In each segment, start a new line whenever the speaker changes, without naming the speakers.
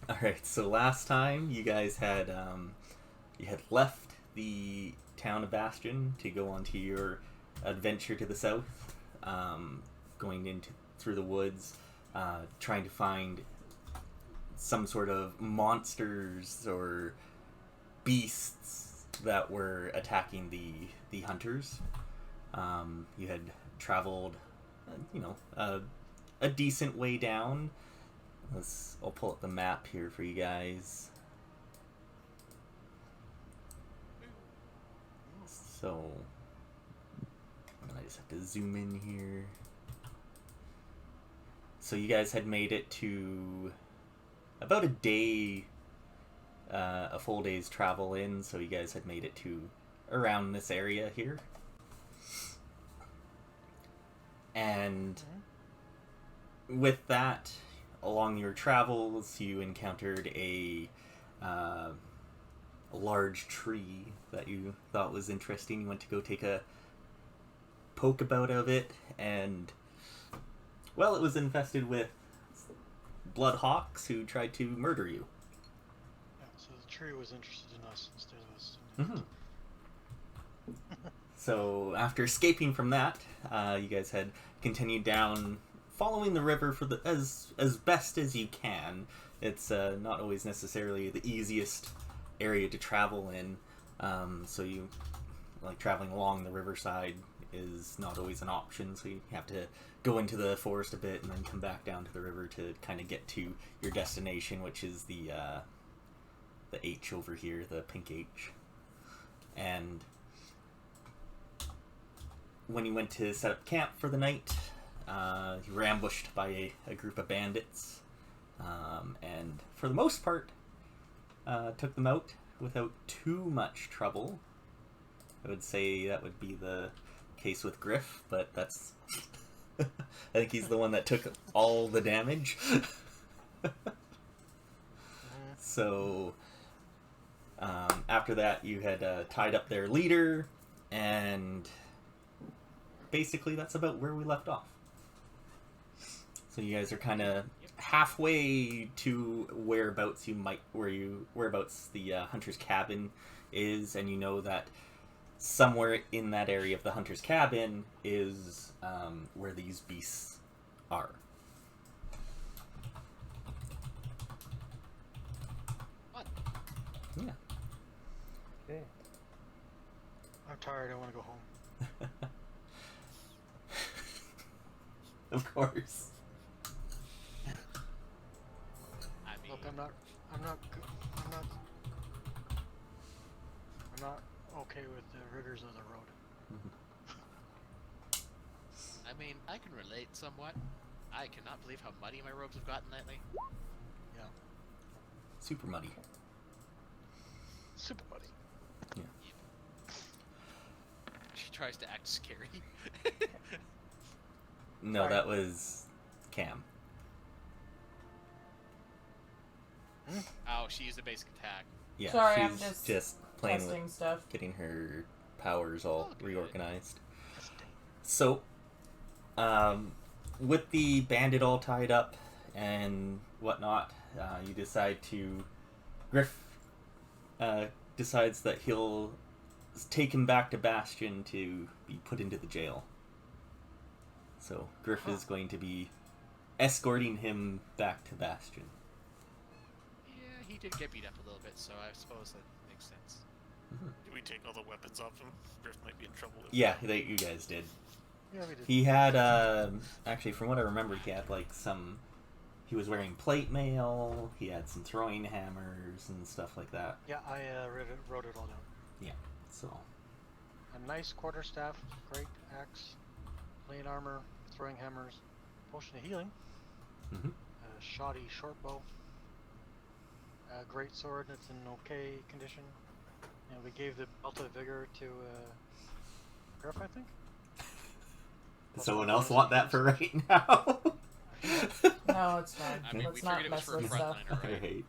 All right. So last time you guys had you had left the town of Bastion to go onto your adventure to the south, going into through the woods, trying to find some sort of monsters or beasts that were attacking the hunters. You had traveled, a decent way down. I'll pull up the map here for you guys. So I just have to zoom in here. So you guys had made it to about a day, a full day's travel in. So you guys had made it to around this area here. And with that, along your travels, you encountered a large tree that you thought was interesting. You went to go take a poke about of it, and well, it was infested with bloodhawks who tried to murder you.
Yeah, so the tree was interested in us instead of us.
So after escaping from that, you guys had continued down, following the river for as best as you can. It's not always necessarily the easiest area to travel in, so you traveling along the riverside is not always an option. So you have to go into the forest a bit and then come back down to the river to kind of get to your destination, which is the H over here, the pink H. And when you went to set up camp for the night, you were ambushed by a group of bandits, and for the most part, took them out without too much trouble. I would say that would be the case with Griff, but that's... I think he's the one that took all the damage. So, after that, you had tied up their leader, and basically that's about where we left off. So you guys are kind of halfway to whereabouts the hunter's cabin is, and you know that somewhere in that area of the hunter's cabin is where these beasts are.
What?
Yeah.
Okay.
I'm tired. I want to go home.
Of course.
I mean,
Look, I'm not okay with the rigors of the road.
I mean, I can relate somewhat. I cannot believe how muddy my robes have gotten lately.
Yeah.
Super muddy.
Super muddy.
She tries to act scary.
No,
Sorry.
that was Cam.
Oh, she used a basic attack.
Yeah,
Sorry, I'm
she's
just
playing
testing
with
stuff.
getting her powers all
Oh, good.
reorganized. So, with the bandit all tied up and whatnot, you decide to... Griff decides that he'll take him back to Bastion to be put into the jail. So, Griff is going to be escorting him back to Bastion.
Yeah, he did get beat up a little bit, so I suppose that makes sense.
Did we take all the weapons off him? Griff might be in trouble.
Yeah, you guys did.
Yeah, we did.
He had, actually, from what I remember, he had, he was wearing plate mail, he had some throwing hammers and stuff like that.
Yeah, I wrote it all down.
Yeah, so...
A nice quarterstaff, great axe, plate armor, throwing hammers, potion of healing,
Mm-hmm.
a shoddy short bow, a great sword that's in okay condition, and we gave the belt of vigor to Griff, I think.
Does someone else want that for right now?
No, it's fine.
I mean,
Let's
we
not
figured it was
mess
for a
with stuff.
frontliner, right?
Alright.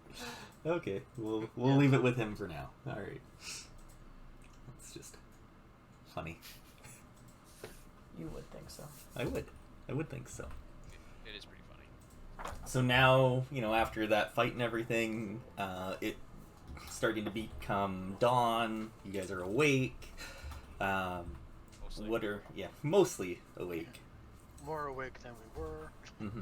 Okay, we'll leave it with him for now. Alright. It's just funny.
You would think so.
I would think so.
It is pretty funny.
So now, after that fight and everything, it starting to become dawn. You guys are awake.
Mostly.
Mostly awake.
More awake than we were.
Mm-hmm.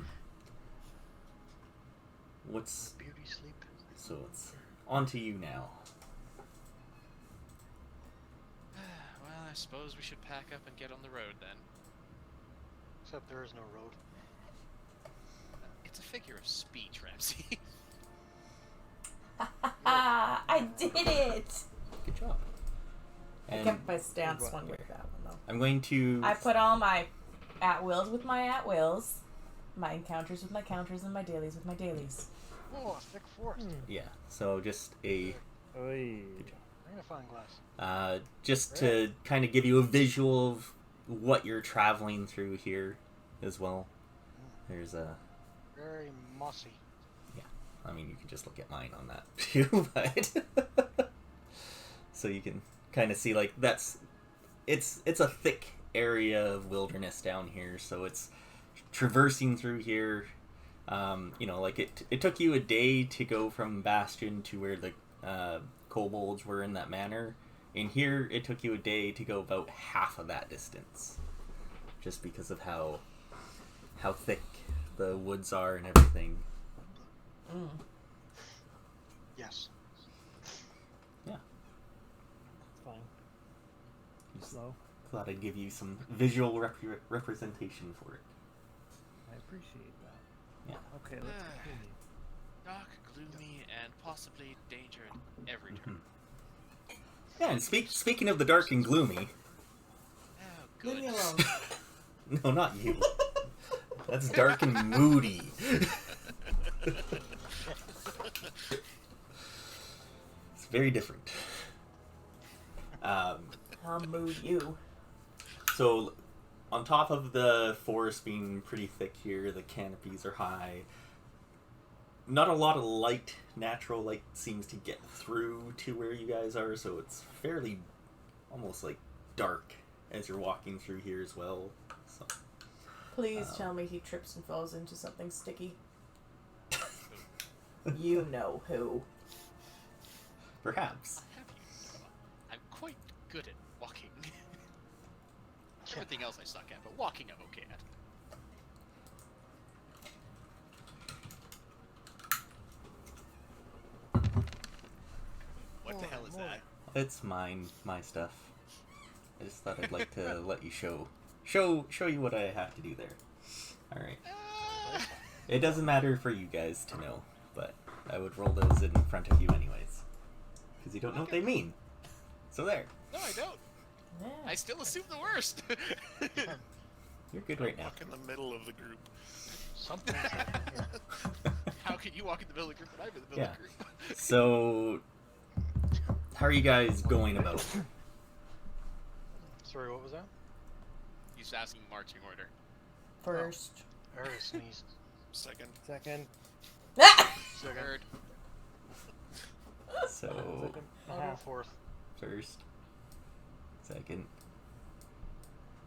What's
Beauty sleep.
so it's on to you now.
Well, I suppose we should pack up and get on the road then.
Except there is no road.
It's a figure of speech, Ramsey.
I did it!
Good job.
I
And
kept my stance one with that one, though.
I'm going to.
I put all my at-wills with my at-wills, my encounters with my counters, and my dailies with my dailies.
Oh, thick forest.
Yeah. So just a.
Oy.
Magnifying glass.
Just to kind of give you a visual of what you're traveling through here, as well. There's a.
Very mossy.
I mean, you can just look at mine on that too, but so you can kind of see it's a thick area of wilderness down here, so it's traversing through here. It took you a day to go from Bastion to where the kobolds were in that manor. In here, it took you a day to go about half of that distance, just because of how thick the woods are and everything.
Mm.
Yes.
Yeah.
It's fine. Slow.
Thought I'd give you some visual representation for it.
I appreciate that.
Yeah.
Okay, let's continue.
Dark, gloomy, and possibly danger at every turn.
Yeah, and speaking of the dark and gloomy...
Oh,
Leave
good.
me alone.
No, not you. That's dark and moody. It's very different.
I'll move you.
So, on top of the forest being pretty thick here, the canopies are high. Not a lot of natural light seems to get through to where you guys are, so it's fairly almost like dark as you're walking through here as well. So,
Please tell me he trips and falls into something sticky. You know who.
perhaps.
I'm quite good at walking. Everything else I suck at, but walking I'm okay at. What the hell is that?
It's my stuff. I just thought I'd like to let you show you what I have to do there. Alright. It doesn't matter for you guys to know, but I would roll those in front of you anyways. Because you don't know what they mean. So there.
No, I don't.
Yeah.
I still assume the worst.
You're good right now.
Walk in the middle of the group.
Something.
How can you walk in the middle of the group when I'm in the middle of the group?
So, how are you guys going about it?
Sorry, what was that?
He's asking marching order.
First.
I heard a sneeze.
Second.
Second.
Third.
So,
Second.
I'll go fourth.
first, second,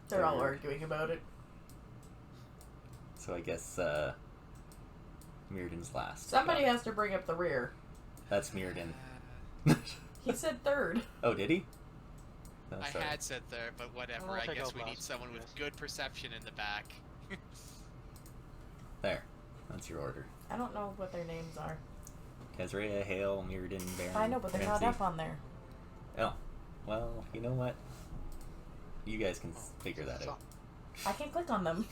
They're all
third.
arguing about it.
So I guess Meardin's last.
Somebody
Got it.
has to bring up the rear.
That's Meardin.
He said third.
Oh, did he? No,
I
sorry.
had said third, but whatever.
I'll
I
take
guess
out
we need
last,
someone with
yes.
good perception in the back.
There. That's your order.
I don't know what their names are.
Kezria, Hale, Meardin, Baron.
I know, but they're not
Ramsey.
up on there.
Oh. Well, you know what? You guys can figure that out.
I can click on them.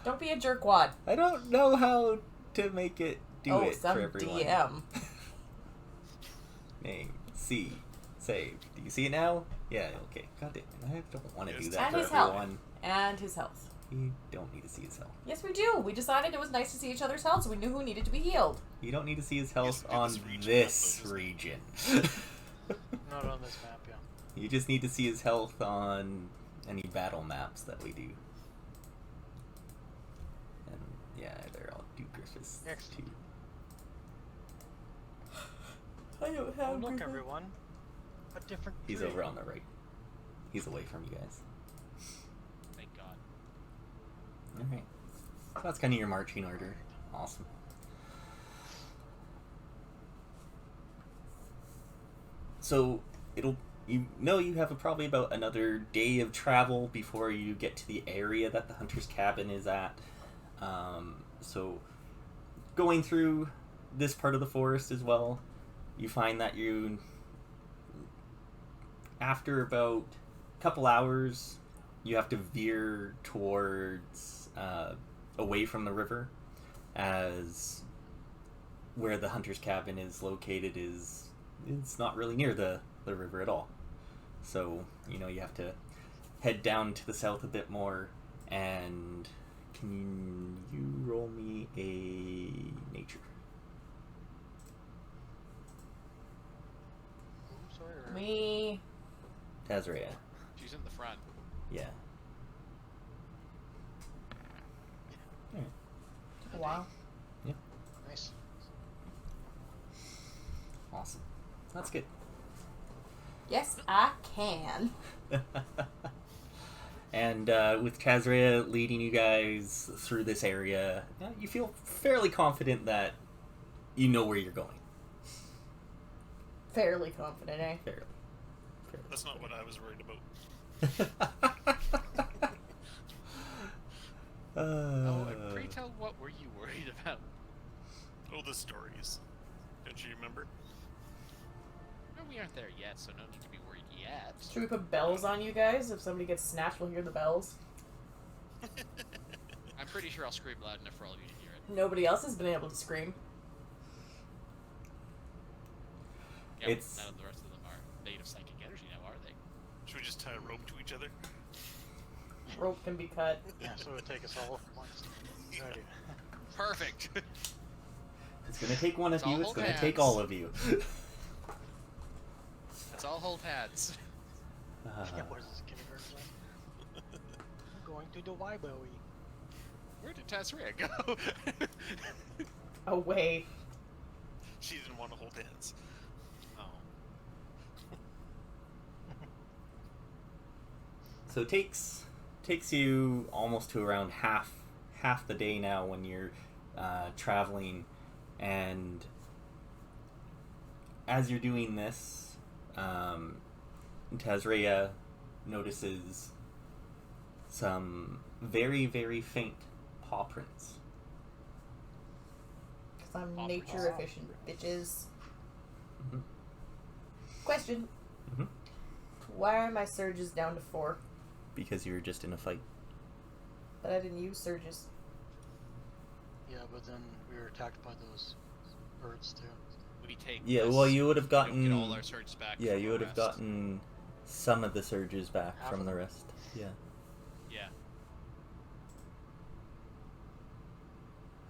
Don't be a jerkwad.
I don't know how to make it do it
some
for everyone.
DM.
Name. See. Save. Do you see it now? Yeah, okay. God damn it. I don't want to do that
And
for
his health.
everyone.
And his health.
You don't need to see his health.
Yes, we do. We decided it was nice to see each other's health, so we knew who needed to be healed.
You don't need to see his health
Yes, we do
on
this
this
region,
region.
Not on this map, yeah.
You just need to see his health on any battle maps that we do. And yeah, there I'll do Griffiths
Next.
too.
I don't
Oh,
have
look,
Griffith.
everyone. A different
He's
tree.
over on the right. He's away from you guys.
Thank God.
Alright. That's kind of your marching order. Awesome. So you have probably about another day of travel before you get to the area that the hunter's cabin is at. So going through this part of the forest as well, you find that after about a couple hours, you have to veer towards away from the river, as where the hunter's cabin is located it's not really near the river at all. So, you have to head down to the south a bit more, and can you roll me a nature?
Ooh, sorry.
Me.
Tazria.
She's in the front.
Yeah.
Took a while.
Nice.
Awesome. That's good.
Yes, I can.
And with Tazria leading you guys through this area, you feel fairly confident that you know where you're going.
Fairly confident, eh?
Fairly.
That's not what I was worried about.
Oh, and pray tell, what were you worried about?
Oh, the stories. Don't you remember?
No, we aren't there yet, so no need to be worried yet.
Should we put bells on you guys? If somebody gets snatched, we'll hear the bells.
I'm pretty sure I'll scream loud enough for all of you to hear it.
Nobody else has been able to scream.
Yeah,
It's-
none of the rest of them are made of psychic energy now, are they?
Should we just tie a rope to each other?
Rope can be cut.
Yeah, so it would take us all at once. Alrighty.
Perfect!
It's going to take one of
It's all
you, it's
hold
going to take
hands.
all of you.
Let's all hold hands.
Yeah, what is this, kindergarten class? I'm going to the library.
Where did Tazria go?
Away.
She didn't want to hold hands. Oh.
So it takes you almost to around half the day now when you're traveling, and as you're doing this, Tazria notices some very, very faint paw prints.
Because I'm
Paw
nature
prints.
efficient, bitches.
Mhm.
Question.
Mhm.
Why are my surges down to 4?
Because you were just in a fight.
But I didn't use surges.
Yeah, but then we were attacked by those birds too.
We take
Yeah,
this,
well, you would have
we don't
gotten.
get all our surges back.
Yeah,
from
you
the
would have
rest.
gotten some of the surges back
Half
from
of
the
them?
rest. Yeah,
Yeah.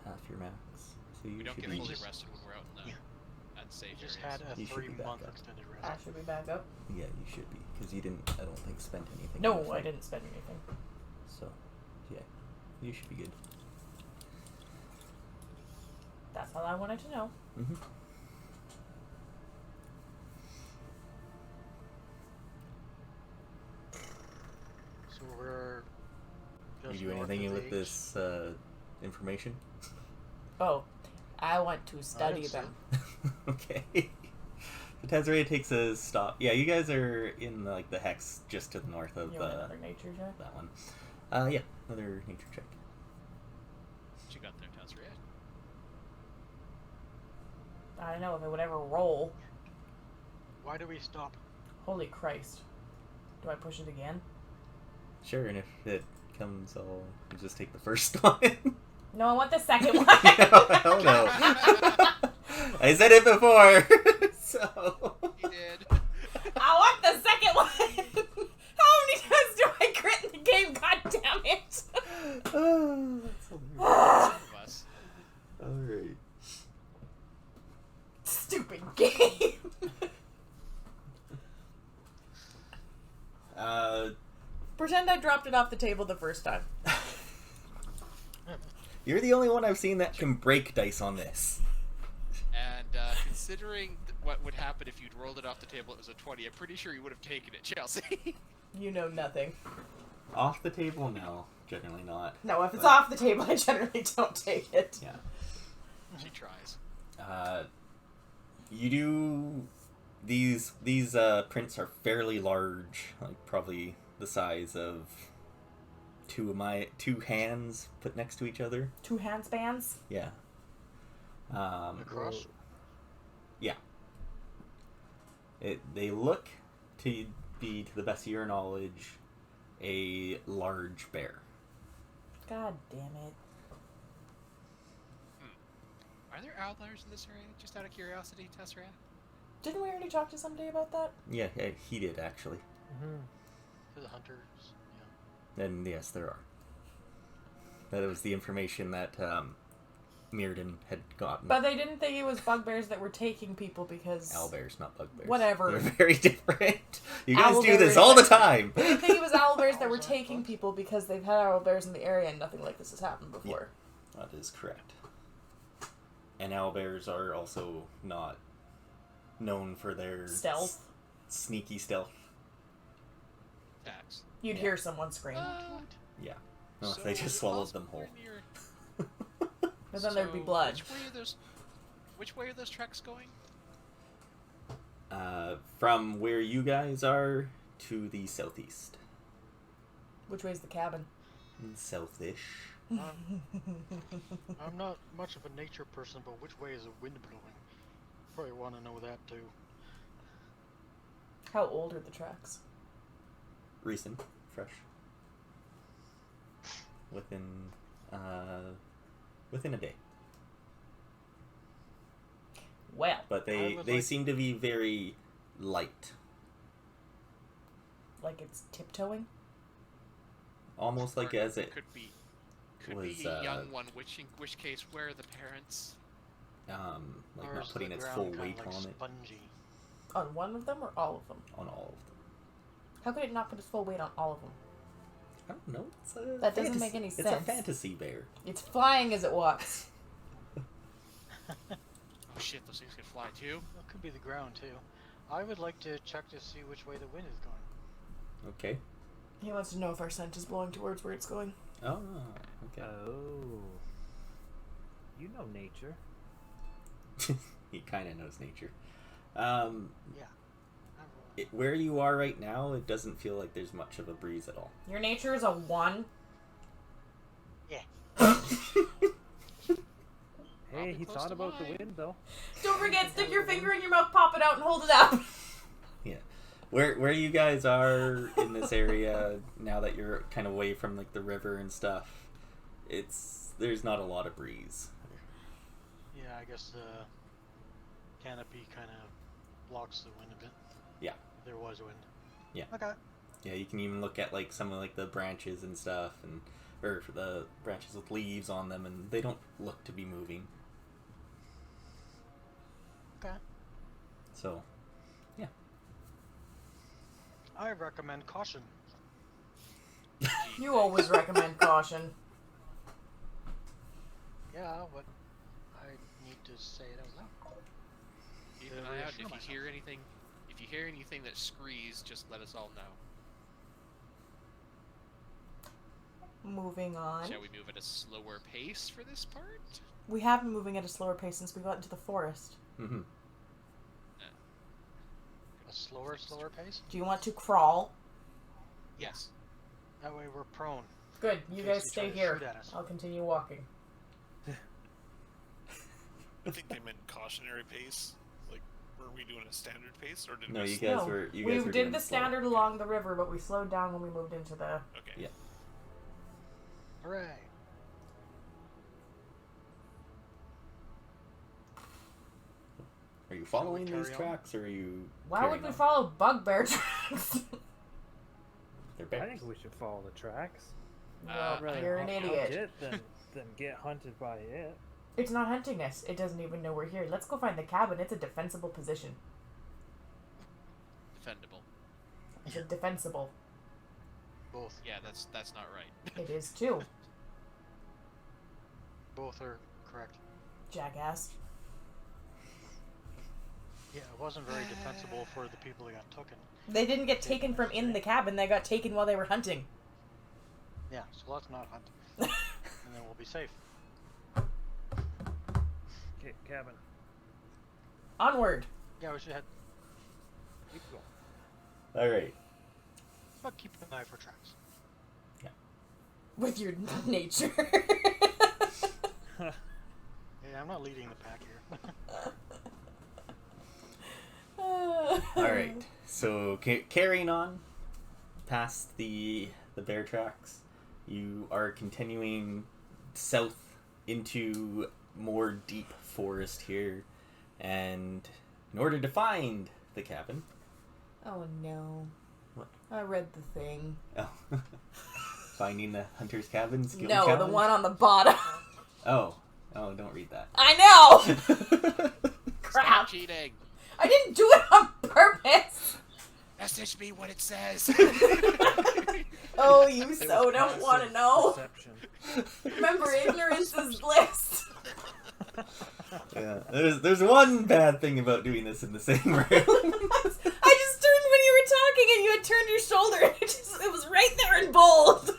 half your max. So you
We don't
should
get
be.
fully
just-
rested when we're out in the
Yeah.
unsafe
We just
areas.
had a
You should be back
3-month
up.
extended
I
rest.
should be back up.
Yeah, you should be, because you didn't. I don't think spend anything. in the
No, I
fight.
didn't spend anything.
So, yeah, you should be good.
That's all I wanted to know.
Mm-hmm.
So we're
You
just
do
north
anything
of
with
the
this information?
Oh, I want to study
didn't see
them.
Okay. So Tazria takes a stop. Yeah, you guys are in the hex just to the north of
You want another nature check?
that one. Yeah, another nature check.
What you got there, Tazria?
I don't know if it would ever roll.
Why do we stop?
Holy Christ. Do I push it again?
Sure, and if it comes, you just take the first one.
No, I want the second one.
Oh, hell no. I said it before. So.
He did.
I want the second one. How many times do I crit in the game? God damn it.
Oh, that's hilarious.
Some of us.
Alright.
Stupid game. Pretend I dropped it off the table the first time.
You're the only one I've seen that can break dice on this.
And considering what would happen if you'd rolled it off the table, it was a 20. I'm pretty sure you would have taken it, Chelsea.
You know nothing.
Off the table? No, generally not.
No, if it's
But-
off the table, I generally don't take it.
Yeah.
She tries.
You do these prints are fairly large, like probably the size of two hands put next to each other.
2 hand spans.
Yeah.
Across?
Yeah. They look to be, to the best of your knowledge, a large bear.
God damn it.
Are there owlbears in this area? Just out of curiosity, Tessera?
Didn't we already talk to somebody about that?
Yeah, he did actually.
Mm-hmm.
To the hunters. Yeah.
And yes, there are. That was the information that Meardin had gotten.
But they didn't think it was bugbears that were taking people because...
Owlbears, not bugbears.
Whatever.
They're very different. You guys do
Owlbears
this all the time.
They didn't think it was owlbears that were taking people because they've had owlbears in the area and nothing like this has happened before.
That is correct. And owlbears are also not known for their
Stealth.
sneaky stealth.
Facts.
You'd hear someone scream.
Yeah. No,
So
they just
is it
swallowed
possible
them whole.
we're near-
But then there'd be blood.
Which way are those tracks going?
From where you guys are to the southeast.
Which way's the cabin?
Southish.
I'm not much of a nature person, but which way is the wind blowing? Probably want to know that too.
How old are the tracks?
Recent. Fresh. Within a day.
Well,
But
I
they
would
they
like-
seem to be very light.
like it's tiptoeing?
Almost like
Or
as it
could be
was,
a young one. In which case, where are the parents?
like
Or
not
is
putting
the
its
ground
full
kinda
weight
like
on it.
spongy?
On one of them or all of them?
On all of them.
How could it not put its full weight on all of them?
I don't know. It's a
That doesn't
fantasy-
make any
It's a
sense.
fantasy bear.
It's flying as it walks.
Oh shit, those things can fly too.
That could be the ground too. I would like to check to see which way the wind is going.
Okay.
He wants to know if our scent is blowing towards where it's going.
Oh, okay.
Oh. You know nature.
He kind of knows nature.
Yeah.
Where you are right now, it doesn't feel like there's much of a breeze at all.
Your nature is a 1.
Yeah.
Hey,
be
he
close
thought
to
about the
mine.
wind, though.
Don't forget, stick your finger in your mouth, pop it out, and hold it out.
Yeah. Where you guys are in this area now that you're kind of away from like the river and stuff, there's not a lot of breeze.
Yeah, I guess the canopy kind of blocks the wind a bit.
Yeah.
If there was wind.
Yeah.
Okay.
Yeah, you can even look at like some of like the branches and stuff, or the branches with leaves on them, and they don't look to be moving.
Okay.
So, yeah.
I recommend caution.
You always recommend caution.
Yeah, but I need to say it out loud.
Keep
To
an eye out.
reassure
If you hear anything that screes, just let us all know.
Moving on.
Shall we move at a slower pace for this part?
We have been moving at a slower pace since we got into the forest.
Mm-hmm.
A slower pace.
Do you want to crawl?
Yes.
That way we're prone.
Good. You
In
guys
case they
stay
try to
here.
shoot at us.
I'll continue walking.
I think they meant cautionary pace. Like, were we doing a standard pace, or did
No,
we?
you guys
No,
were. You
we
guys were
did
doing
the
slow.
standard along the river, but we slowed down when we moved into the...
Okay.
Yeah.
Hooray!
Are you following
carry
these
on?
tracks, or are you?
Why
carrying
would we
on?
follow bugbear tracks?
They're
I
bears.
think we should follow the tracks.
Well,
I'd rather
you're an
hunt
idiot.
it than get hunted by it.
It's not hunting us. It doesn't even know we're here. Let's go find the cabin. It's a defensible position.
Defendable.
It's a defensible.
Both.
Yeah, that's not right.
It is too.
Both are correct.
Jackass.
Yeah, it wasn't very defensible for the people that got taken.
They didn't get taken from in the cabin. They got taken while they were hunting.
Yeah, so let's not hunt. And then we'll be safe.
Okay, cabin.
Onward.
Yeah, we should head.
Keep going.
All right.
But keep an eye for tracks.
With your nature.
Yeah, I'm not leading the pack here.
All right. So carrying on past the bear tracks, you are continuing south into more deep forest here, and in order to find the cabin.
Oh no.
What?
I read the thing.
Oh. Finding the hunter's cabin skill
No,
challenge?
the one on the bottom.
Oh, don't read that.
I know!
Stop
Crap.
cheating.
I didn't do it on purpose.
Message me what it says.
Oh, you so don't want to know.
Perception.
Remember, ignorance is bliss.
Yeah, there's one bad thing about doing this in the same room.
I just turned when you were talking and you had turned your shoulder and it was right there in bold.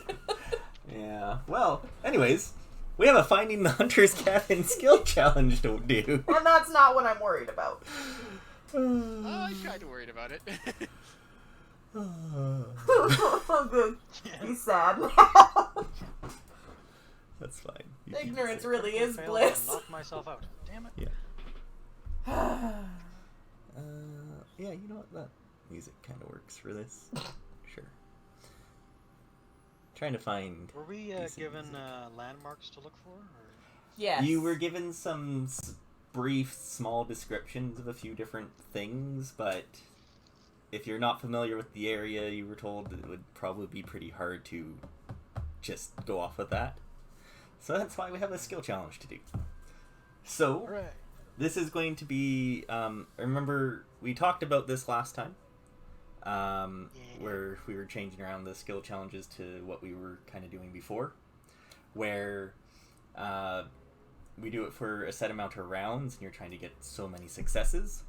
Yeah. Well, anyways, we have a finding the hunter's cabin skill challenge to do.
And that's not what I'm worried about.
I'm kind of worried about it.
Oh, good. He's sad now.
That's fine. You can
Ignorance
say-
really is
Failed
bliss.
and knocked myself out. Damn it.
Yeah, you know what? That music kind of works for this. Sure. Trying to find.
Were we
decent
given
music.
landmarks to look for? Or?
Yes.
You were given some brief, small descriptions of a few different things, but if you're not familiar with the area, you were told that it would probably be pretty hard to just go off with that. So that's why we have a skill challenge to do. So,
Hooray.
this is going to be, remember, we talked about this last time, where we were changing around the skill challenges to what we were kind of doing before, where we do it for a set amount of rounds, and you're trying to get so many successes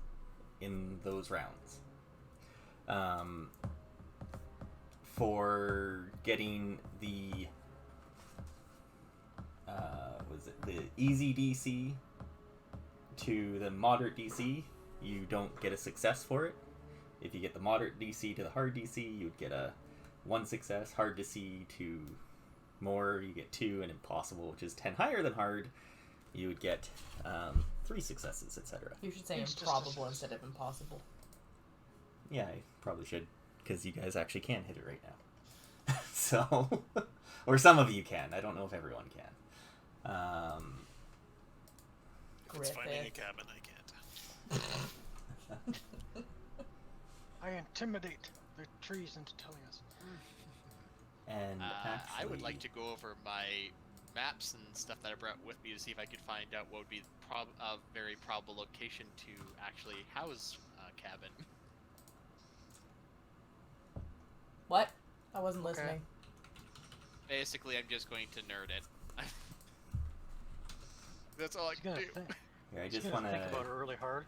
in those rounds. For getting the the easy DC to the moderate DC, you don't get a success for it. If you get the moderate DC to the hard DC, you would get a 1 success. Hard DC to more, you get 2, and impossible, which is 10 higher than hard, you would get 3 successes, etc.
You should say
It's just
improbable
a-
instead of impossible.
Yeah, I probably should, because you guys actually can hit it right now. So, or some of you can. I don't know if everyone can.
If it's finding a
Griffith.
cabin, I can't.
I intimidate the trees into telling us.
And
I would
actually-
like to go over my maps and stuff that I brought with me to see if I could find out what would be a very probable location to actually house a cabin.
What? I wasn't
Okay.
listening.
Basically, I'm just going to nerd it. That's all I
He's
can
gonna
do.
think.
Here, I
He's
just
gonna
want
think about
to
it really hard.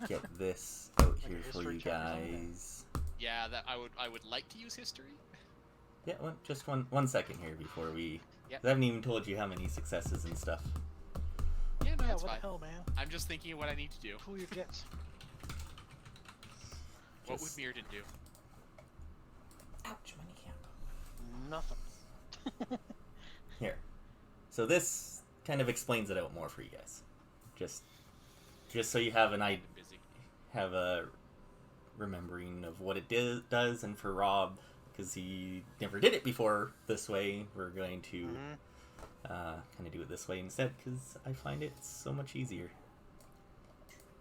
get this out
Like a
here for
history
you
check or something?
guys.
Yeah, that I would like to use history.
Yeah, just one second here before we...
Yep.
I haven't even told you how many successes and stuff.
Yeah, no,
Yeah,
that's
what
fine.
the hell, man?
I'm just thinking of what I need to do.
Cool your jets.
What would
Just-
Meardin do?
Ouch, money camp.
Nothing.
Here. So this kind of explains it out more for you guys. Just so you have
I'm busy.
have a remembering of what it does, and for Rob, because he never did it before this way, we're going to
Mhm.
kind of do it this way instead, because I find it so much easier.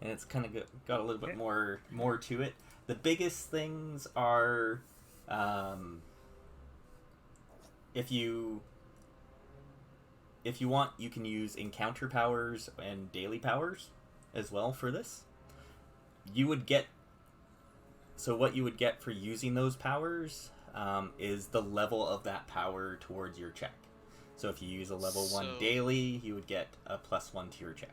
And it's kind of got a little bit
Okay.
more to it. The biggest things are, if you want, you can use encounter powers and daily powers as well for this. You would get... So what you would get for using those powers is the level of that power towards your check. So if you use a level 1
So-
daily, you would get a +1 to your check.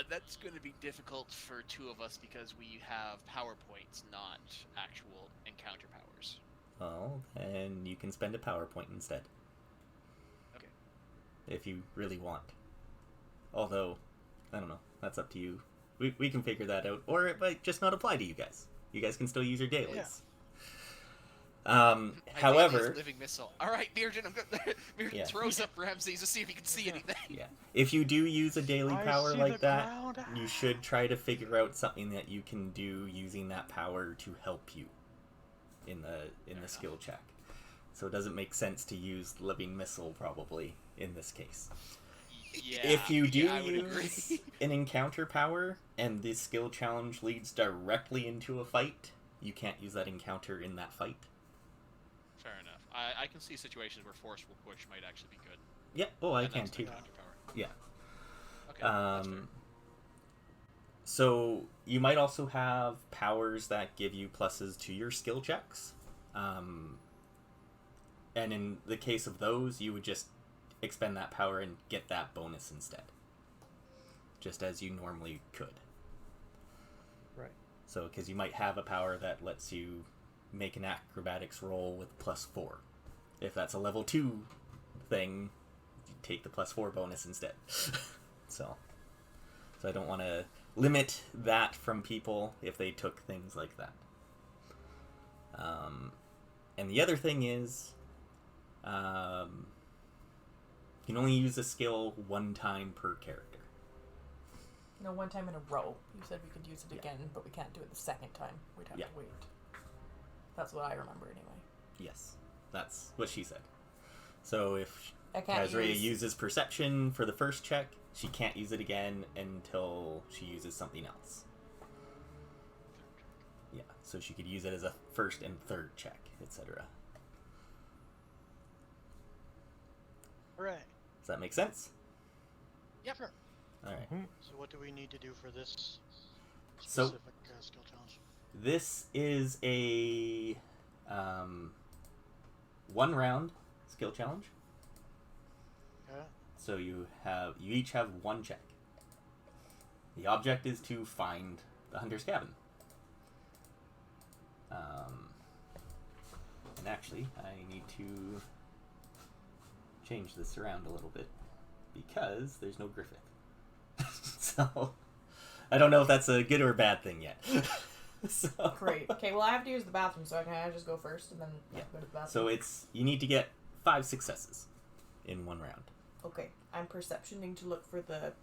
That's going to be difficult for 2 of us because we have power points, not actual encounter powers.
Well, then you can spend a power point instead.
Okay.
If you really want. Although, I don't know. That's up to you. We can figure that out. Or it might just not apply to you guys. You guys can still use your dailies.
My
However...
daily is living missile. Alright, Meardin, I'm gonna... Meardin
Yeah.
throws up Ramses to see if he can see anything.
Yeah. If you do use a daily
I
power
see
like
the
that,
ground.
you should try to figure out something that you can do using that power to help you in the skill check. So it doesn't make sense to use living missile probably in this case.
Yeah,
If you do
I would
use
agree.
an encounter power and the skill challenge leads directly into a fight, you can't use that encounter in that fight.
Fair enough. I can see situations where forceful push might actually be good.
Yeah, oh, I
And
can
that's
too.
the counterpower.
Yeah.
Okay, that's fair.
So you might also have powers that give you pluses to your skill checks. And in the case of those, you would just expend that power and get that bonus instead. Just as you normally could.
Right.
So, because you might have a power that lets you make an acrobatics roll with +4. If that's a level 2 thing, you take the +4 bonus instead. So I don't want to limit that from people if they took things like that. And the other thing is, you can only use a skill one time per character.
No, one time in a row. You said we could use it
Yeah.
again, but we can't do it the second time. We'd have
Yeah.
to wait. That's what I remember anyway.
Yes, that's what she said. So if
I can't
Kazria
use...
uses perception for the first check, she can't use it again until she uses something else. Yeah, so she could use it as a first and third check, etc.
Hooray.
Does that make sense?
Yep.
Sure.
Alright.
So what do we need to do for this
So-
specific skill challenge?
This is a 1 round skill challenge.
Okay.
So you each have 1 check. The object is to find the hunter's cabin. And actually, I need to change this around a little bit because there's no Griffith. So I don't know if that's a good or bad thing yet. So,
Great. Okay, well, I have to use the bathroom, so can I just go first and then
Yeah.
go to the bathroom?
so you need to get 5 successes in 1 round.
Okay, I'm perceptioning to look for the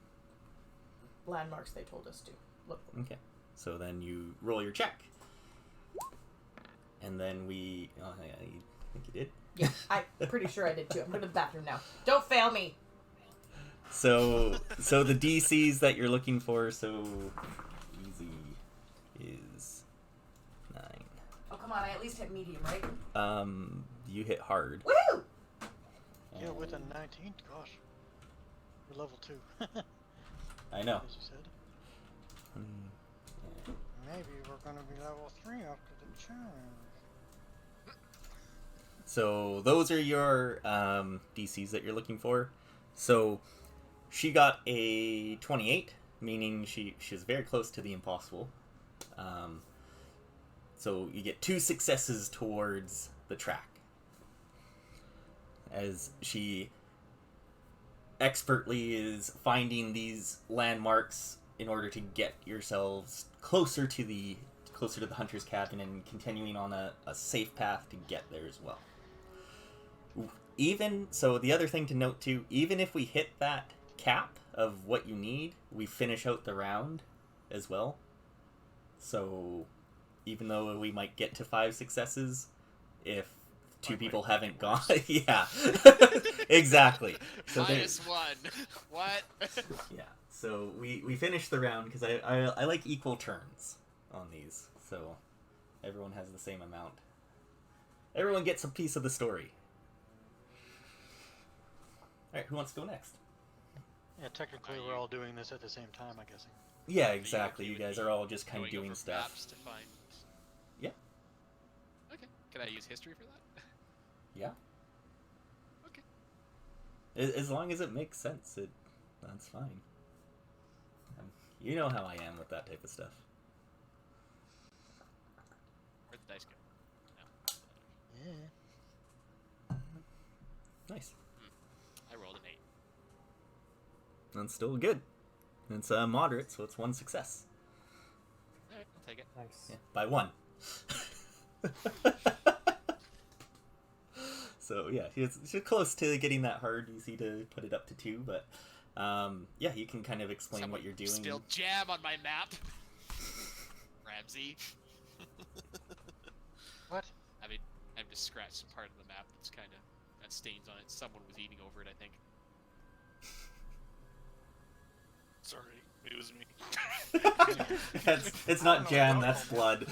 landmarks they told us to look for.
Okay. So then you roll your check. And then I think you did.
Yeah, I'm pretty sure I did too. I'm going to the bathroom now. Don't fail me!
So the DCs that you're looking for, so easy is 9.
Oh, come on, I at least hit medium, right?
You hit hard.
Woo!
Yeah, with a 19, gosh. We're level 2,
I know.
as you said.
Yeah.
Maybe we're gonna be level 3 after the challenge.
So those are your DCs that you're looking for. So she got a 28, meaning she's very close to the impossible. So you get 2 successes towards the track. As she expertly is finding these landmarks in order to get yourselves closer to the hunter's cabin and continuing on a safe path to get there as well. So the other thing to note too, even if we hit that cap of what you need, we finish out the round as well. So even though we might get to 5 successes, if 2 people haven't gone, yeah, exactly. So
-1. What?
yeah, so we finish the round because I like equal turns on these, so everyone has the same amount. Everyone gets a piece of the story. Alright, who wants to go next?
Yeah, technically we're all doing this at the same time, I'm guessing.
Yeah,
Are you
exactly.
okay
You
with
guys
me
are all just kind of
going
doing
over
stuff.
maps to find...
Yeah.
Okay. Can I use history for that?
Yeah.
Okay.
As long as it makes sense, that's fine. You know how I am with that type of stuff.
Where'd the dice go? No.
Nice.
I rolled an 8.
That's still good. It's moderate, so it's 1 success.
Alright, I'll take it.
Nice.
Yeah, by 1. So yeah, it's close to getting that hard. Easy to put it up to 2, but yeah, you can kind of explain
Someone
what you're doing.
spilled jam on my map. Ramsey.
What?
I've just scratched some part of the map that's kind of got stains on it. Someone was eating over it, I think.
Sorry, it was me.
It's not jam, that's blood.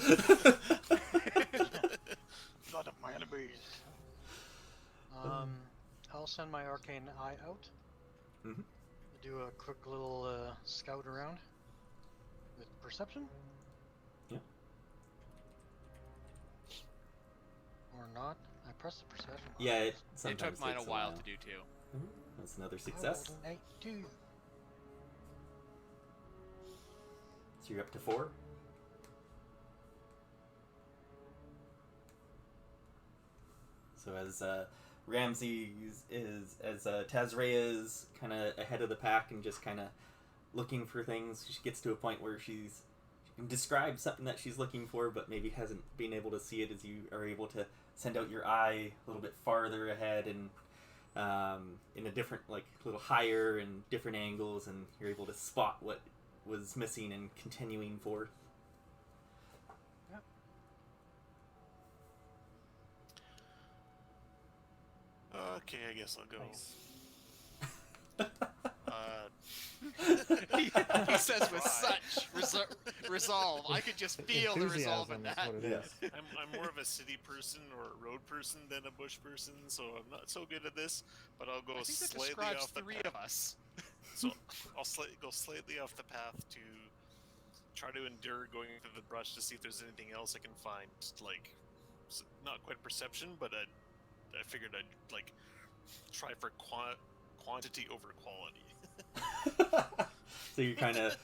Blood of my enemies. I'll send my arcane eye out.
Mm-hmm.
Do a quick little scout around with perception.
Yeah.
Or not. I pressed the perception button.
Yeah, it
It
sometimes
took mine a
takes
while to do too.
Mhm. That's another
I
success.
rolled an 8 too.
So you're up to 4. So as Ramsey as Tazrea is kind of ahead of the pack and just kind of looking for things, she gets to a point where she can describe something that she's looking for, but maybe hasn't been able to see it, as you are able to send out your eye a little bit farther ahead and in a different, like, little higher and different angles, and you're able to spot what was missing and continuing forward.
Okay, I guess I'll go.
Nice.
He says with such resolve. I could just feel the resolve in
Enthusiasm is
that.
what it is.
I'm more of a city person or a road person than a bush person, so I'm not so good at this. But I'll go
I think that
slightly
describes
off the
3
path.
of us.
So I'll go slightly off the path to try to endure going through the brush to see if there's anything else I can find. Like, not quite perception, but I figured I'd like try for quantity over quality.
So you're kind of,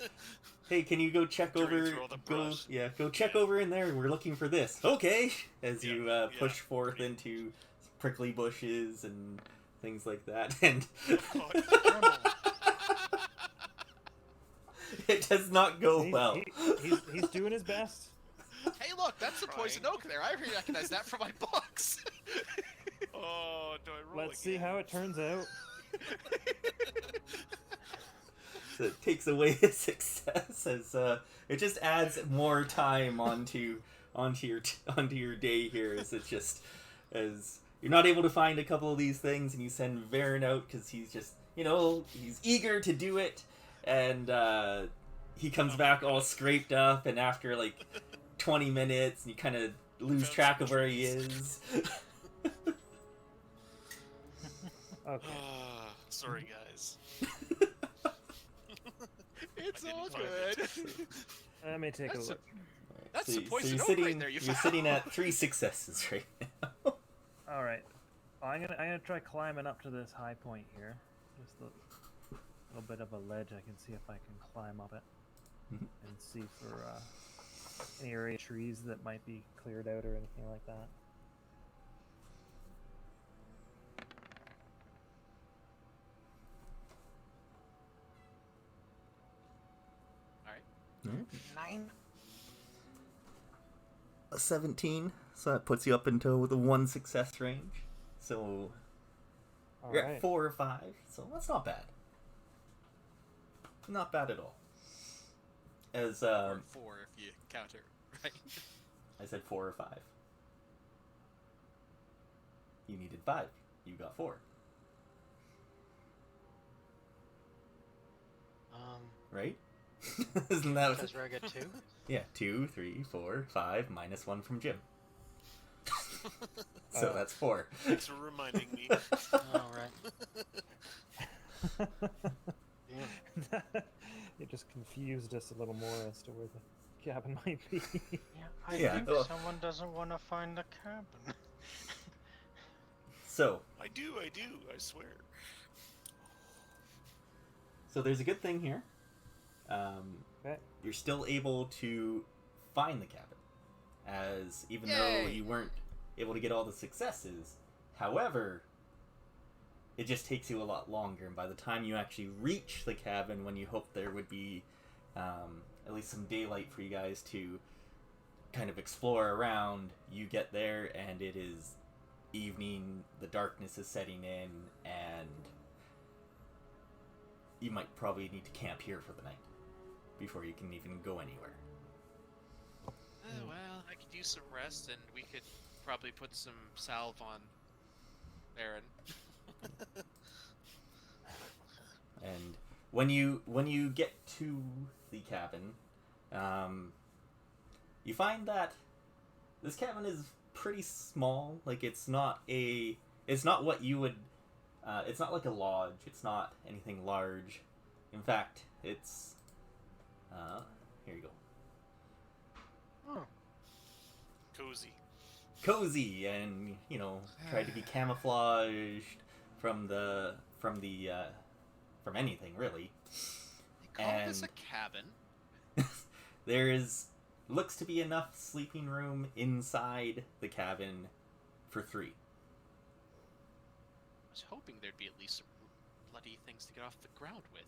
hey, can you go check
During
over?
through all the
Go,
brush.
yeah, go check over in there. We're looking for this. Okay, as you push forth
pretty-
into prickly bushes and things like that, and it does not go well.
He's doing his best.
Hey, look, that's the poison oak there. I recognize that from my books.
Oh, do I roll
Let's see
again?
how it turns out.
So it takes away his success, as it just adds more time onto your day here. As it's just, as you're not able to find a couple of these things, and you send Varen out because he's just, he's eager to do it, and he comes back all scraped up, and after like 20 minutes, you kind of lose
Found
track
some
of where he
trees.
is.
Okay.
Sorry, guys.
It's
I didn't
all
find
good.
Let me take a
That's
look.
That's
So
the
you're
poison oak
sitting,
right there.
you're sitting at 3 successes right now.
All right. Well, I'm gonna try climbing up to this high point here. Just a little bit of a ledge. I can see if I can climb up it
Mhm.
and see for any area of trees that might be cleared out or anything like that.
All right.
9.
A 17, so that puts you up into the 1 success range. So
All
you're
right.
at 4 or 5, so that's not bad. Not bad at all. As
Or 4 if you count it, right?
I said 4 or 5. You needed 5. You got 4. Right? Isn't that
Does Reg get 2?
Yeah, 2, 3, 4, 5, minus 1 from Jim. So that's 4.
Thanks for reminding me.
Oh, right. Yeah.
It just confused us a little more as to where the cabin might be.
Yeah, I
Yeah,
think
well-
someone doesn't want to find the cabin.
So
I do, I swear.
there's a good thing here.
Okay.
You're still able to find the cabin, as even though
Yay!
you weren't able to get all the successes. However, it just takes you a lot longer, and by the time you actually reach the cabin, when you hope there would be at least some daylight for you guys to kind of explore around, you get there and it is evening, the darkness is setting in, and you might probably need to camp here for the night before you can even go anywhere.
Well, I could use some rest, and we could probably put some salve on Aaron.
And when you get to the cabin, you find that this cabin is pretty small. Like, it's not what you would, it's not like a lodge. It's not anything large. In fact, it's, here you go.
Oh.
Cozy.
And, you know, try to be camouflaged from anything, really.
They call
And
this a cabin?
there looks to be enough sleeping room inside the cabin for 3.
I was hoping there'd be at least some bloody things to get off the ground with.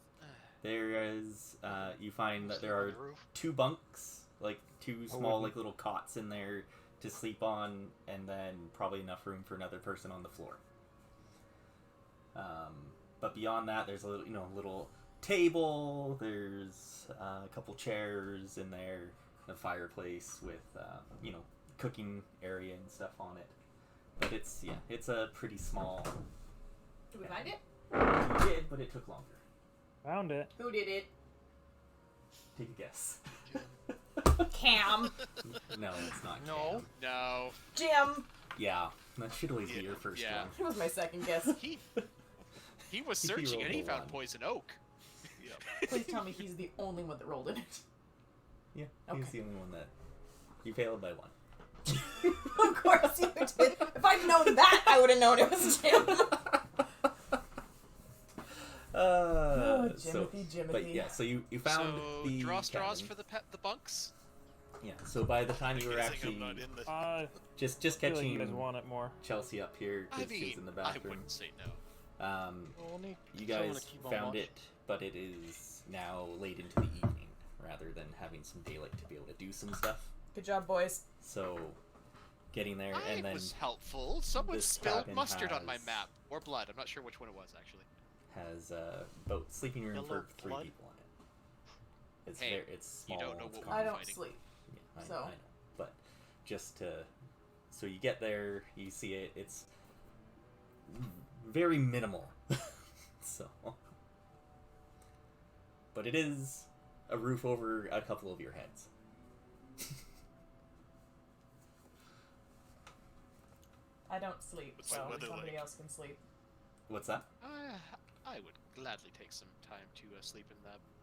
There is, you find that there
Sleep on
are
the roof.
2 bunks, like 2 small,
wouldn't-
like little cots in there to sleep on, and then probably enough room for another person on the floor. But beyond that, there's a little table. There's a couple chairs in there, a fireplace with cooking area and stuff on it. But it's a pretty small.
Did we find it?
You did, but it took longer.
Found it.
Who did it?
Take a guess.
Cam.
No, it's not.
No.
Cam.
No.
Jim.
Yeah, that should always be your first
Yeah.
one.
It was my second guess.
He was
He
searching
rolled
and he
a
found
one.
poison oak.
Yep.
Please tell me he's the only one that rolled in it.
Yeah,
Okay.
he's the only one that you failed by 1.
Of course you did. If I'd known that, I would have known it was Jim. Jimothy.
But yeah, so you found
So
the
draw straws
cabin.
for the bunks.
Yeah, so by the time you were
Guessing
actually
I'm not in the.
I
just
feel like
catching
you guys want it more.
Chelsea up here
I
because she was
mean,
in the
I
bathroom,
wouldn't say no.
We'll need
you
someone
guys
to keep on
found
watch.
it, but it is now late into the evening rather than having some daylight to be able to do some stuff.
Good job, boys.
So getting there
I
and then
was helpful. Someone
this
spilled
cabin
mustard on my
has-
map. Or blood. I'm not sure which one it was, actually.
has boat sleeping room for
Yellow
3
blood?
people in it. It's
Hey,
it's small.
you don't know
it's
what
compact.
I don't
fighting.
sleep.
Yeah,
So.
I know. But just to, so you get there, you see it. It's very minimal. So, but it is a roof over a couple of your heads.
I don't sleep,
What's the
so
weather
somebody
like?
else can sleep.
What's that?
I would gladly take some time to sleep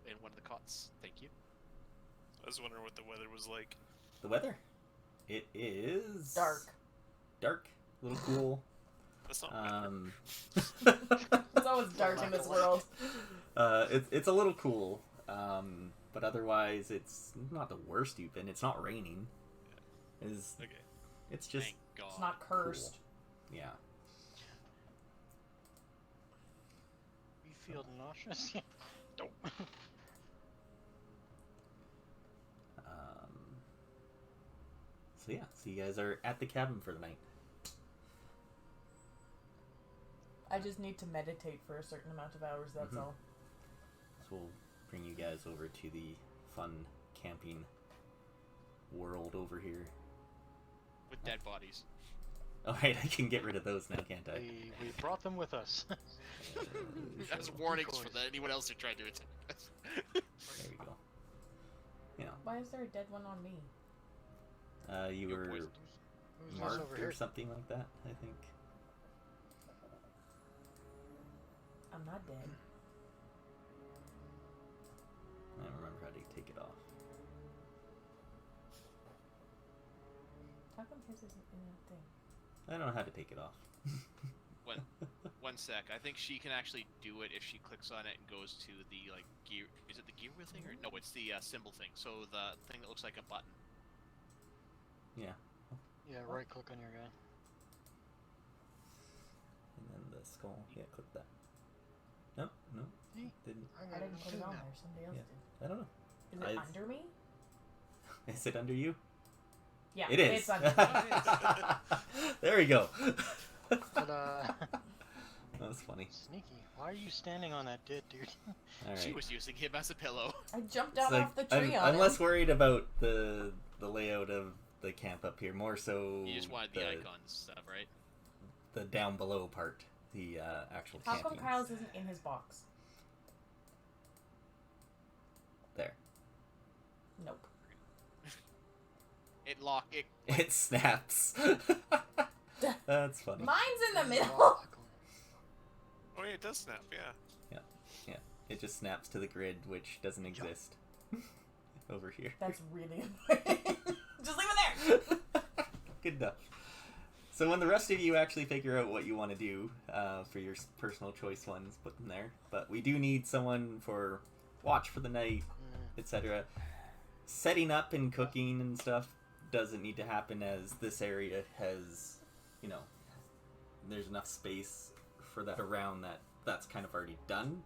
in one of the cots. Thank you.
I was wondering what the weather was like.
The weather? It is
Dark.
Dark, a little cool.
That's not weather.
It's always dark in this world.
It's a little cool, but otherwise it's not the worst you've been. It's not raining.
Okay.
It's just
Thank God.
It's not cursed.
yeah.
We feel nauseous. Don't.
So yeah, so you guys are at the cabin for the night.
I just need to meditate for a certain amount of hours, that's
Mhm.
all.
So we'll bring you guys over to the fun camping world over here.
With dead bodies.
Alright, I can get rid of those now, can't I?
We brought them with us.
That's warnings for anyone else who tried to attack us.
There we go. Yeah.
Why is there a dead one on me?
You
You're
were
poisoned.
Who's this
marked
over
or
here?
something like that, I think.
I'm not dead.
I don't remember how to take it off.
How come his isn't in that thing?
I don't know how to take it off.
One sec. I think she can actually do it if she clicks on it and goes to the gear. Is it the gear wheel thing or no? It's the symbol thing. So the thing that looks like a button.
Yeah.
Yeah, right click on your guy.
And the skull. Yeah, click that. No, no,
See?
didn't.
I didn't put it on there. Somebody else
Yeah.
did.
I don't know.
Is it under me?
Is it under you?
Yeah,
It is.
It's under me.
There we go.
But,
That's funny.
sneaky. Why are you standing on that dead dude?
All right.
She was using him as a pillow.
I jumped
It's
down
like,
off the tree on
I'm
him.
less worried about the layout of the camp up here, more so
You just wanted the icons stuff, right?
the down below part, the actual
How
camping.
come Kyle's isn't in his box?
There.
Nope.
It snaps. That's funny.
Mine's in the middle.
Oh yeah, it does snap. Yeah.
Yeah. It just snaps to the grid, which doesn't exist over here.
That's really annoying. Just leave it there.
Good enough. So when the rest of you actually figure out what you want to do for your personal choice ones, put them there. But we do need someone for watch for the night, etc. Setting up and cooking and stuff doesn't need to happen, as this area has, there's enough space for that around that's kind of already done.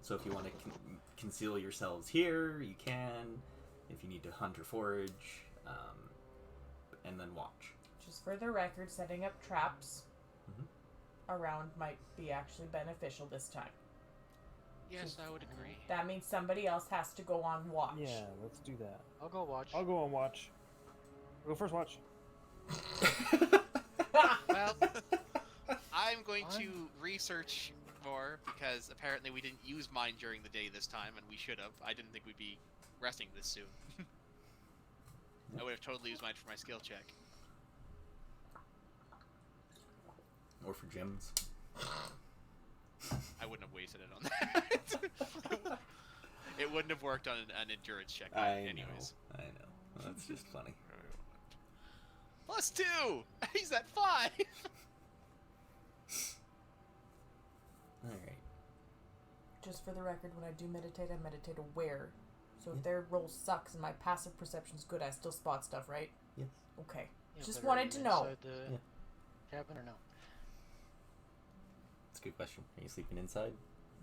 So if you want to conceal yourselves here, you can. If you need to hunt or forage, and then watch.
Just for the record, setting up traps around might be actually beneficial this time.
Yes, I would agree.
That means somebody else has to go on watch.
Yeah, let's do that.
I'll go watch.
I'll go on watch. I'll go first watch.
Well, I'm going to research more because apparently we didn't use mine during the day this time, and we should have. I didn't think we'd be resting this soon. I would have totally used mine for my skill check.
Or for gyms.
I wouldn't have wasted it on that. It wouldn't have worked on an endurance check anyways.
I know. That's just funny.
+2! He's at 5!
Alright.
Just for the record, when I do meditate, I meditate aware. So if their roll sucks and my passive perception's good, I still spot stuff, right?
Yes.
Okay.
Yeah,
Just
but are
wanted
you
to know.
inside the cabin or no?
That's a good question. Are you sleeping inside?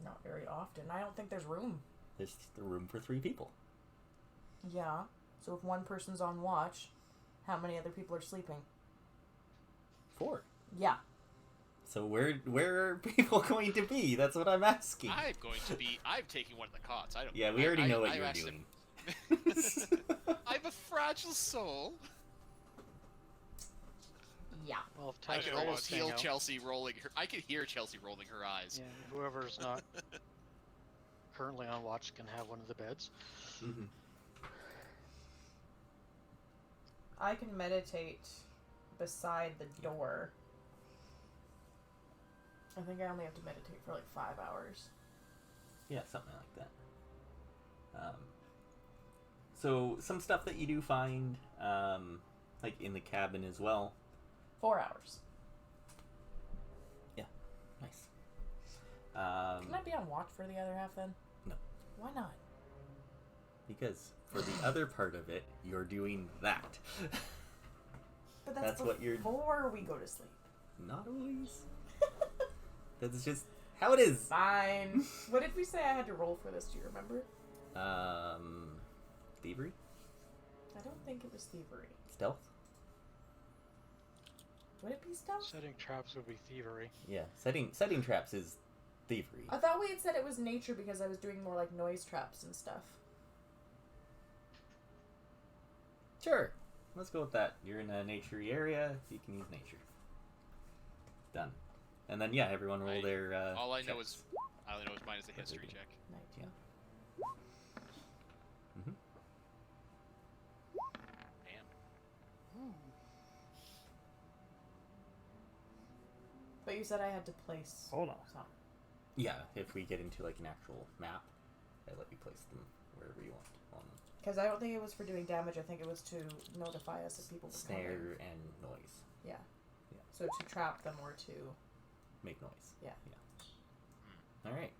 Not very often. I don't think there's room.
There's the room for 3 people.
Yeah. So if one person's on watch, how many other people are sleeping?
4.
Yeah.
So where are people going to be? That's what I'm asking.
I'm taking one of the cots. I don't.
Yeah, we already know what you're
actually-
doing.
I have a fragile soul.
Yeah.
Well, if
I
Ty's
can
ready to
almost
hang
heal
out,
Chelsea rolling her. I can hear Chelsea rolling her eyes.
Yeah, whoever's not currently on watch can have one of the beds.
Mm-hmm.
I can meditate beside the door. I think I only have to meditate for like 5 hours.
Yeah, something like that. So some stuff that you do find, like in the cabin as well.
4 hours.
Yeah, nice.
Can I be on watch for the other half then?
No.
Why not?
Because for the other part of it, you're doing that.
But
That's what you're-
before we go to sleep.
Not always. That's just how it is.
Fine. What did we say I had to roll for this? Do you remember?
Thievery?
I don't think it was thievery.
Stealth?
Would it be stealth?
Setting traps would be thievery.
Yeah, setting traps is thievery.
I thought we had said it was nature because I was doing more like noise traps and stuff.
Sure. Let's go with that. You're in a naturey area, you can use nature. Done. And then yeah, everyone roll their
All I know
checks.
is mine is a history check.
19.
Mm-hmm.
Damn.
But you said I had to place
Hold on.
some.
Yeah, if we get into like an actual map, I let you place them wherever you want on
Because I don't think it was for doing damage. I think it was to notify us if people were coming.
snare and noise.
Yeah.
Yeah.
So to trap them or to...
Make noise.
Yeah.
Alright.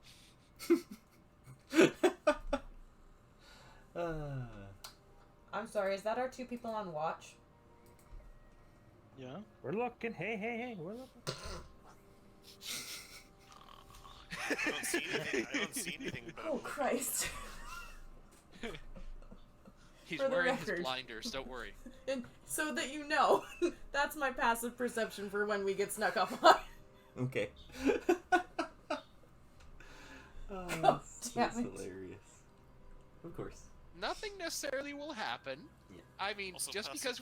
I'm sorry, is that our 2 people on watch?
Yeah.
We're looking. Hey, we're looking.
I don't see anything. But
Oh, Christ.
He's
For the
wearing his
record.
blinders, don't worry.
And so that you know, that's my passive perception for when we get snuck up on.
Okay.
God damn
that's
it.
hilarious. Of course.
Nothing necessarily will happen.
Yeah.
I mean,
Also
just
passive.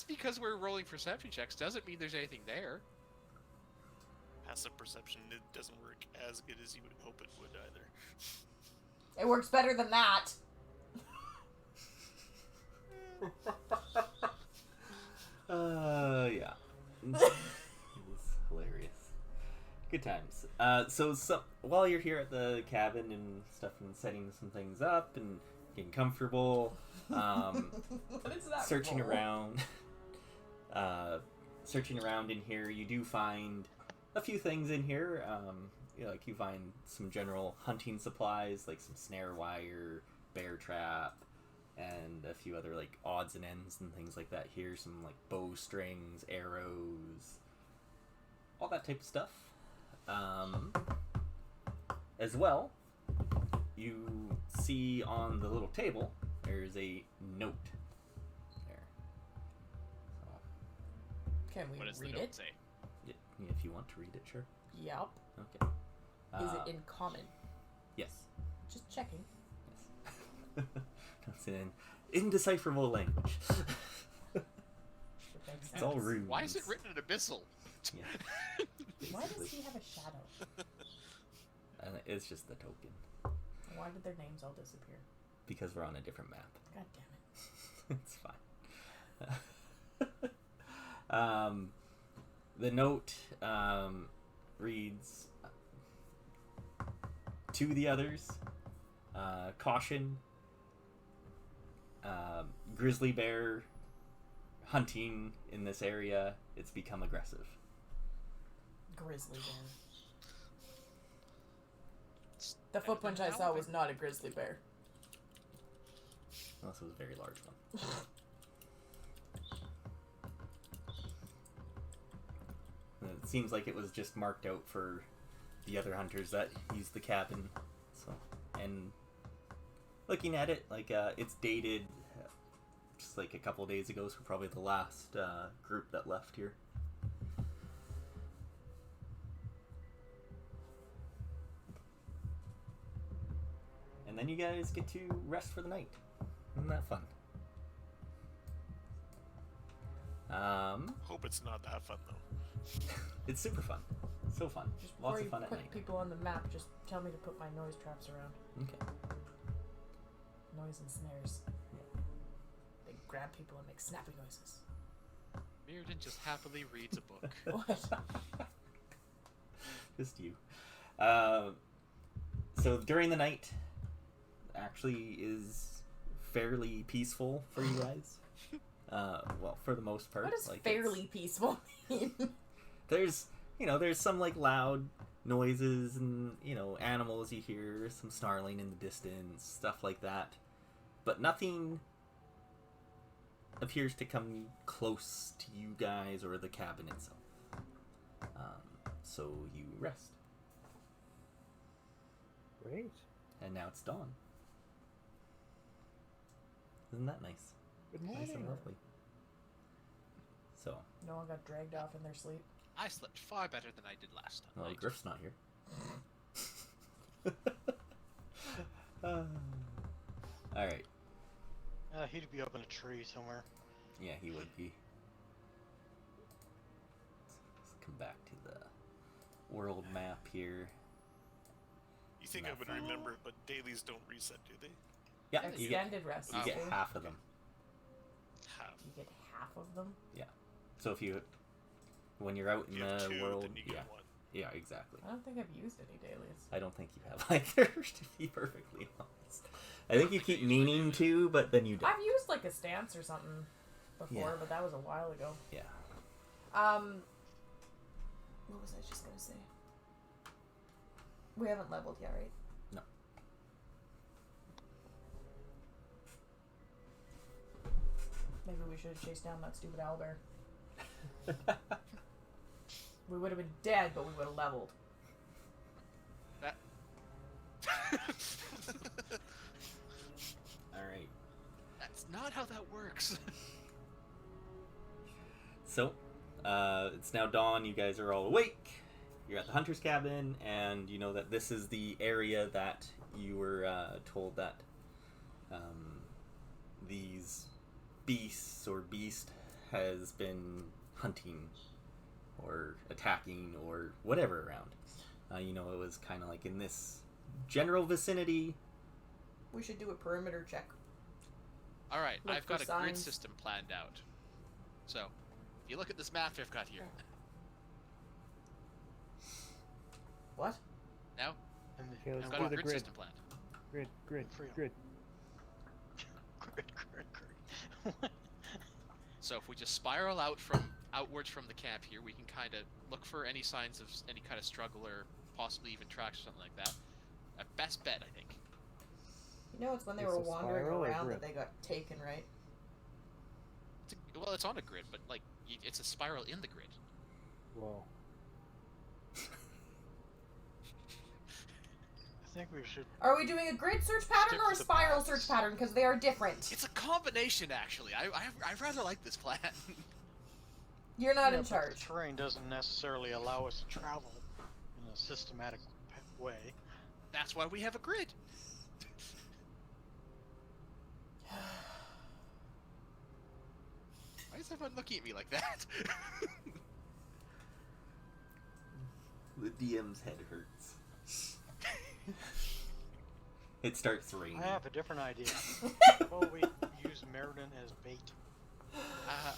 because we're rolling perception checks doesn't mean there's anything there.
Passive perception, it doesn't work as good as you would hope it would either.
It works better than that.
Yeah. It was hilarious. Good times. So while you're here at the cabin and stuff and setting some things up and getting comfortable,
What is that?
searching
roll?
around in here, you do find a few things in here. You find some general hunting supplies, like some snare wire, bear trap, and a few other like odds and ends and things like that here. Some like bowstrings, arrows, all that type of stuff. As well, you see on the little table there's a note there. So,
Can we
What does the
read
note
it?
say?
if you want to read it, sure.
Yep.
Okay.
Is it in common?
Yes.
Just checking.
Yes. That's an indecipherable language. It's all runes.
Why is it written in abyssal?
Yeah.
Why does he have a shadow?
It's just the token.
Why did their names all disappear?
Because we're on a different map.
God damn it.
It's fine. The note reads, to the others, caution, Grizzly Bear hunting in this area, it's become aggressive.
Grizzly bear. The foot punch I saw was not a grizzly bear.
Unless it was a very large one. It seems like it was just marked out for the other hunters that use the cabin. So, and looking at it, like it's dated just like a couple days ago, so probably the last group that left here. And then you guys get to rest for the night. Isn't that fun?
Hope it's not that fun though.
It's super fun. So fun.
Just before
Lots
you
of fun at
put
night.
people on the map, just tell me to put my noise traps around.
Okay.
Noise and snares. They grab people and make snappy noises.
Meardin just happily reads a book.
What?
Just you. So during the night, actually is fairly peaceful for you guys. Well, for the most part.
What does
like
fairly peaceful mean?
There's some like loud noises and animals you hear, some snarling in the distance, stuff like that, but nothing appears to come close to you guys or the cabin itself. So you rest,
Great.
and now it's dawn. Isn't that nice?
Good
Nice and
morning.
lovely. So,
No one got dragged off in their sleep.
I slept far better than I did last
well,
night.
Griff's not here. All right.
He'd be up in a tree somewhere.
Yeah, he would be. Let's come back to the world map here.
You think I would remember, but dailies don't reset, do they?
Yeah, you get
Extended rest.
you get
do.
half of them.
Half.
You get half of them.
So when you're out in
If you have
the
two,
world,
then you get one.
yeah, exactly.
I don't think I've used any dailies.
I don't think you have either, to be perfectly honest. I think you keep meaning to, but then you don't.
I've used like a stance or something before,
Yeah.
but that was a while ago.
Yeah.
What was I just gonna say? We haven't leveled yet, right?
No.
Maybe we should have chased down that stupid owlbear. We would have been dead, but we would have leveled.
That.
Alright.
That's not how that works.
So, it's now dawn. You guys are all awake. You're at the hunter's cabin, and you know that this is the area that you were told that these beasts or beast has been hunting or attacking or whatever around. You know, it was kind of like in this general vicinity.
We should do a perimeter check.
All right,
Look
I've got
for
a grid
signs.
system planned out. So, if you look at this map I've got here.
What?
Now,
And
Okay, let's
I've
do
got a
the
grid
grid.
system planned.
Grid, grid,
Freedom.
grid.
Great.
So if we just spiral outwards from the camp here, we can kind of look for any signs of any kind of struggle or possibly even tracks or something like that. A best bet, I think.
You know, it's when they
It's
were
a
wandering
spiral or
around
grid?
that they got taken, right?
Well, it's on a grid, but like it's a spiral in the grid.
Whoa.
I think we should.
Are we doing a grid search pattern or a
Stick to the
spiral
paths.
search pattern? Because they are different.
It's a combination, actually. I rather like this plan.
You're not
Yeah,
in
but
charge.
The terrain doesn't necessarily allow us to travel in a systematic way.
That's why we have a grid. Why is everyone looking at me like that?
The DM's head hurts. It starts raining.
I have a different idea. Well, we use Meardin as bait.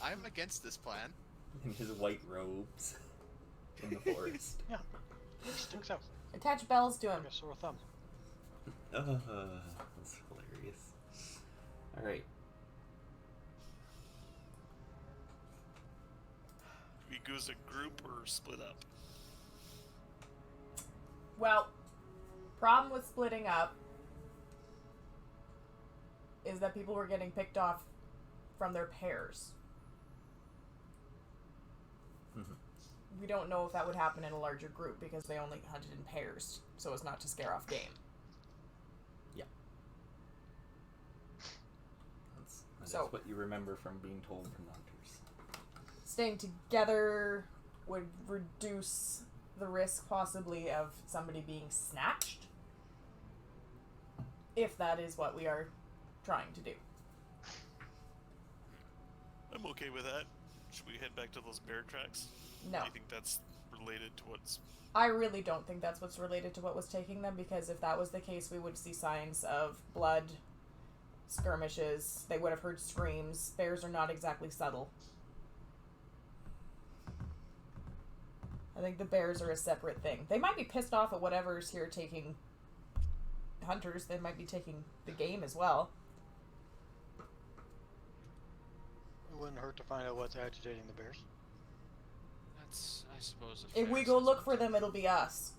I'm against this plan.
In his white robes in the forest.
Yeah, it sticks out
Attach bells to him.
like a sore thumb.
That's hilarious. Alright.
Do we go as a group or split up?
Well, problem with splitting up is that people were getting picked off from their pairs.
Mhm.
We don't know if that would happen in a larger group because they only hunted in pairs, so as not to scare off game.
That's
So-
what you remember from being told from the hunters.
Staying together would reduce the risk possibly of somebody being snatched, if that is what we are trying to do.
I'm okay with that. Should we head back to those bear tracks?
No.
Do you think that's related to what's...
I really don't think that's what's related to what was taking them, because if that was the case, we would see signs of blood, skirmishes, they would have heard screams. Bears are not exactly subtle. I think the bears are a separate thing. They might be pissed off at whatever's here taking hunters. They might be taking the game as well.
It wouldn't hurt to find out what's agitating the bears.
That's, I suppose.
If we go look for them, it'll be us.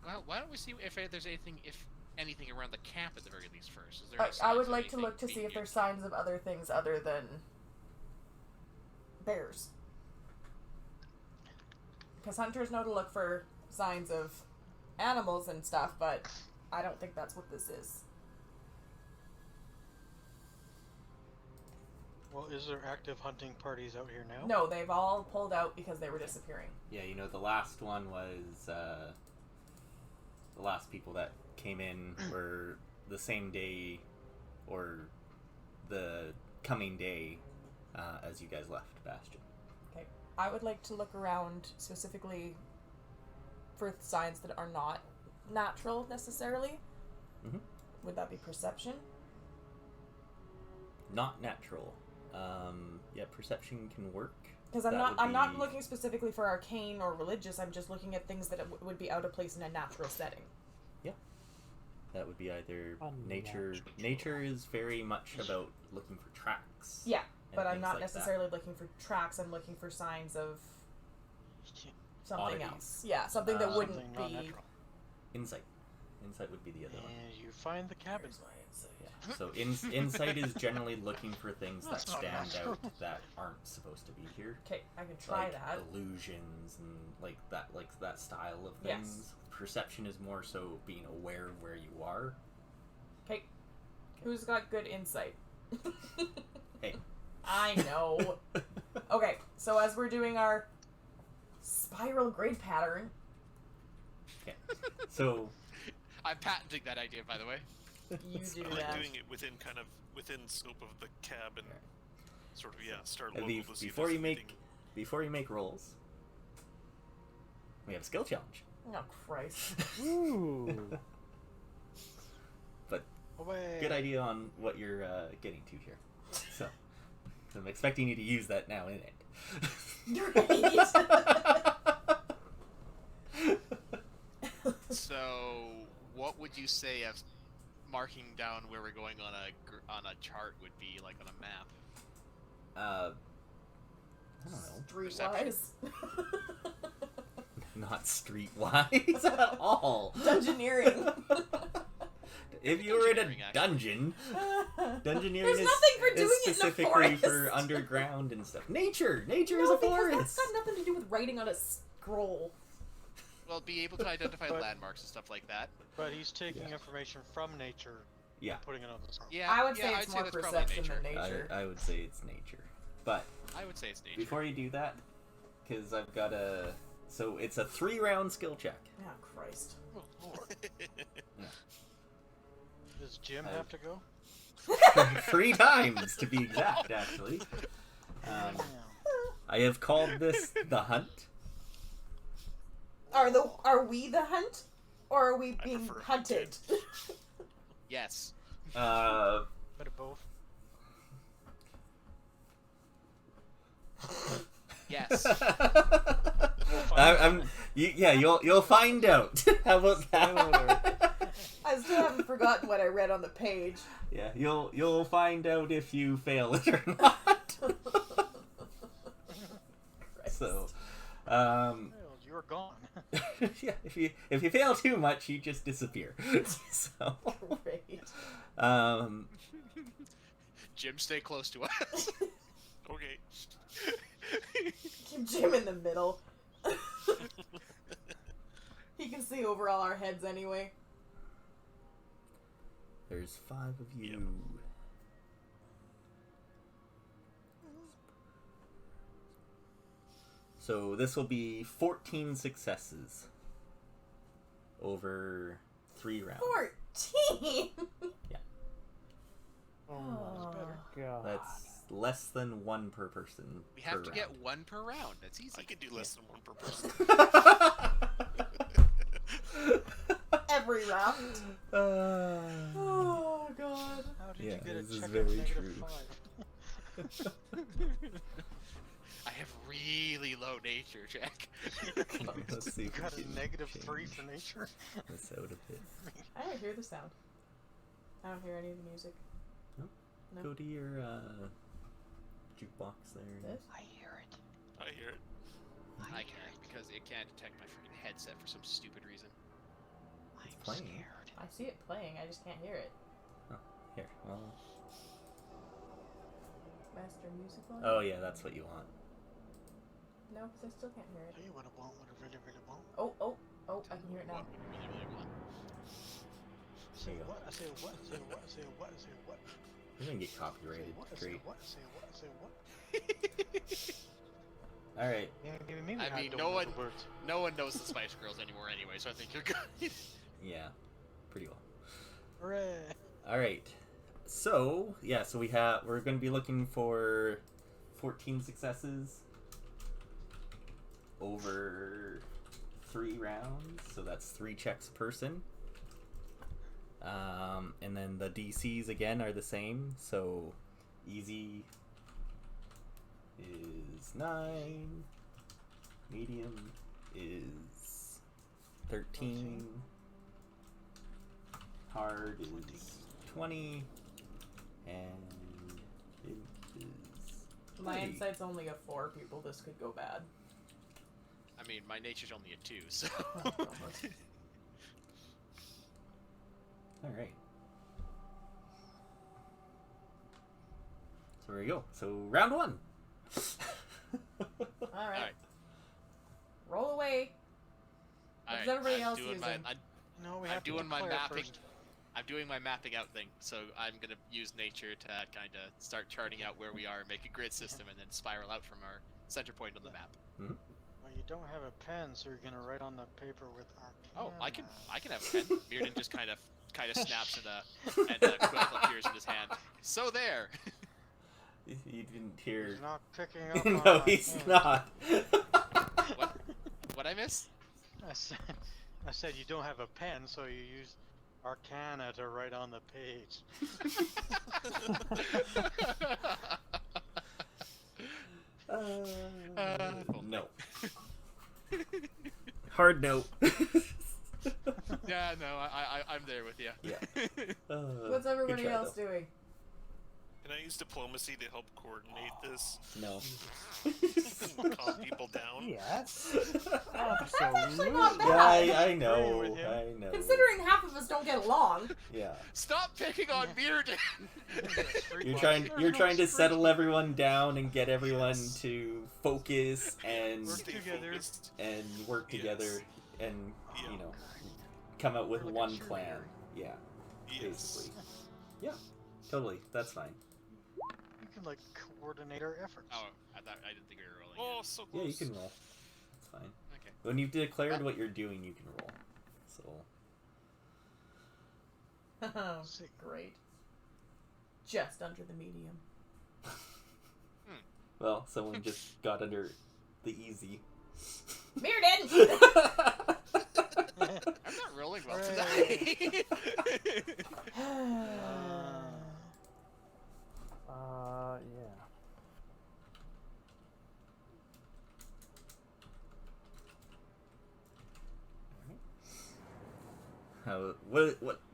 Well, why don't we see if there's anything around the camp at the very least first? Is there
I
any signs
would
of
like to
anything
look to see
being
if there's
used?
signs of other things other than bears. Because hunters know to look for signs of animals and stuff, but I don't think that's what this is.
Well, is there active hunting parties out here now?
No, they've all pulled out because they were disappearing.
Yeah, you know, the last one was, the last people that came in were the same day, or the coming day, as you guys left Bastion.
Okay. I would like to look around specifically for signs that are not natural necessarily.
Mhm.
Would that be perception?
Not natural. Yeah, perception can work.
Because I'm
That
not
would be-
looking specifically for arcane or religious. I'm just looking at things that would be out of place in a natural setting.
That would be either nature.
Unnatural.
Nature is very much about looking for tracks.
Yeah,
and
but I'm
things
not
like that.
necessarily looking for tracks. I'm looking for signs of something
Oddities.
else. Yeah, something that wouldn't
Something not
be.
natural.
Insight. Insight would be the other one.
And you find the cabin.
Where's my insight?
Yeah. So insight is generally looking for things that
That's not
stand
natural.
out that aren't supposed to be here.
Okay, I can try
Like
that.
illusions and like that style of
Yes.
things. Perception is more so being aware of where you are.
Okay. Who's got good insight?
Hey.
I know. Okay, so as we're doing our spiral grade pattern,
Okay. So
I'm patenting that idea, by the way.
you do
I like
that.
doing it within scope of the cab and sort of start
uh,
local
be-
to see
before
if
you
there's
before you make rolls, we have a skill challenge.
Oh, Christ.
Ooh.
But
Away.
good idea on what you're getting to here. So I'm expecting you to use that now in it.
So, what would you say as marking down where we're going on a chart would be, like on a map?
I don't know.
Streetwise.
Not streetwise at all.
Dungeoneering.
If you were in a
Dungeoneering, actually.
dungeon, dungeoneering
There's
is,
nothing for
is
doing it in a
specifically for
forest.
underground and stuff. Nature is
No,
a
because
forest.
that's got nothing to do with writing on a scroll.
Well, be able to identify
But-
landmarks and stuff like that.
But he's taking
Yeah.
information from nature
Yeah,
and putting it on the scroll.
Yeah,
I would
yeah,
say
I'd
it's more
that's probably
perception
nature.
than nature.
I would say it's nature. But
I would say it's nature.
before you do that, because I've got so it's a 3-round skill check.
Oh, Christ.
Oh, Lord.
Yeah.
Does Jim
I-
have to go?
3 times to be exact, actually.
Damn.
I have called this the hunt.
Are we the hunt? Or are we
I
being
prefer
hunted?
Yes.
Bit of both.
Yes.
You'll find out. How about that?
I still haven't forgotten what I read on the page.
Yeah, you'll find out if you fail it or not. So,
Well, you're gone.
yeah, if you fail too much, you just disappear. So,
Great.
Jim, stay close to us.
Okay.
Keep Jim in the middle. He can see over all our heads anyway.
there's 5 of you.
Yep.
So this will be 14 successes over 3 rounds.
14!
Oh
Oh.
my god.
That's less than 1 per person.
We have
per
to
round.
get 1 per round. That's easy.
I could do less than 1 per person.
Every round.
Uh,
Oh, God.
How did
Yeah,
you get a
this is
check
very
of
true.
-5?
I have really low nature check.
let's see if we
Got a
can
-3 for
change
nature.
this out a bit.
I don't hear the sound. I don't hear any of the music.
No?
No.
Go to your jukebox there. and-
This?
I hear it.
I hear it.
I can't because it can't detect my freaking headset for some stupid reason.
It's playing.
I see it playing, I just can't hear it.
Here, well.
Master music volume?
Oh yeah, that's what you want.
No, because I still can't hear it.
Tell you what I want, what I really, really want.
Oh, I can hear it now.
What we really, really want.
Say
There you go.
what? I say what? I say what? I say what? I say what?
You're gonna get
Say
copyrighted.
what? I say
Great.
what? I say what? I say what?
Alright.
Yeah, maybe
I mean,
don't
no
know
one-
the words.
No one knows the Spice Girls anymore anyway, so I think you're good.
Yeah. Pretty well.
Hooray!
Alright. So, yeah, so we're gonna be looking for 14 successes over 3 rounds. So that's 3 checks a person. And then the DCs again are the same. So easy is 9. Medium is 13. Hard is 20. And it is
My
30.
insight's only a 4, people. This could go bad.
I mean, my nature's only a 2, so.
Oh, God.
there we go. So round 1.
All right.
Alright.
Roll away. What is everybody else
doing
using?
No, we
I'm
have to
doing my
declare
mapping.
first.
I'm doing my mapping out thing, so I'm gonna use nature to kind of start charting out where we are, make a grid system, and then spiral out from our center point on the map.
Well, you don't have a pen, so you're gonna write on the paper with Arcana.
Oh, I can have a pen. Meardin just kind of snaps and the quill appears in his hand. So there.
You didn't hear.
He's not picking up.
No,
on my
he's
hand.
not.
What I miss?
I said you don't have a pen, so you use Arcana to write on the page.
No. Hard no.
Yeah, no, I'm there with you.
Yeah.
What's everybody
good try,
else
though.
doing?
Can I use diplomacy to help coordinate this?
No.
Calm people down?
Yes. Absolutely.
not bad.
Yeah, I know.
with him.
I know.
Considering half of us don't get along.
Yeah.
Stop picking on Meardin!
You're trying to settle everyone down and get everyone to focus and
Stay
together.
focused.
work
Yes.
together and
Yeah.
you know come out with
We're like a
one
cheerleader.
plan. Yeah.
Yes.
Basically. Yeah. Totally. That's fine.
You can like coordinate our efforts.
Oh, I didn't think we were rolling.
Oh,
yet.
so
Yeah,
close.
you can roll. That's fine.
Okay.
When you've declared what you're doing, you can roll. So
Oh, great. Just under the medium.
well, someone just got under the easy.
Meardin!
I'm not rolling well
Hooray.
today.
Yeah.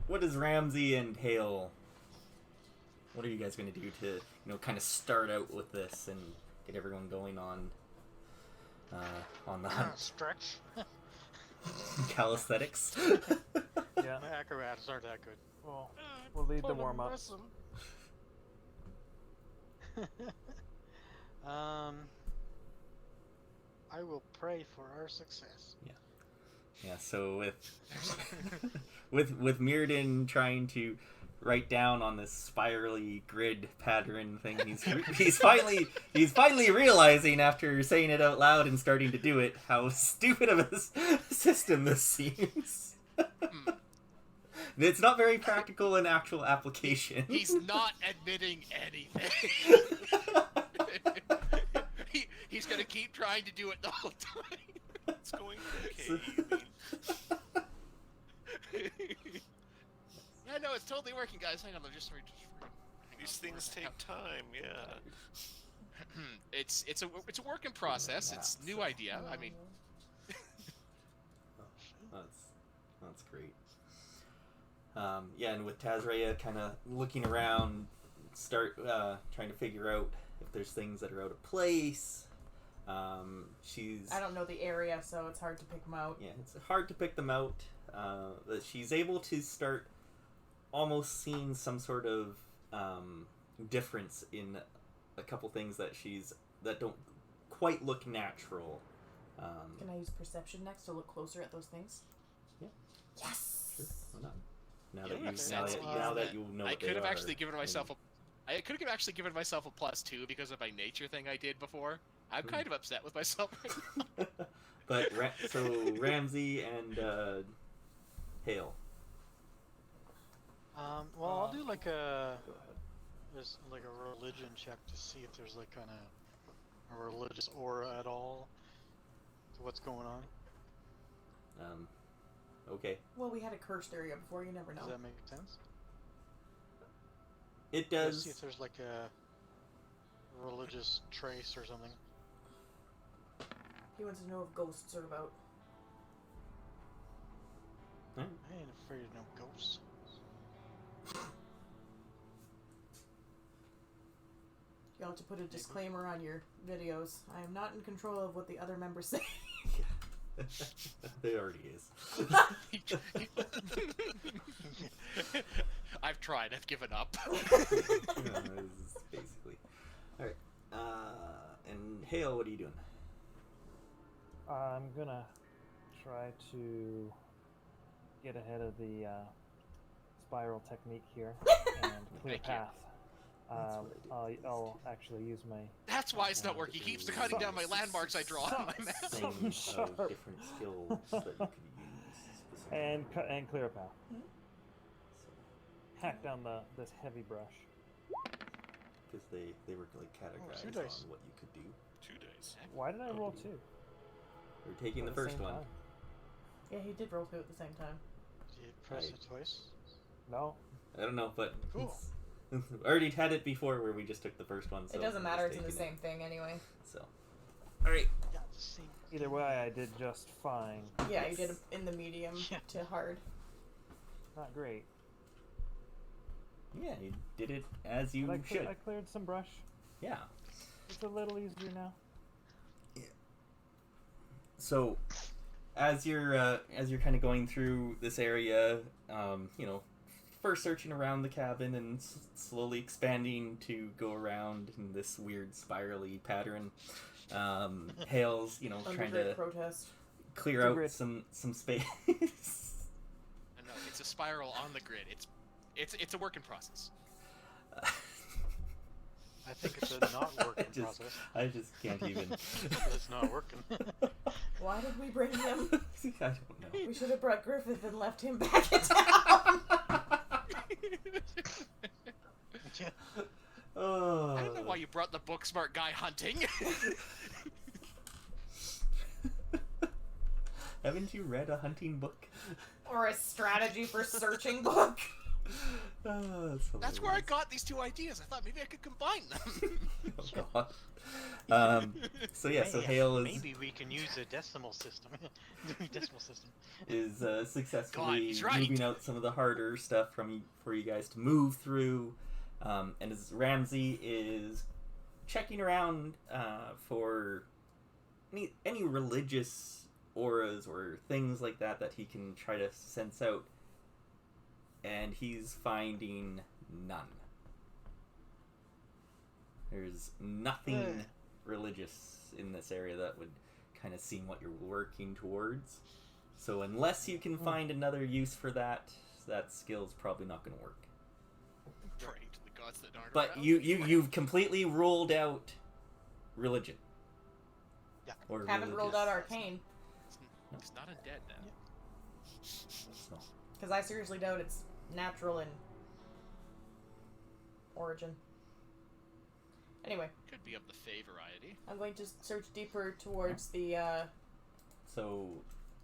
What is Ramsey and Hale? What are you guys going to do to kind of start out with this and get everyone going on the hunt?
Stretch.
Calisthenics?
Yeah.
My acrobats aren't that good.
Well, we'll lead the warm-ups.
I will pray for our success.
Yeah, so with Meardin trying to write down on this spirally grid pattern thing, he's finally realizing after saying it out loud and starting to do it how stupid of a system this seems. It's not very practical in actual application.
He's not admitting anything. He's gonna keep trying to do it the whole time.
It's going okay.
Yeah, no, it's totally working, guys. Hang on, hang
These
on.
things take time, yeah.
It's a work in process. It's new idea. I mean,
That's great. Yeah, and with Tazraya kind of looking around, start trying to figure out if there's things that are out of place.
I don't know the area, so it's hard to pick them out.
Yeah, it's hard to pick them out. But she's able to start almost seeing some sort of difference in a couple things that don't quite look natural.
Can I use perception next to look closer at those things?
Yeah.
Yes!
Sure, why not? Now
You
that
have
you
sense
now that you know
I
what
could
they
have
are,
actually given myself
and-
I could have actually given myself a +2 because of my nature thing I did before. I'm kind of upset with myself right now.
But so Ramsey and Hale.
Well, I'll do like a religion check to see if there's like kind of a religious aura at all to what's going on.
Okay.
Well, we had a cursed area before, you never know.
Does that make sense?
It
Let's
does.
see if there's like a religious trace or something.
He wants to know if ghosts are about.
I ain't afraid of no ghosts.
You'll have to put a disclaimer on your videos. I am not in control of what the other members say.
There already is.
I've tried. I've given up.
This is basically. Hale, what are you doing?
I'm gonna try to get ahead of the spiral technique here and clear
Thank you.
path.
That's what I do.
I'll actually use my
That's why it's not working. He keeps cutting down my landmarks I draw on my map.
Thing of
sharp.
different skills that you could use.
and clear a path.
So,
Hack down this heavy brush.
because they were like categorized
2 dice.
on what you could do.
2 days.
Why did I roll 2?
We're taking
At
the first
same
one.
time?
Yeah, he did roll 2 at the same time.
Did you press
Right.
it twice?
No.
I don't know, but
Cool.
already had it before where we just took the first one. So
It doesn't
we're
matter,
just
it's in the
taking
same thing anyway.
it. So, all right.
Yeah, the same.
Either way, I did just fine.
Yeah, you did it in the medium
Yeah.
to hard.
Not great.
Yeah, you did it as you
But
should.
I cleared some brush.
Yeah.
It's a little easier now.
So, as you're kind of going through this area, first searching around the cabin and slowly expanding to go around in this weird spirally pattern. Hale's,
Under
trying
great
to
protest.
clear
Two
out
grids.
some space.
No, it's a spiral on the grid. It's a work in process.
I think it's a not working process.
I just can't even.
It's not working.
Why did we bring him?
I don't know.
We should have brought Griffith and left him back in town.
Yeah.
Oh.
I don't know why you brought the book smart guy hunting.
Haven't you read a hunting book?
Or a strategy for searching book.
Oh,
That's where I got these 2 ideas. I thought maybe I could combine them.
Oh, God. So yeah, so Hale
Maybe we can use a decimal system. Decimal system.
is
God,
successfully
he's right.
moving out some of the harder stuff for you guys to move through, and as Ramsey is checking around for any religious auras or things like that he can try to sense out, and he's finding none. There's nothing religious in this area that would kind of seem what you're working towards. So unless you can find another use for that skill's probably not going to work.
Praying to the gods that aren't
But
around.
you've completely ruled out religion.
Yeah.
Or
Haven't rolled out
religious.
Arcane.
It's not undead now.
So,
Because I seriously doubt it's natural in origin. Anyway,
Could be of the Fey variety.
I'm going to search deeper towards the
so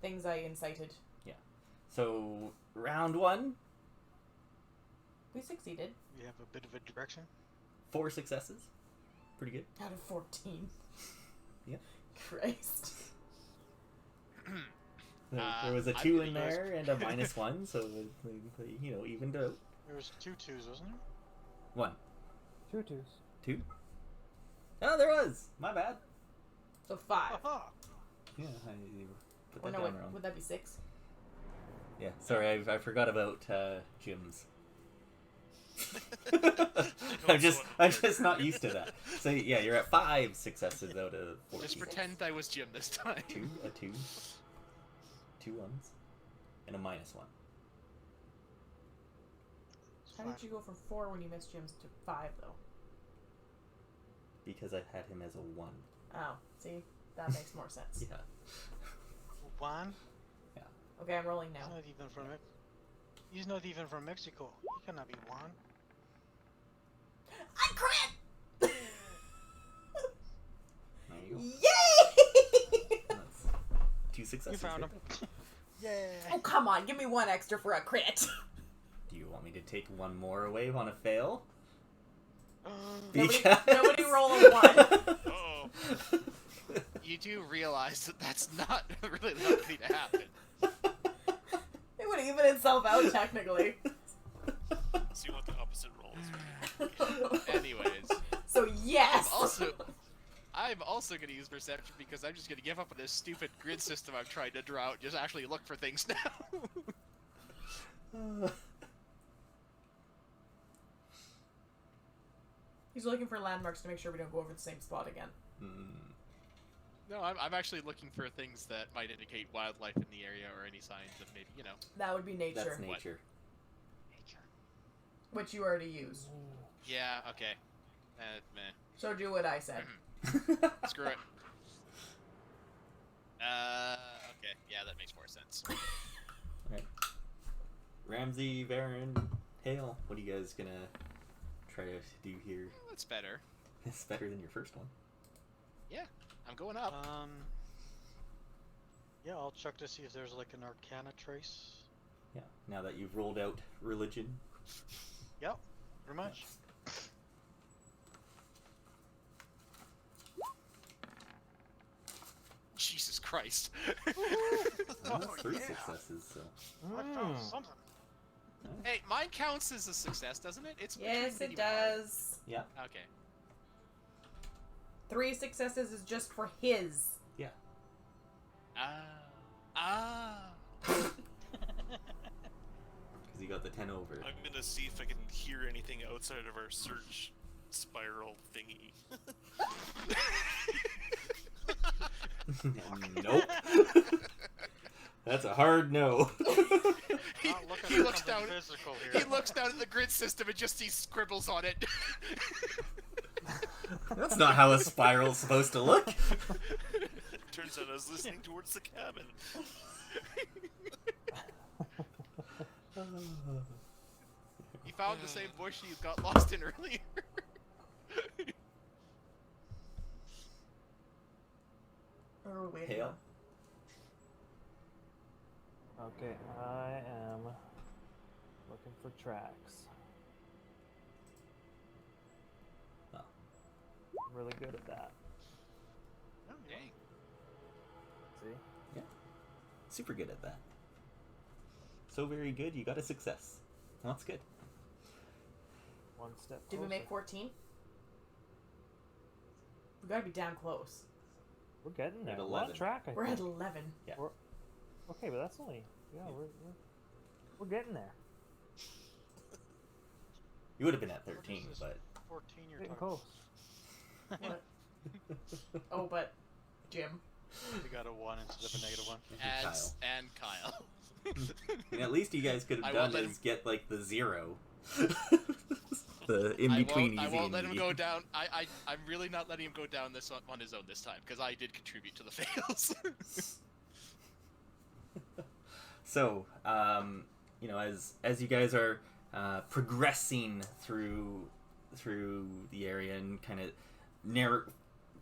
things I incited.
So round 1,
We succeeded.
We have a bit of a direction.
4 successes. Pretty good.
Out of 14.
Yep.
Christ.
There was a
I'm
2
gonna
in
use-
there and a -1, so it, evened out.
There was 2 2s, wasn't there?
1,
2 2s.
2. Oh, there was. My bad.
So 5.
Aha!
Yeah, I put
Or
that
no,
down
wait,
wrong.
would that be 6?
Yeah, sorry, I forgot about Jim's. I'm just not used to that. So yeah, you're at 5 successes out of 14.
Just pretend I was Jim this time.
2, a 2, 2 ones, and a -1.
How did you go from 4 when you missed Jim's to 5, though?
Because I had him as a 1.
Oh, see? That makes more sense.
Yeah.
1?
Okay, I'm rolling now.
He's not even from Mexico. He cannot be 1.
I crit!
There you go.
Yay!
That's 2 successes.
You found him.
right
Yeah.
Oh, come on, give me 1 extra for a crit.
there. Do you want me to take 1 more away on a fail?
Nobody roll a 1.
Uh-oh.
You do realize that that's not really likely to happen.
It would even itself out, technically.
See what the opposite rolls.
Anyways,
So, yes!
I'm also going to use perception because I'm just going to give up on this stupid grid system I'm trying to draw out and just actually look for things now.
He's looking for landmarks to make sure we don't go over the same spot again.
No, I'm actually looking for things that might indicate wildlife in the area or any signs of maybe,
That would be nature,
That's nature.
nature.
which you already used.
Yeah, okay. Meh.
So do what I said.
Screw it. Okay. Yeah, that makes more sense.
Right. Ramsey, Varen, Hale, what are you guys gonna try to do here?
Well, that's better.
It's better than your first one.
Yeah, I'm going up.
Yeah, I'll check to see if there's like an Arcana trace.
Yeah. Now that you've rolled out religion.
Yep, pretty much.
Jesus Christ.
Well, that's 3 successes, so.
I found something.
Hey, mine counts as a success, doesn't it? It's
Yes,
between
it
medium and hard.
does.
Yeah.
Okay.
3 successes is just for his.
Yeah. Because you got the 10 over.
I'm gonna see if I can hear anything outside of our search spiral thingy.
Nope. That's a hard no.
He looks down.
Physical here.
He looks down at the grid system and just sees scribbles on it.
That's not how a spiral's supposed to look.
Turns out I was listening towards the cabin.
He found the same bush you got lost in earlier.
Oh, wait.
Hale.
Okay, I am looking for tracks.
Oh.
Really good at that.
Dang.
See?
Yeah. Super good at that. So very good, you got a success. Well, that's good.
One step
Did we
closer.
make 14? We gotta be down close.
We're getting there.
At
We're on
11.
track, I
We're at
think.
11.
Yeah.
Okay, but that's only... Yeah, we're getting there.
You would have been at
What
13,
is this?
but
14 you're
Getting
talking.
close.
What? Oh, but Jim.
We got a 1 instead of a -1.
Ads and Kyle.
and at least you guys could
I
have
won't
done
let
is
him-
get like the 0. The in between
I
easy
won't let
and
him go
medium.
down. I'm really not letting him go down this on his own this time because I did contribute to the fails.
So, as you guys are progressing through the area and kind of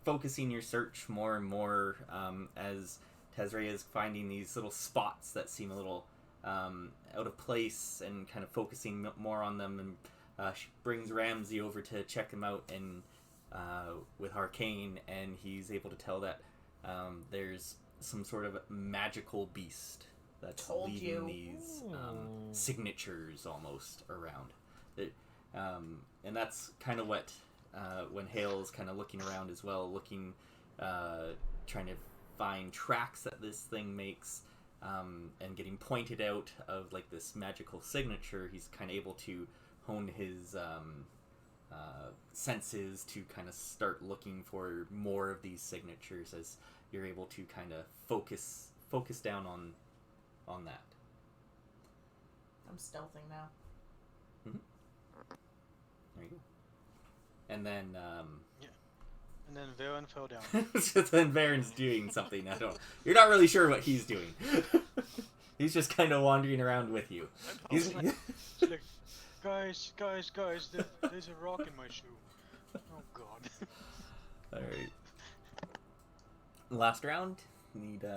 focusing your search more and more, as Tezrea is finding these little spots that seem a little out of place and kind of focusing more on them, and she brings Ramsey over to check him out and with Arcane, and he's able to tell that there's some sort of magical beast that's
Told
leaving
you.
these signatures almost around. And that's kind of what when Hale's kind of looking around as well, trying to find tracks that this thing makes, and getting pointed out of like this magical signature. He's kind of able to hone his senses to kind of start looking for more of these signatures as you're able to kind of focus down on that.
I'm stealthing now.
There you go. And then
And then Valen fell down.
then Varen's doing something. You're not really sure what he's doing. He's just kind of wandering around with you. He's,
It's like, guys, there's a rock in my shoe. Oh god.
all right. Last round. Need 3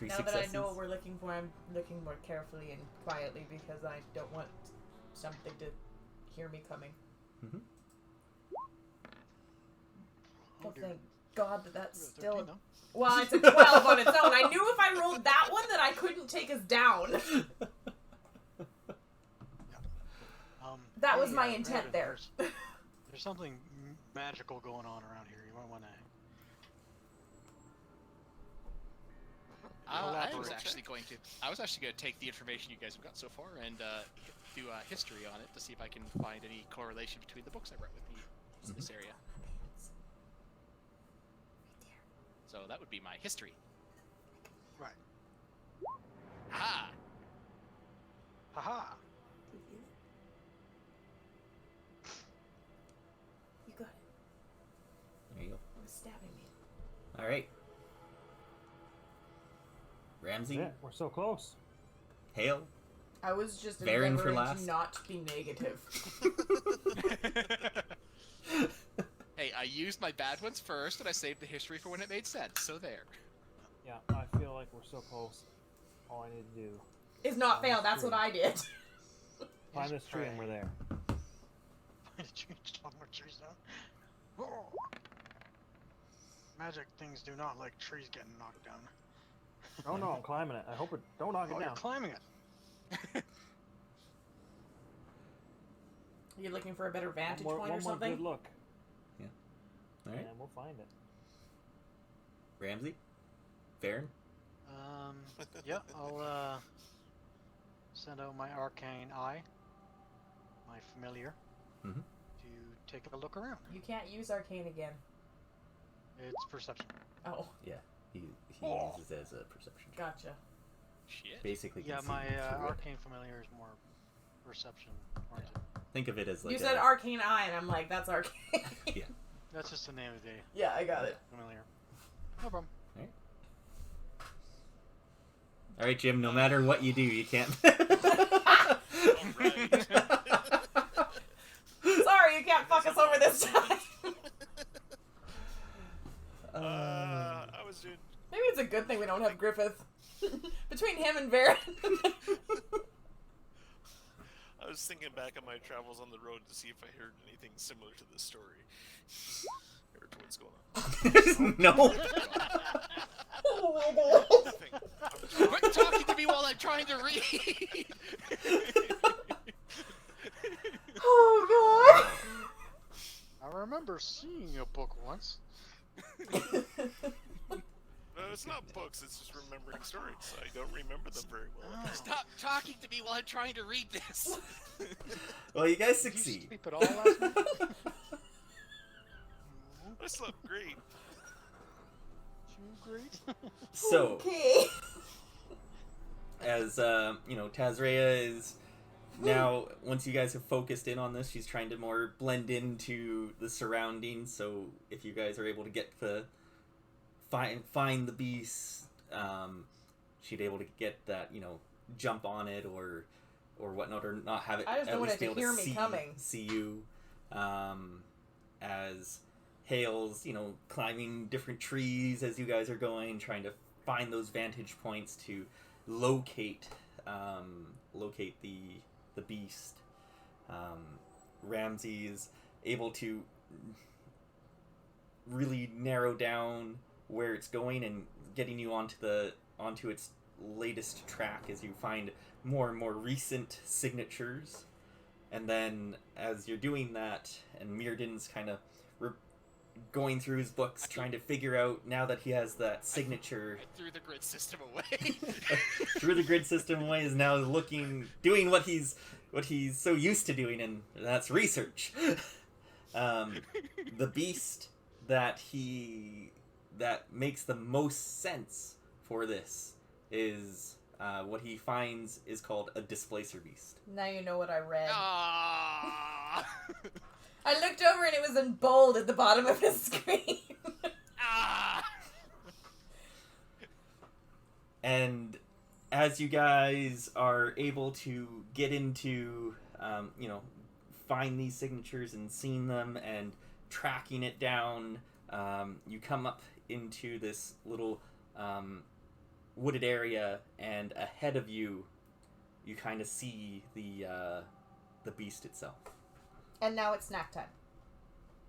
Now
successes.
that I know what we're looking for, I'm looking more carefully and quietly because I don't want something to hear me coming.
Mm-hmm.
Oh,
dear.
thank God that's
You're at
still...
13 now?
Well, it's a 12 on its own. I knew if I rolled that one that I couldn't take us down. That was
hey,
my
Meardin,
intent there.
There's something magical going on around here. You might want to.
I was
Elaborate.
actually going to take the information you guys have got so far and do a history on it to see if I can find any correlation between the books I brought with me in this area. So that would be my history.
Right.
Aha!
Haha.
You got it.
There you go.
It was stabbing me.
All right. Ramsey,
Yeah, we're so close.
Hale.
I was just
Baron for
endeavoring
last.
to not be negative.
Hey, I used my bad ones first, and I saved the history for when it made sense. So there.
Yeah, I feel like we're so close. All I need to do
Is not fail. That's what I did.
find this tree and we're there.
Find a tree, chop more trees down. Whoa. Magic things do not like trees getting knocked down.
Oh no, I'm climbing it. I hope it don't knock it
You're
down.
climbing it.
You're looking for a better vantage
one
point
more
or something?
good look,
All right.
and we'll find it.
Ramsey. Baron.
Yeah, I'll send out my arcane eye, my familiar,
Mhm.
to take a look around.
You can't use arcane again.
It's perception.
Oh,
Yeah. He
Oh.
uses it as a perception check.
gotcha.
Shit.
Basically.
Yeah,
can see
my
through it.
arcane familiar is more perception oriented.
Think of it as like
You said arcane eye, and I'm like, that's arcane.
Yeah.
That's just the name of the
Yeah, I got it.
familiar. No problem.
All right, Jim. No matter what you do, you can't.
Alright.
Sorry, you can't fuck us over this time.
I was doing.
Maybe it's a good thing we don't have Griffith. Between him and Baron.
I was thinking back on my travels on the road to see if I heard anything similar to this story. Or to what's going on.
No.
Nothing.
Quit talking to me while I'm trying to read!
Oh,
I remember seeing a book once.
No, it's not books, it's just remembering stories. I don't remember them very well.
Stop talking to me while I'm trying to read this!
Well, you guys
Did you
succeed.
sleep at all last night?
I slept great.
Too great.
So,
okay.
as Tazrea is now, once you guys have focused in on this, she's trying to more blend into the surroundings. So, if you guys are able to get the find the beast, she'd be able to get that, jump on it or whatnot, or not have it
I just
at
don't want
least
it
be
to
able
hear
to
me coming.
see you. As Hale's, climbing different trees as you guys are going, trying to find those vantage points to locate the beast. Ramsey is able to really narrow down where it's going and getting you onto its latest track as you find more and more recent signatures. And then as you're doing that, and Meardin's kind of going through his books, trying to figure out, now that he has that signature,
I threw the grid system away.
through the grid system away, is now doing what he's so used to doing, and that's research. The beast that makes the most sense for this is what he finds is called a displacer beast.
Now you know what I read.
Ah!
I looked over and it was in bold at the bottom of the screen.
Ah!
And as you guys are able to get into, find these signatures and seeing them and tracking it down, you come up into this little wooded area, and ahead of you, you kind of see the beast itself.
And now it's snack time.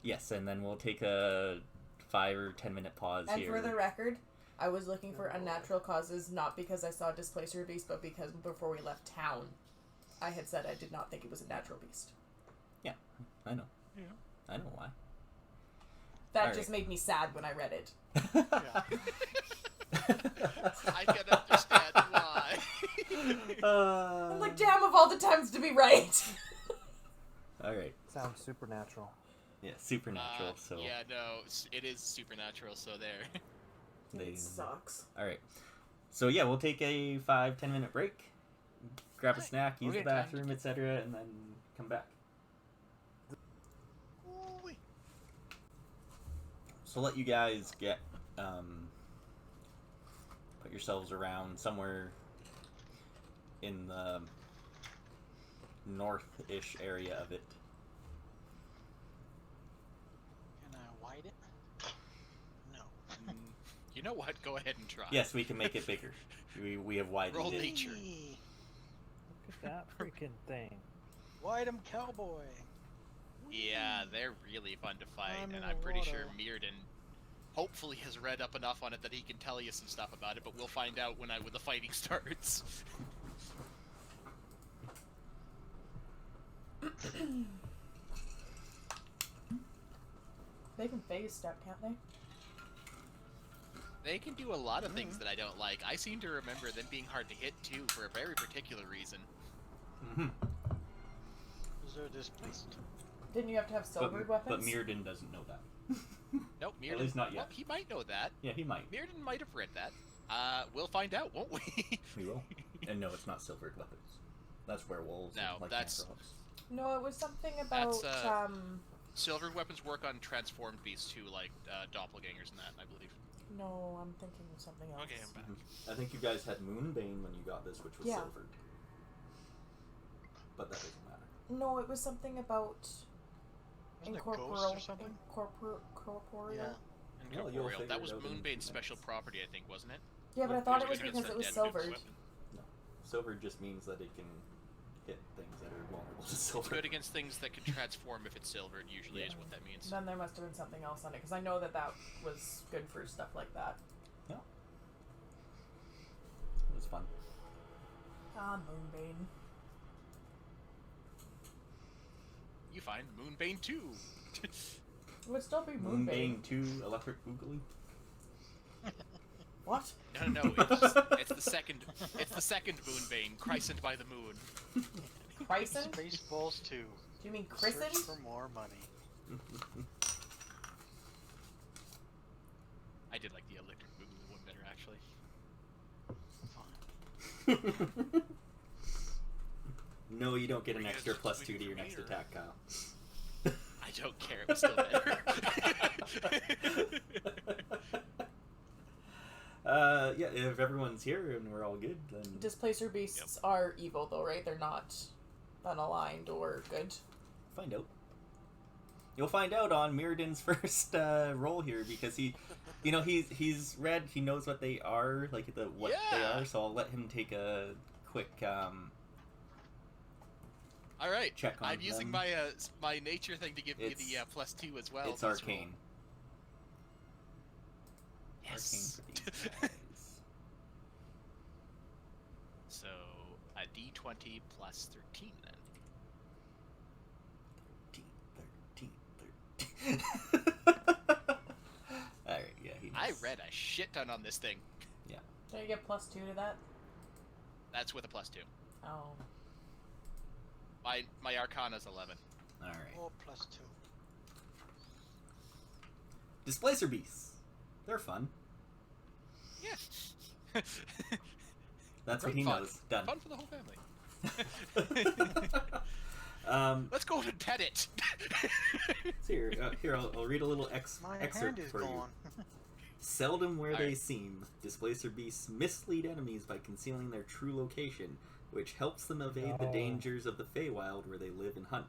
Yes, and then we'll take a 5 or 10 minute pause
And
here.
for the record, I was looking for unnatural causes, not because I saw a displacer beast, but because before we left town, I had said I did not think it was a natural beast.
Yeah, I know.
Yeah.
I know why.
That
All
just
right.
made me sad when I read it.
Yeah.
I can understand why.
I'm like, damn, of all the times to be right.
All right.
Sounds supernatural.
Yeah, supernatural. So
Yeah, no, it is supernatural, so there.
It sucks.
All right. So yeah, we'll take a 5-10 minute break, grab a
Alright.
snack, use the
Okay, time to
bathroom, etc., and then come back.
Ooh-wee.
So let you guys get put yourselves around somewhere in the north-ish area of it.
Can I wide it? No.
You know what? Go ahead and try.
Yes, we can make it bigger. We have widened
Roll
it.
nature.
Whee!
Look at that freaking thing.
Wide 'em cowboy.
Yeah, they're really fun to fight,
I'm
and
in
I'm
the
pretty sure
water.
Meardin hopefully has read up enough on it that he can tell you some stuff about it, but we'll find out when the fighting starts.
They can phase step, can't they?
They can do a lot of things that I don't like. I seem to remember them being hard to hit, too, for a very particular reason.
Mm-hmm.
Is there displaced?
Didn't you have to have silvered weapons?
But Meardin doesn't know that.
Nope, Meardin...
At least not yet.
Well, he might know that.
Yeah, he might.
Meardin might have read that. We'll find out, won't we?
We will. And no, it's not silvered weapons. That's werewolves.
No,
and, like,
that's-
necrohawks.
No, it was something about
That's, Silvered weapons work on transformed beasts, too, like doppelgangers and that, I believe.
No, I'm thinking of something else.
Okay, I'm back.
I think you guys had Moonbane when you got this, which was
Yeah.
silvered. But that doesn't matter.
No, it was something about
Wasn't it
incorporeal.
ghosts or something?
Corporeal.
Yeah.
Well, you'll
Incorporeal.
figure
That
it
was
out in
Moonbane's
2
special
minutes.
property, I think, wasn't it?
Yeah, but I
Yeah,
thought it
it's
was
good
because it was
against
silvered.
weapon.
No. Silver just means that it can hit things that are vulnerable to silver.
It's good against things that can transform if it's silvered, usually is what that means.
Then there must have been something else on it, because I know that that was good for stuff like that.
Yeah. It was fun.
Ah, Moonbane.
You find Moonbane 2.
It would still be Moonbane.
Moonbane 2 Electric Boogaloo.
What?
No, it's the second Moonbane, christened by the moon.
Christened? Do
Spaceballs 2.
you mean
Search
christened?
for more money.
I did like the electric boogaloo one better, actually.
Fine.
No, you don't get an
We get
extra
a
plus
tweak
2 to your
from
next
here.
attack, Kyle.
I don't care, it was still better.
Yeah, if everyone's here and we're all good, then
Displacer beasts are evil, though, right? They're not unaligned or good.
find out. You'll find out on Meardin's first roll here, because he's read, he knows what they are, like what they
Yeah.
are, so I'll let him take a quick
Alright,
check on
I'm using
them.
my nature thing to give me the
It's-
plus 2 as well.
It's
this roll.
arcane.
Yes.
Arcane for these guys.
So, a d20 plus 13 then.
13. Alright, yeah, he knows.
I read a shit ton on this thing.
Don't you get plus 2 to that?
That's with a plus 2.
Oh.
My Arcana's 11.
Alright.
Oh, plus 2.
Displacer beasts. They're fun.
Yeah.
That's what
Great
he
fun.
knows. Done.
Fun for the whole family. Let's go and pet it.
So here, I'll read a little
My
excerpt
hand is
for you.
gone.
Seldom where they
Alright.
seem, displacer beasts mislead enemies by concealing their true location, which helps them evade the
Oh.
dangers of the Feywild where they live and hunt.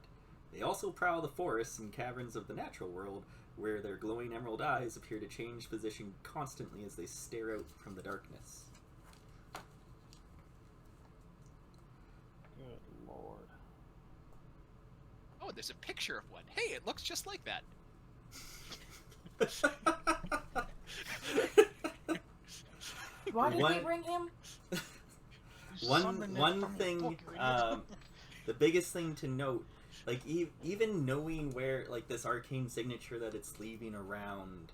They also prowl the forests and caverns of the natural world, where their glowing emerald eyes appear to change position constantly as they stare out from the darkness.
Good lord.
Oh, there's a picture of one. Hey, it looks just like that.
Why did we
One-
bring him?
Summoned it
one
from the
thing,
book, really.
the biggest thing to note, like even knowing where like this arcane signature that it's leaving around,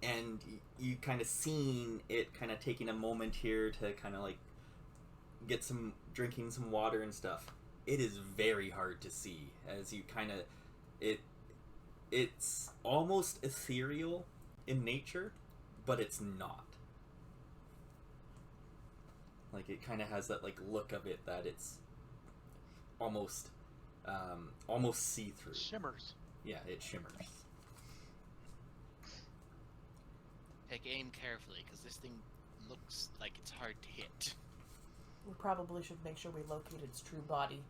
and you kind of seeing it kind of taking a moment here to kind of like get drinking some water and stuff. It is very hard to see as you kind of it's almost ethereal, in nature, but it's not. Like, it kind of has that, like, look of it that it's almost see-through.
Shimmers.
Yeah, it shimmers.
Take aim carefully, because this thing looks like it's hard to hit.
We probably should make sure we locate its true body.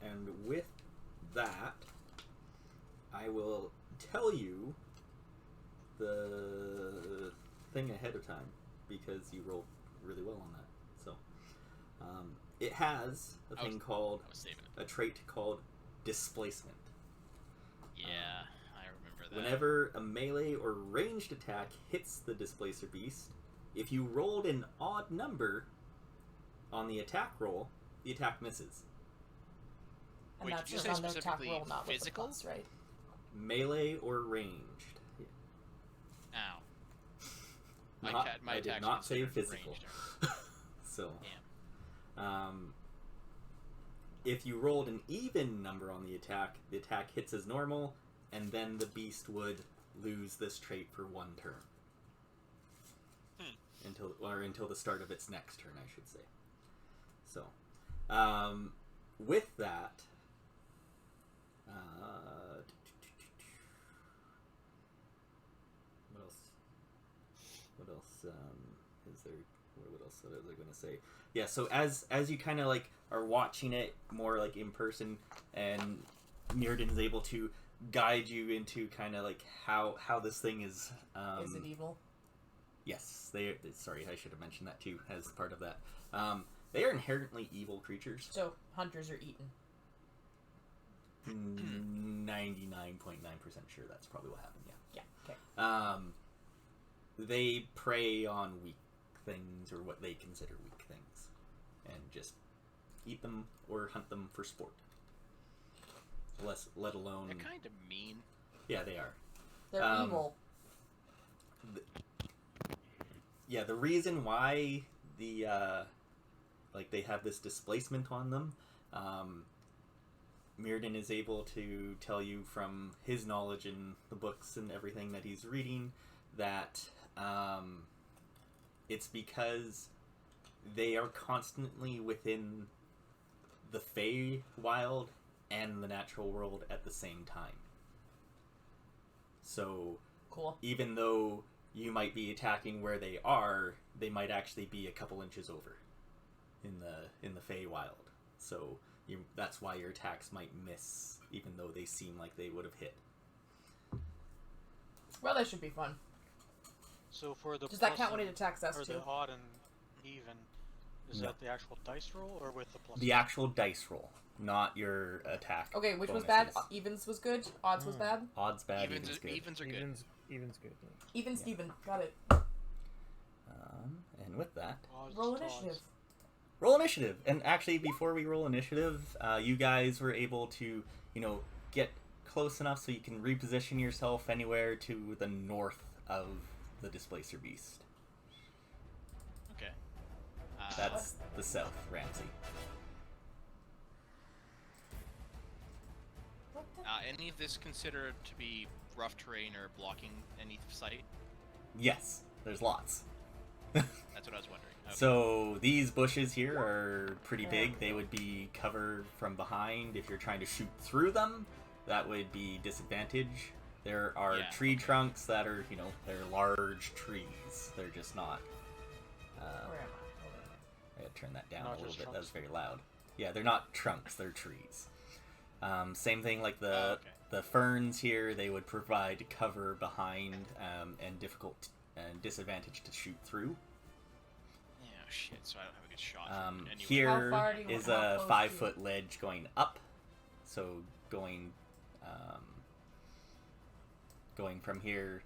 And with that, I will tell you the thing ahead of time, because you rolled really well on that. So, it has a thing called, a trait called displacement.
Yeah, I remember that.
Whenever a melee or ranged attack hits the displacer beast, if you rolled an odd number on the attack roll, the attack misses.
And
Wait,
that's
did you
just
say
on their attack
specifically
roll, not
physical?
with the plus, right?
Melee or ranged.
Ow.
I did not say physical. So,
yeah.
If you rolled an even number on the attack hits as normal, and then the beast would lose this trait for one turn. Until the start of its next turn, I should say. So, with that, what else is there? What else was I going to say? Yeah, so as you kind of like are watching it more like in person, and Meardin is able to guide you into kind of like how this thing is.
Is it evil?
Yes, sorry, I should have mentioned that too as part of that. They are inherently evil creatures.
So hunters are eaten.
99.9% sure that's probably what happened. Yeah.
Yeah. Okay.
They prey on weak things, or what they consider weak things, and just eat them or hunt them for sport. Let alone.
They're kind of mean.
Yeah, they are.
They're evil.
Yeah, the reason why they have this displacement on them, Meardin is able to tell you from his knowledge in the books and everything that he's reading that it's because they are constantly within the Feywild and the natural world at the same time. So,
cool.
Even though you might be attacking where they are, they might actually be a couple inches over in the Feywild. So that's why your attacks might miss, even though they seem like they would have hit.
Well, that should be fun.
So for the
does that count when it attacks us
or
too?
the odd and even, is
No.
that the actual dice roll or with the plus?
The actual dice roll, not your attack.
Okay, which was
bonuses.
bad? Evens was good. Odds was bad.
Odds bad.
Evens
Evens good.
are good.
Even's good.
Even Steven. Got it.
And with that,
Odds
Roll
to odds.
initiative.
roll initiative. And actually, before we roll initiative, you guys were able to, get close enough so you can reposition yourself anywhere to the north of the displacer beast.
Okay.
That's the south, Ramsey.
What the?
Any of this considered to be rough terrain or blocking any sight?
Yes, there's lots.
That's what I was wondering. Okay.
So these bushes here are pretty big. They would be covered from behind. If you're trying to shoot through them, that would be disadvantage. There are tree trunks that are, they're large trees. They're just not.
Where am I?
I gotta turn that down
Not
a little
just
bit. That was
trunks?
very loud. Yeah, they're not trunks. They're trees. Same thing like
okay.
the ferns here. They would provide cover behind and difficult and disadvantage to shoot through.
Yeah, shit. So I don't have a good shot. from it anyway.
Here
How far do you
is
want- how
a
close
5-foot ledge going up. So going from here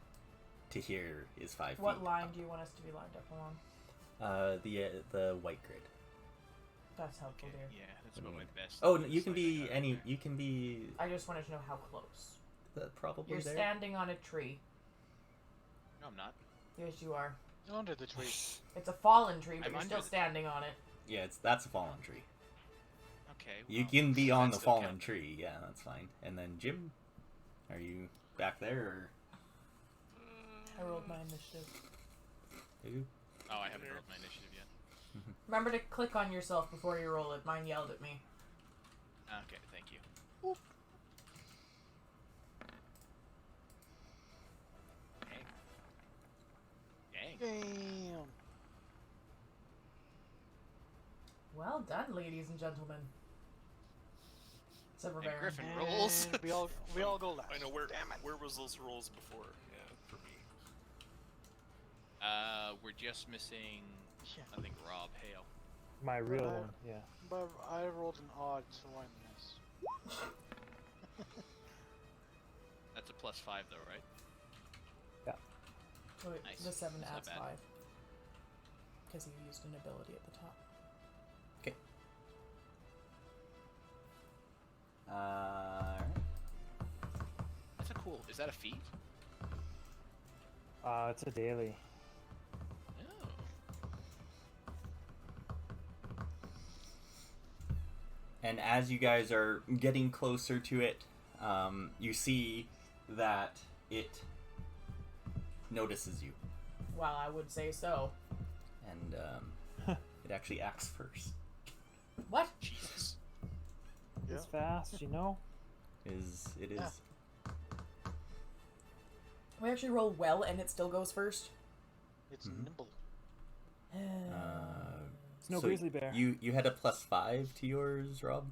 to here is 5 feet.
What line do you want us to be lined up along?
The white grid.
That's helpful, dear.
Yeah, that's about my best.
Oh, you can
side I
be
got
any.
there.
You can be
I just wanted to know how close.
probably
You're
there.
standing on a tree.
No, I'm not.
Yes, you are.
Under the tree.
It's a fallen tree, but
I'm
you're
under
still
the-
standing on it.
Yeah, that's a fallen tree.
Okay.
You
well,
can be on
that
the
still
fallen
counts.
tree. Yeah, that's fine. And then Jim, are you? back there,
I rolled my initiative.
or
Oh, I haven't rolled my initiative yet.
Remember to click on yourself before you roll it. Mine yelled at me.
Okay, thank you. Dang. Dang.
Damn.
Well done, ladies and gentlemen. Except for
And
Baron.
Griffin rolls.
And we all go last.
I know where.
Damn it.
Where was those rolls before? Yeah, for me.
We're just missing,
Yeah.
I think, Rob Hale.
My real
But I-
one, yeah.
But I rolled an odd, so I miss.
That's a +5 though, right?
Oh, wait,
Nice.
the 7
That's not
adds
bad.
5. Because he used an ability at the top.
okay. Alright.
That's a cool. Is that a feat?
It's a daily.
Oh.
And as you guys are getting closer to it, you see that it notices you,
Well, I would say so.
and it actually acts first.
What?
Jesus.
It's fast, you know?
It is
Yeah.
We actually roll well and it still goes first.
It's
Mhm.
nimble.
It's no
so
Grizzly Bear.
You had a +5 to yours, Rob?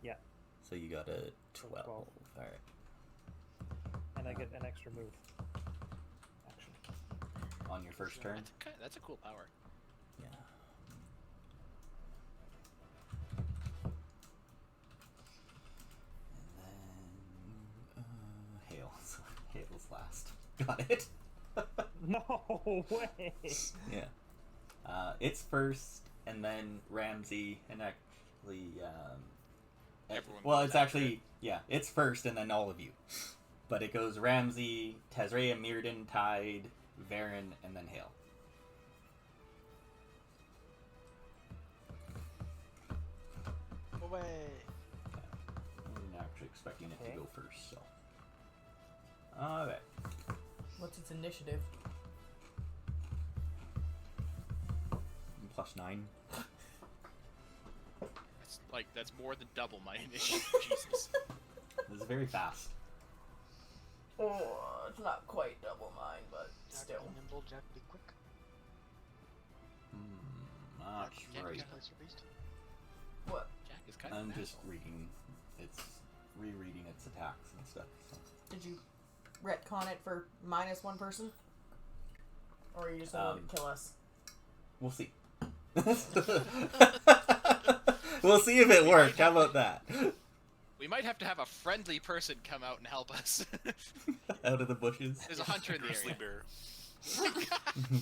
Yeah.
So you got a 12.
12.
Alright.
And I get an extra move. Action.
On your first turn?
That's a cool power.
Yeah. And then Hale. So Hale's last. Got it.
No way!
Yeah. It's first, and then Ramsey, and actually,
Everyone
well,
goes
it's
after
actually, yeah, it's first, and then all of you. But it goes Ramsey, Tazrea, Meardin, Tide, Varen, and then Hale.
Away.
I'm actually expecting it
Okay.
to go first, so. Okay.
What's its initiative?
+9.
That's more than double my initiative. Jesus.
This is very fast.
Oh, it's not quite double mine, but
Jack
still.
be nimble, Jack be quick.
Not
Yeah,
right.
yeah.
Slicer beast.
What?
Jack is kind of
I'm
an
just
asshole.
rereading its attacks and stuff. So.
Did you retcon it for -1 person? Or are you just gonna let it kill us?
We'll see. We'll see if it worked. How about that?
We might have to have a friendly person come out and help us.
Out of the bushes.
There's a hunter in the
Grizzly
area.
Bear.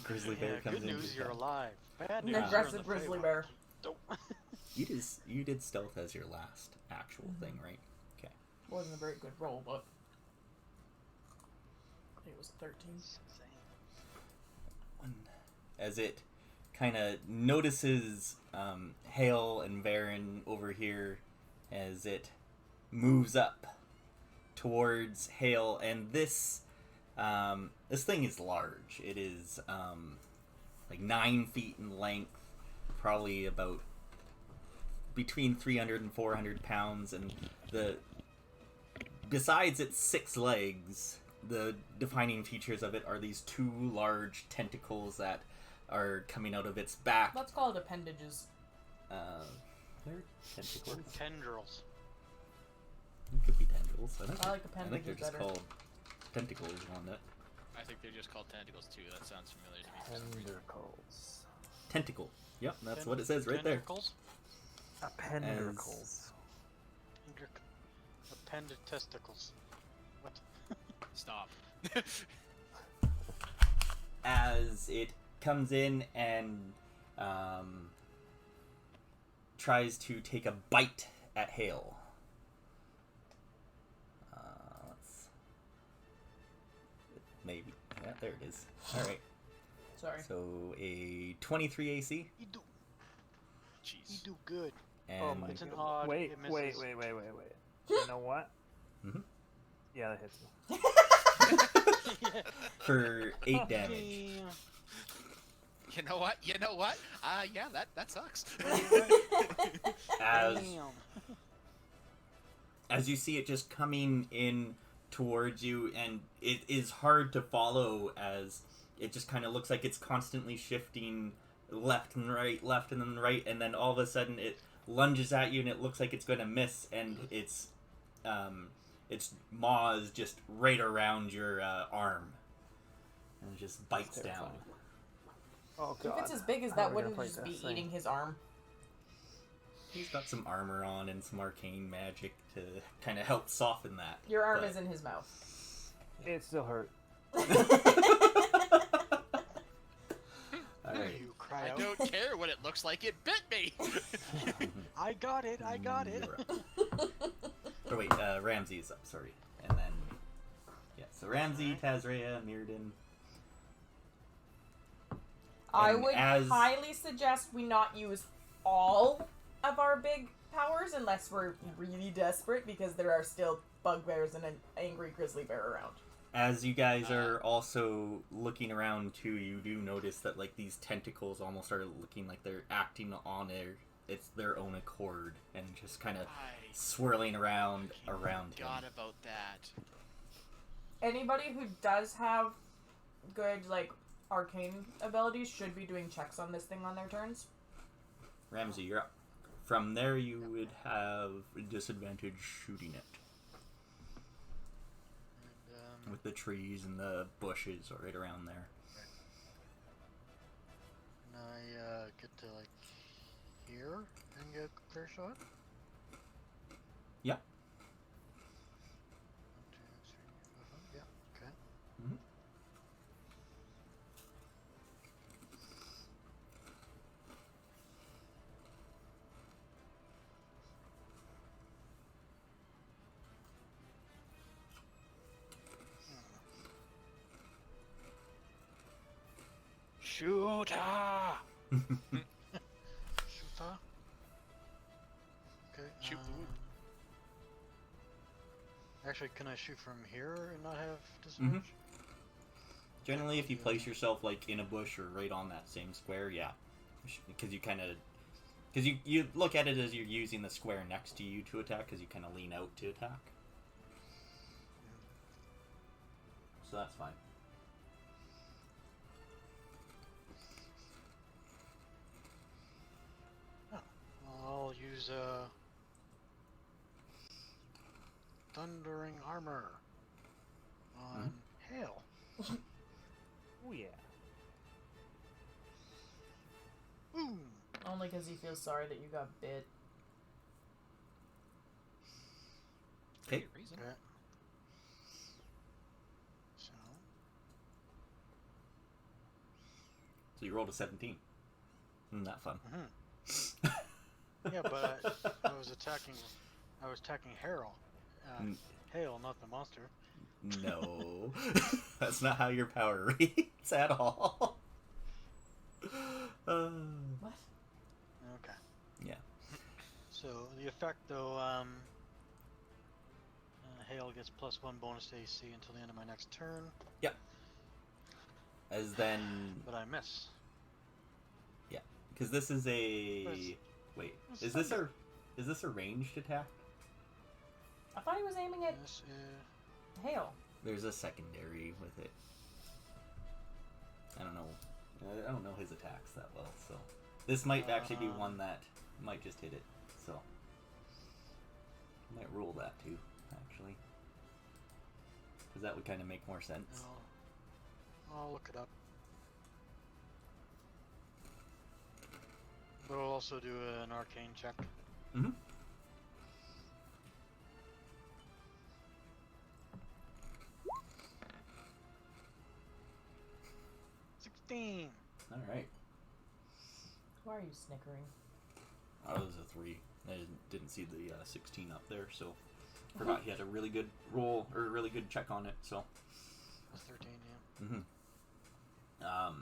Grizzly Bear
Yeah,
comes
good
in.
news, you're alive. Bad
An
news, you're in
aggressive
the
grizzly
Feywild.
bear.
Don't.
You did stealth as your last actual thing, right? Okay.
Wasn't a very good roll, but I think it was 13.
As it kind of notices Hale and Varen over here, as it moves up towards Hale, and this thing is large. It is like 9 feet in length, probably about between 300 and 400 pounds, and besides its 6 legs, the defining features of it are these 2 large tentacles that are coming out of its back.
Let's call it appendages.
They're tentacles.
Tendrils.
It could be tendrils.
I like
I think
appendages
they're just
better.
called tentacles on it.
I think they're just called tentacles too. That sounds familiar to me. for some reason.
Tendricles.
Tentacle. Yep, that's what it says right there.
Tentacles?
Appendicles.
Appended testicles. What?
Stop.
As it comes in and tries to take a bite at Hale. Maybe. Yeah, there it is. Alright.
Sorry.
So a 23 AC.
You do
Jeez.
good.
And
Oh my
It's an
god.
odd.
Wait.
it misses.
You know what?
Mhm.
Yeah, that hits me.
for 8 damage.
You know what? Yeah, that sucks.
As you see it just coming in towards you, and it is hard to follow as it just kind of looks like it's constantly shifting left and then right, and then all of a sudden it lunges at you and it looks like it's going to miss, and its maw is just right around your arm and it just bites down.
Oh god.
If it's as big as
How
that,
are we gonna
wouldn't
fight
just be
this thing?
eating his arm?
He's got some armor on and some arcane magic to kind of help soften that.
Your arm
but-
is in his mouth.
It still hurt.
Alright.
You cry
I
out.
don't care what it looks like. It bit me.
I got it. I got it.
You're up. Oh wait, Ramsey is up, sorry. And then, yeah, so Ramsey, Tazrea, Meardin.
I
And
would
as-
highly suggest we not use all of our big powers unless we're really desperate, because there are still bugbears and an angry grizzly bear around.
As you guys are also looking around too, you do notice that like these tentacles almost are looking like they're acting on their own accord and just kind of
I
swirling around him.
forgot about that.
Anybody who does have good, like, arcane abilities should be doing checks on this thing on their turns.
Ramsey, you're up. From there, you would have disadvantage shooting it
And,
with the trees and the bushes right around there.
and I get to like here and get a clear shot.
Yeah.
1, 2, 3, 4, 5. Yeah. Okay.
Mm-hmm.
Shooter! Shooter? Okay.
Shoot the wood.
Actually, can I shoot from here and not have disadvantage?
Generally, if you place yourself like in a bush or right on that same square, yeah, because you look at it as you're using the square next to you to attack, because you kind of lean out to attack. So that's fine.
I'll use thundering armor on hail.
Oh yeah.
Boom!
Only because he feels sorry that you got bit.
Okay.
Good reason.
Okay. So
So you rolled a 17. Isn't that fun?
yeah, but I was attacking Harold.
Mm.
Hail, not the monster.
No, that's not how your power reads at all.
What?
Okay.
Yeah.
So the effect, though, Hail gets +1 bonus to AC until the end of my next turn,
As then,
but I miss.
because this is a wait,
What's
is this a ranged attack?
I thought he was aiming at
This is...
hail.
There's a secondary with it. I don't know. I don't know his attacks that well, so this might actually be one that might just hit it. So I might roll that too, actually, because that would kind of make more sense.
I'll look it up. But I'll also do an arcane check.
Mm-hmm. All right.
Why are you snickering?
Oh, it was a 3. I didn't see the 16 up there, so forgot he had a really good roll or a really good check on it. So.
That's 13, yeah.
Mm-hmm.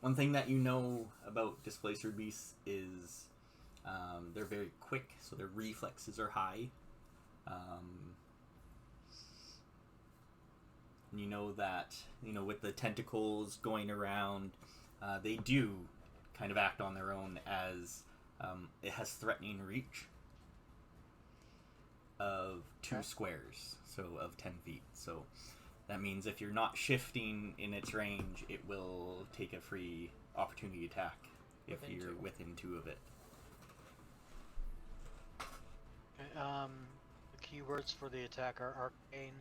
One thing that you know about Displacer Beasts is they're very quick, so their reflexes are high. You know that, with the tentacles going around, they do kind of act on their own, as it has threatening reach of 2 squares, so of 10 feet. So that means if you're not shifting in its range, it will take a free opportunity attack if
Within
you're
2.
within 2 of it.
Okay, the keywords for the attack are Arcane,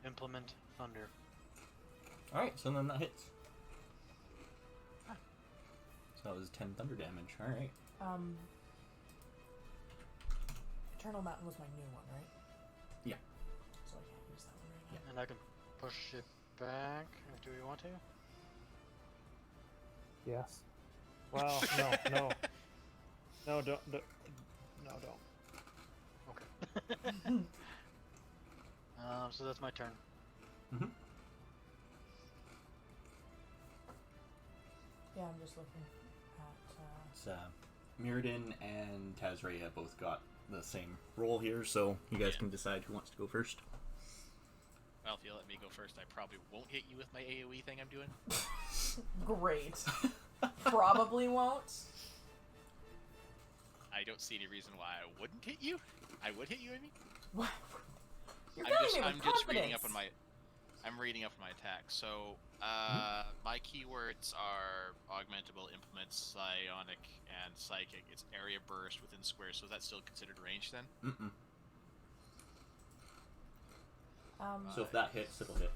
Implement, Thunder.
Alright, so then that hits. So that was 10 thunder damage. Alright.
Eternal Mountain was my new one, right?
Yeah.
So I can't use that one right now.
And I can push it back. Do we want to?
Yes. Well, no. No, don't. No, don't.
Okay. So that's my turn.
Mm-hmm.
Yeah, I'm just looking at.
It's Meardin and Tazraya both got the same roll here, so you guys can decide who wants to go first.
Well, if you let me go first, I probably won't hit you with my AoE thing I'm doing.
Great. Probably won't.
I don't see any reason why I wouldn't hit you. I would hit you, I mean.
What? You're
I'm just reading up on my. I'm reading up on my attack. So, my keywords are augmentable, implement, psionic, and psychic. It's area burst within squares. So is that still considered range then?
Mm-mm.
Um,
So if that hits, it'll hit.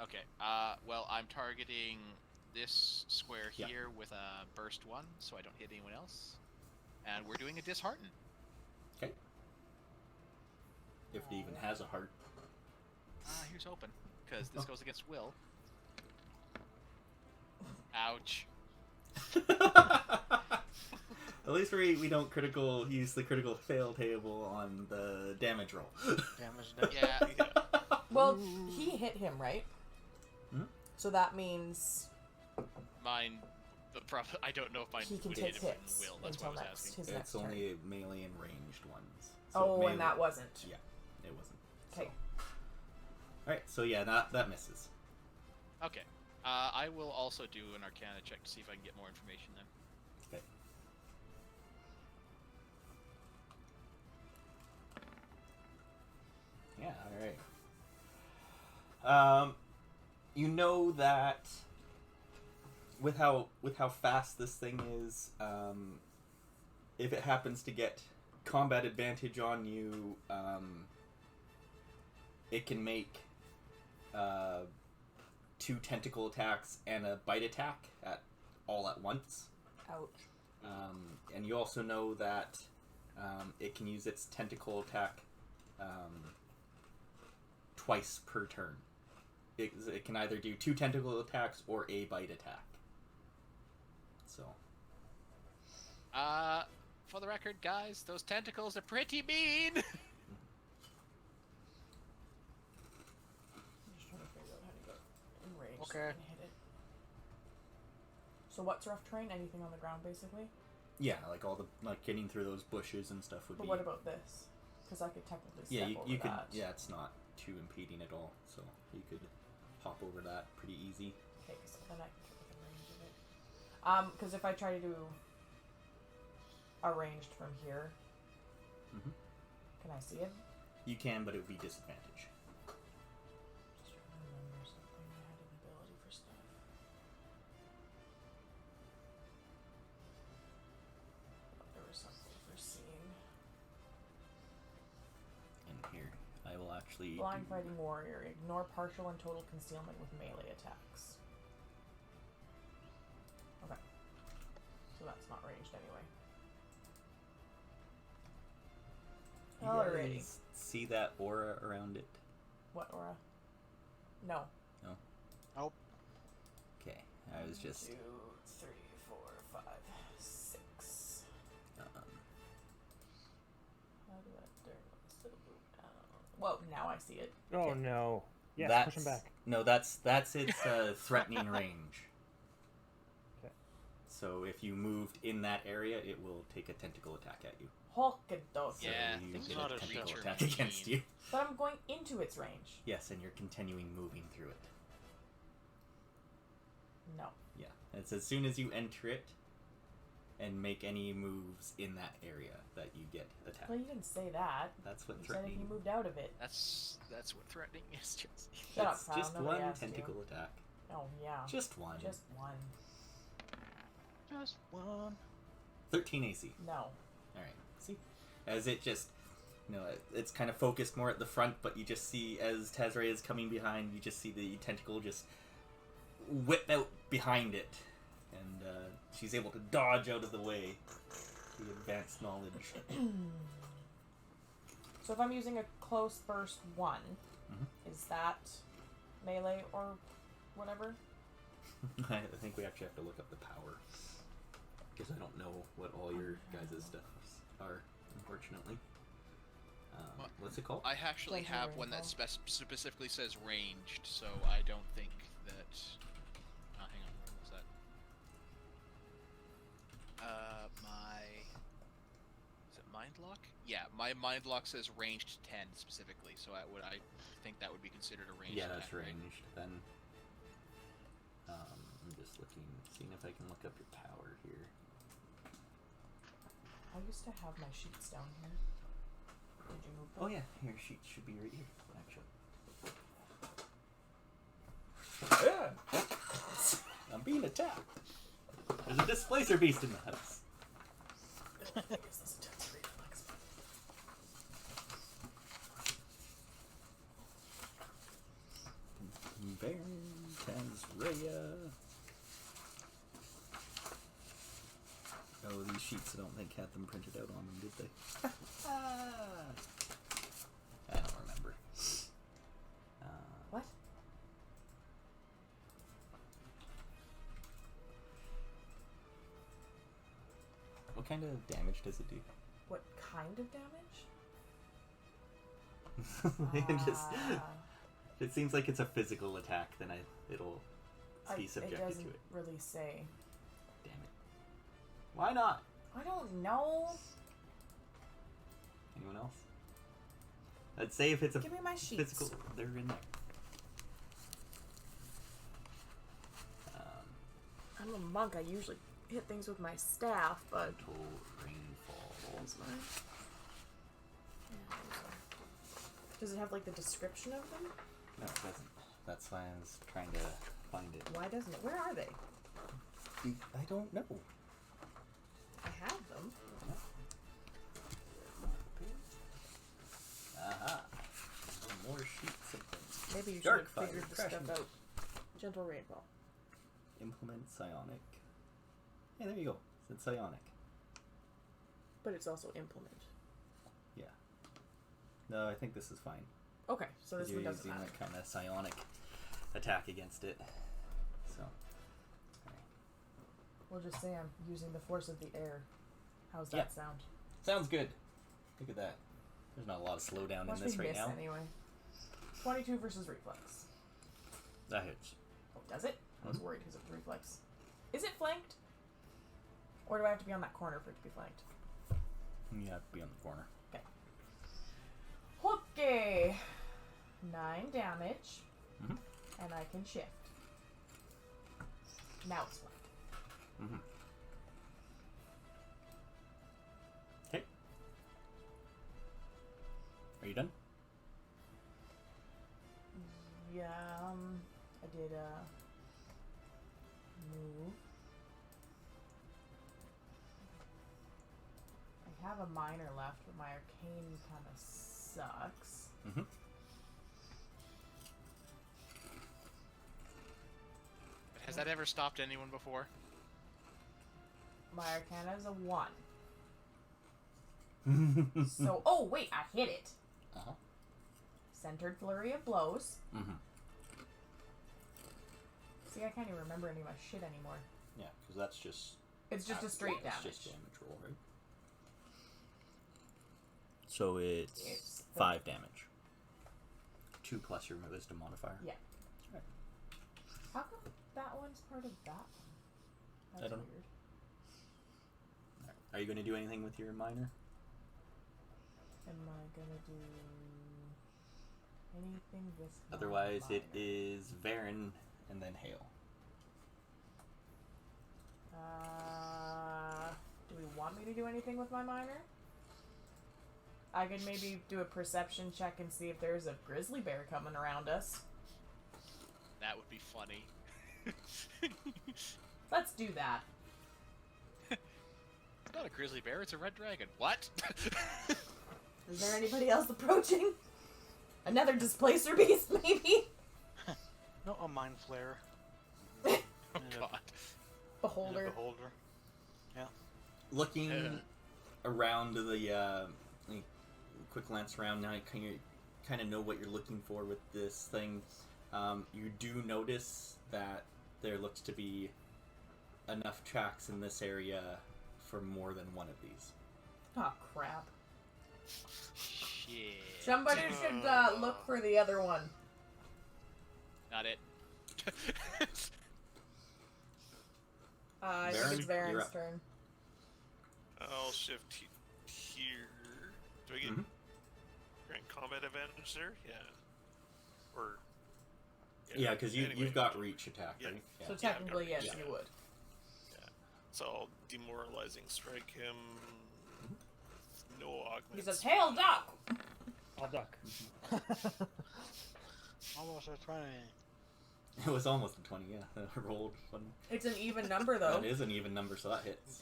Okay. Well, I'm targeting this square
Yeah.
here with a burst 1, so I don't hit anyone else. And we're doing a dishearten.
Okay. If it even has a heart.
Here's hoping, because this goes against will. Ouch.
At least we don't use the critical fail table on the damage roll.
Damage done.
Yeah.
well, he hit him, right?
Hmm?
So that means
Mine, I don't know if mine
he can
would
take
hit him
hits
in will. That's what I
until
was
next
asking.
his next
It's
turn.
only melee and ranged ones.
Oh,
melee-
and that wasn't.
Yeah, it wasn't.
Okay.
Alright, so yeah, that misses.
Okay. I will also do an Arcana check to see if I can get more information then.
Okay. Yeah, alright. You know that with how fast this thing is, if it happens to get combat advantage on you, it can make 2 tentacle attacks and a bite attack all at once.
Ouch.
And you also know that it can use its tentacle attack twice per turn. It can either do 2 tentacle attacks or a bite attack. So.
For the record, guys, those tentacles are pretty mean.
I'm just trying to figure out how to get in range so I
Okay.
can hit it. So what's rough terrain? Anything on the ground, basically?
Yeah, like getting through those bushes and stuff would
But
be.
what about this? Because I could technically step
Yeah, you
over
could.
that.
Yeah, it's not too impeding at all, so you could hop over that pretty easy.
Okay, so then I can get within range of it. Because if I try to do arranged from here,
Mhm.
can I see it?
You can, but it would be disadvantage.
Just trying to remember something. I had an ability for stuff. There was something for seeing.
And here, I will actually.
Blind
do-
Fighting Warrior. Ignore partial and total concealment with melee attacks. Okay. So that's not ranged anyway.
You
Alrighty.
guys see that aura around it?
What aura? No.
Nope.
Okay, I was just.
2, 3, 4, 5, 6. How do I turn this Whoa, now I see it.
Oh
Okay.
no. Yes,
that's,
push him back.
No, that's its threatening range.
Okay.
So if you moved in that area, it will take a tentacle attack at you.
Hokidoki.
Yeah,
you
things
get
not
a
a
tentacle
show.
attack against you.
But I'm going into its range.
Yes, and you're continuing moving through it.
No.
Yeah, it's as soon as you enter it and make any moves in that area that you get attacked.
Well, you didn't say that.
That's what
You said if
threatening.
you moved out of it.
That's what threatening is, Jesse.
Shut up,
It's
Kyle.
just
Nobody
one
asked you.
tentacle attack.
Oh, yeah.
Just one.
Just one.
Just one.
13 AC.
No.
Alright, see? As it just, it's kind of focused more at the front, but you just see, as Tazray is coming behind, you just see the tentacle just whip out behind it. And she's able to dodge out of the way. The advanced knowledge.
So if I'm using a close burst 1, is that melee or whatever?
I think we actually have to look up the power. Because I don't know what all your guys' stuffs are, unfortunately. What's it called?
I actually
Like
have
your
one that
info.
specifically says ranged, so I don't think that. Oh, hang on, what was that? Is it mind lock? Yeah, my mind lock says ranged 10 specifically, so I think that would be considered a ranged.
Yeah, that's
attack, right?
ranged. Then I'm just seeing if I can look up your power here.
I used to have my sheets down here. Did you move them?
Oh yeah, your sheet should be right here, actually. Yeah. I'm being attacked. There's a displacer beast in the house. Bear, Tazraya. Oh, these sheets I don't think had them printed out on them, did they? I don't remember.
What?
What kind of damage does it do?
What kind of damage?
It just,
Ah.
if it seems like it's a physical attack, then it'll be
It
subjected
doesn't
to it.
really say.
Damn it. Why not?
I don't know.
Anyone else? I'd say if it's a
Give me my sheets.
physical, they're in there.
I'm a monk. I usually hit things with my staff, but
Total rainfall.
Where's mine? Yeah, does it have like the description of them?
No, it doesn't. That's why I was trying to find it.
Why doesn't it? Where are they?
I don't know.
I have them.
Aha. More sheets of things.
Maybe you should
Dark
have
fire,
figured the
crashing.
stuff out. Gentle rainfall.
Implement psionic. Hey, there you go. It's psionic.
But it's also implement.
Yeah. No, I think this is fine.
Okay, so this
You're
one doesn't
using
matter.
that kind of psionic attack against it. So. Alright.
We'll just say I'm using the force of the air. How's that
Yeah.
sound?
Sounds good. Look at that. There's not a lot of slowdown
Watch
in this
me
right
miss
now.
anyway. 22 versus reflex.
That hits.
Oh, does it? I was worried because of reflex. Is it flanked? Or do I have to be on that corner for it to be flanked?
You have to be on the corner.
Okay. 9 damage.
Mhm.
And I can shift. Now it's flanked.
Mm-hmm. Okay. Are you done?
Yeah, I did move. I have a minor left, but my arcane kind of sucks.
Mm-hmm.
Has that ever stopped anyone before?
My arcana is a 1.
Mm-hmm.
So, oh wait, I hit it.
Uh-huh.
Centered flurry of blows.
Mm-hmm.
See, I can't even remember any of my shit anymore.
Yeah, because that's just...
It's just a straight
It's
damage.
just damage roll, right? So it's
It's
5 damage. 2 plus your wisdom modifier.
Yeah.
Right.
How come that one's part of that one? That's
I don't know.
weird.
Are you going to do anything with your minor?
Am I gonna do anything with my
Otherwise, it
minor?
is Varen and then Hale.
Do we want me to do anything with my minor? I could maybe do a perception check and see if there's a grizzly bear coming around us.
That would be funny.
Let's do that.
It's not a grizzly bear, it's a red dragon. What?
Is there anybody else approaching? Another displacer beast, maybe?
No, a mind flare.
Oh
And a-
god.
and a
Beholder.
beholder.
Looking
Yeah.
around the quick glance around now, you kind of know what you're looking for with this thing. You do notice that there looks to be enough tracks in this area for more than one of these.
Oh, crap.
Shit.
Somebody should look for the other one.
Not it.
I think
Varen,
it's
you're
Varen's
up.
turn.
I'll shift here. Do I get
Mhm.
grand combat advantage there? Yeah. Or.
Yeah, because
anyway.
you've got reach attack,
Yeah.
right?
So
Yeah.
technically, yes,
Yeah.
you would.
So I'll demoralizing strike him. No augments.
He says, "Hail, Doc!"
I'll duck.
Almost a 20.
It was almost a 20, yeah. I rolled one.
It's an even number, though.
That is an even number, so that hits.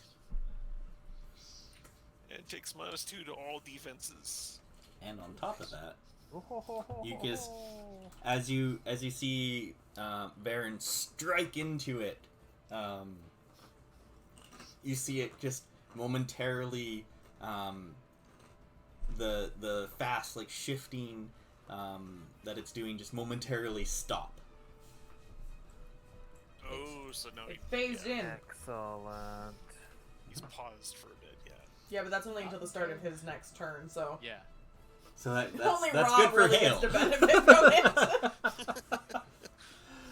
And it takes -2 to all defenses.
And on top of that,
You
just- as you see Varen strike into it, you see it just momentarily, the fast like shifting that it's doing just momentarily stop.
Oh, so now
It phased in.
Excellent.
he's paused for a bit, yeah.
Yeah, but that's only until the start of his next turn, so...
Yeah.
So that's
Only
that's
Rob
good for
really
Hale.
gets to benefit from it.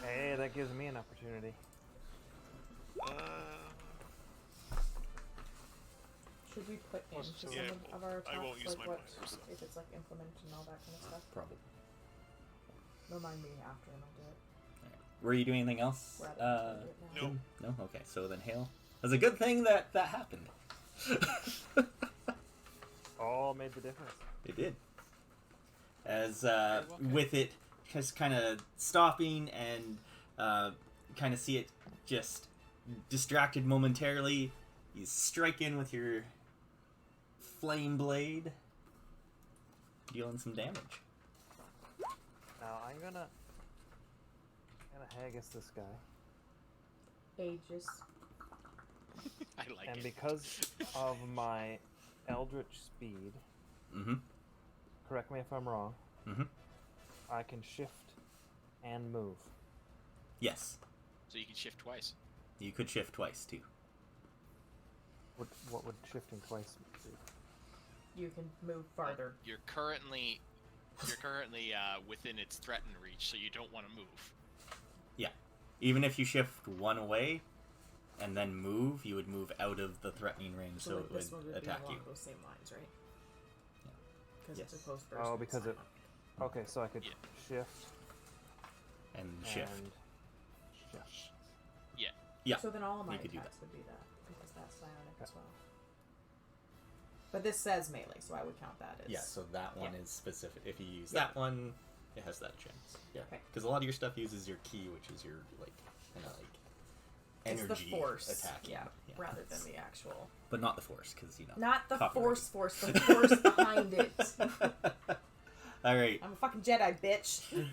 Hey, that gives me an opportunity.
Should we put into some
Yeah,
of our
I won't
talks,
use
like
my
what,
minor, so.
if it's like implement and all that kind of stuff?
Probably.
Remind me after and I'll do it.
Were you doing anything else?
Rather than do it now.
No.
No. Okay. So then Hale. That's a good thing that happened.
All made the difference.
It did. As
welcome.
with it just kind of stopping and kind of see it just distracted momentarily, you strike in with your flame blade, dealing some damage.
Now I'm gonna haggis this guy,
Aegis.
I like
and
it.
because of my eldritch speed,
Mm-hmm.
correct me if I'm wrong,
Mm-hmm.
I can shift and move.
Yes.
So you can shift twice.
You could shift twice too.
What would shifting twice do?
You can move farther.
You're currently within its threatened reach, so you don't want to move.
Even if you shift one away and then move, you would move out of the threatening range, so
like
it
this one
would
would be
attack
along
you.
those same lines, right? Because
Yes.
it's a post person.
Oh, because it. Okay, so I could
Yeah.
shift
And shift.
and shift.
Yeah.
So then all of my
you could do
attacks would be that, because that's psionic as well. But this says melee, so I would count that as...
Yeah, so that one
Yeah.
is specific. If you use
Yeah.
that one, it has that chance. Yeah.
Okay.
Because a lot of your stuff uses your key, which is your, like, kind of like
It's
energy
the force,
attacking.
yeah, rather than the actual...
But not the force, because, you know.
Not the
copyright.
force, the force behind it.
Alright.
I'm a fucking Jedi, bitch.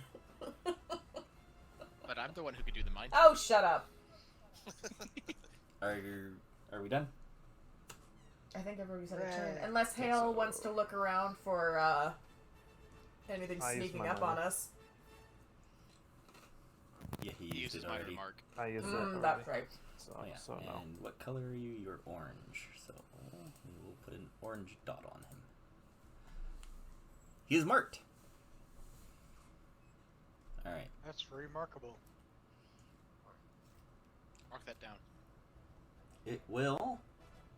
But I'm the one who can do the mind.
Oh, shut up.
Are we done?
I think everybody's had a turn.
Right.
Unless
Think
Hale
so.
wants to look around for anything
I used
sneaking
my
up
minor.
on us.
Yeah, he
He
used
uses
it
minor
already.
mark.
I use that already.
That's right.
So,
Oh, yeah.
so no.
And what color are you? You're orange. So we will put an orange dot on him. He is marked. Alright.
That's remarkable.
Mark that down.
It will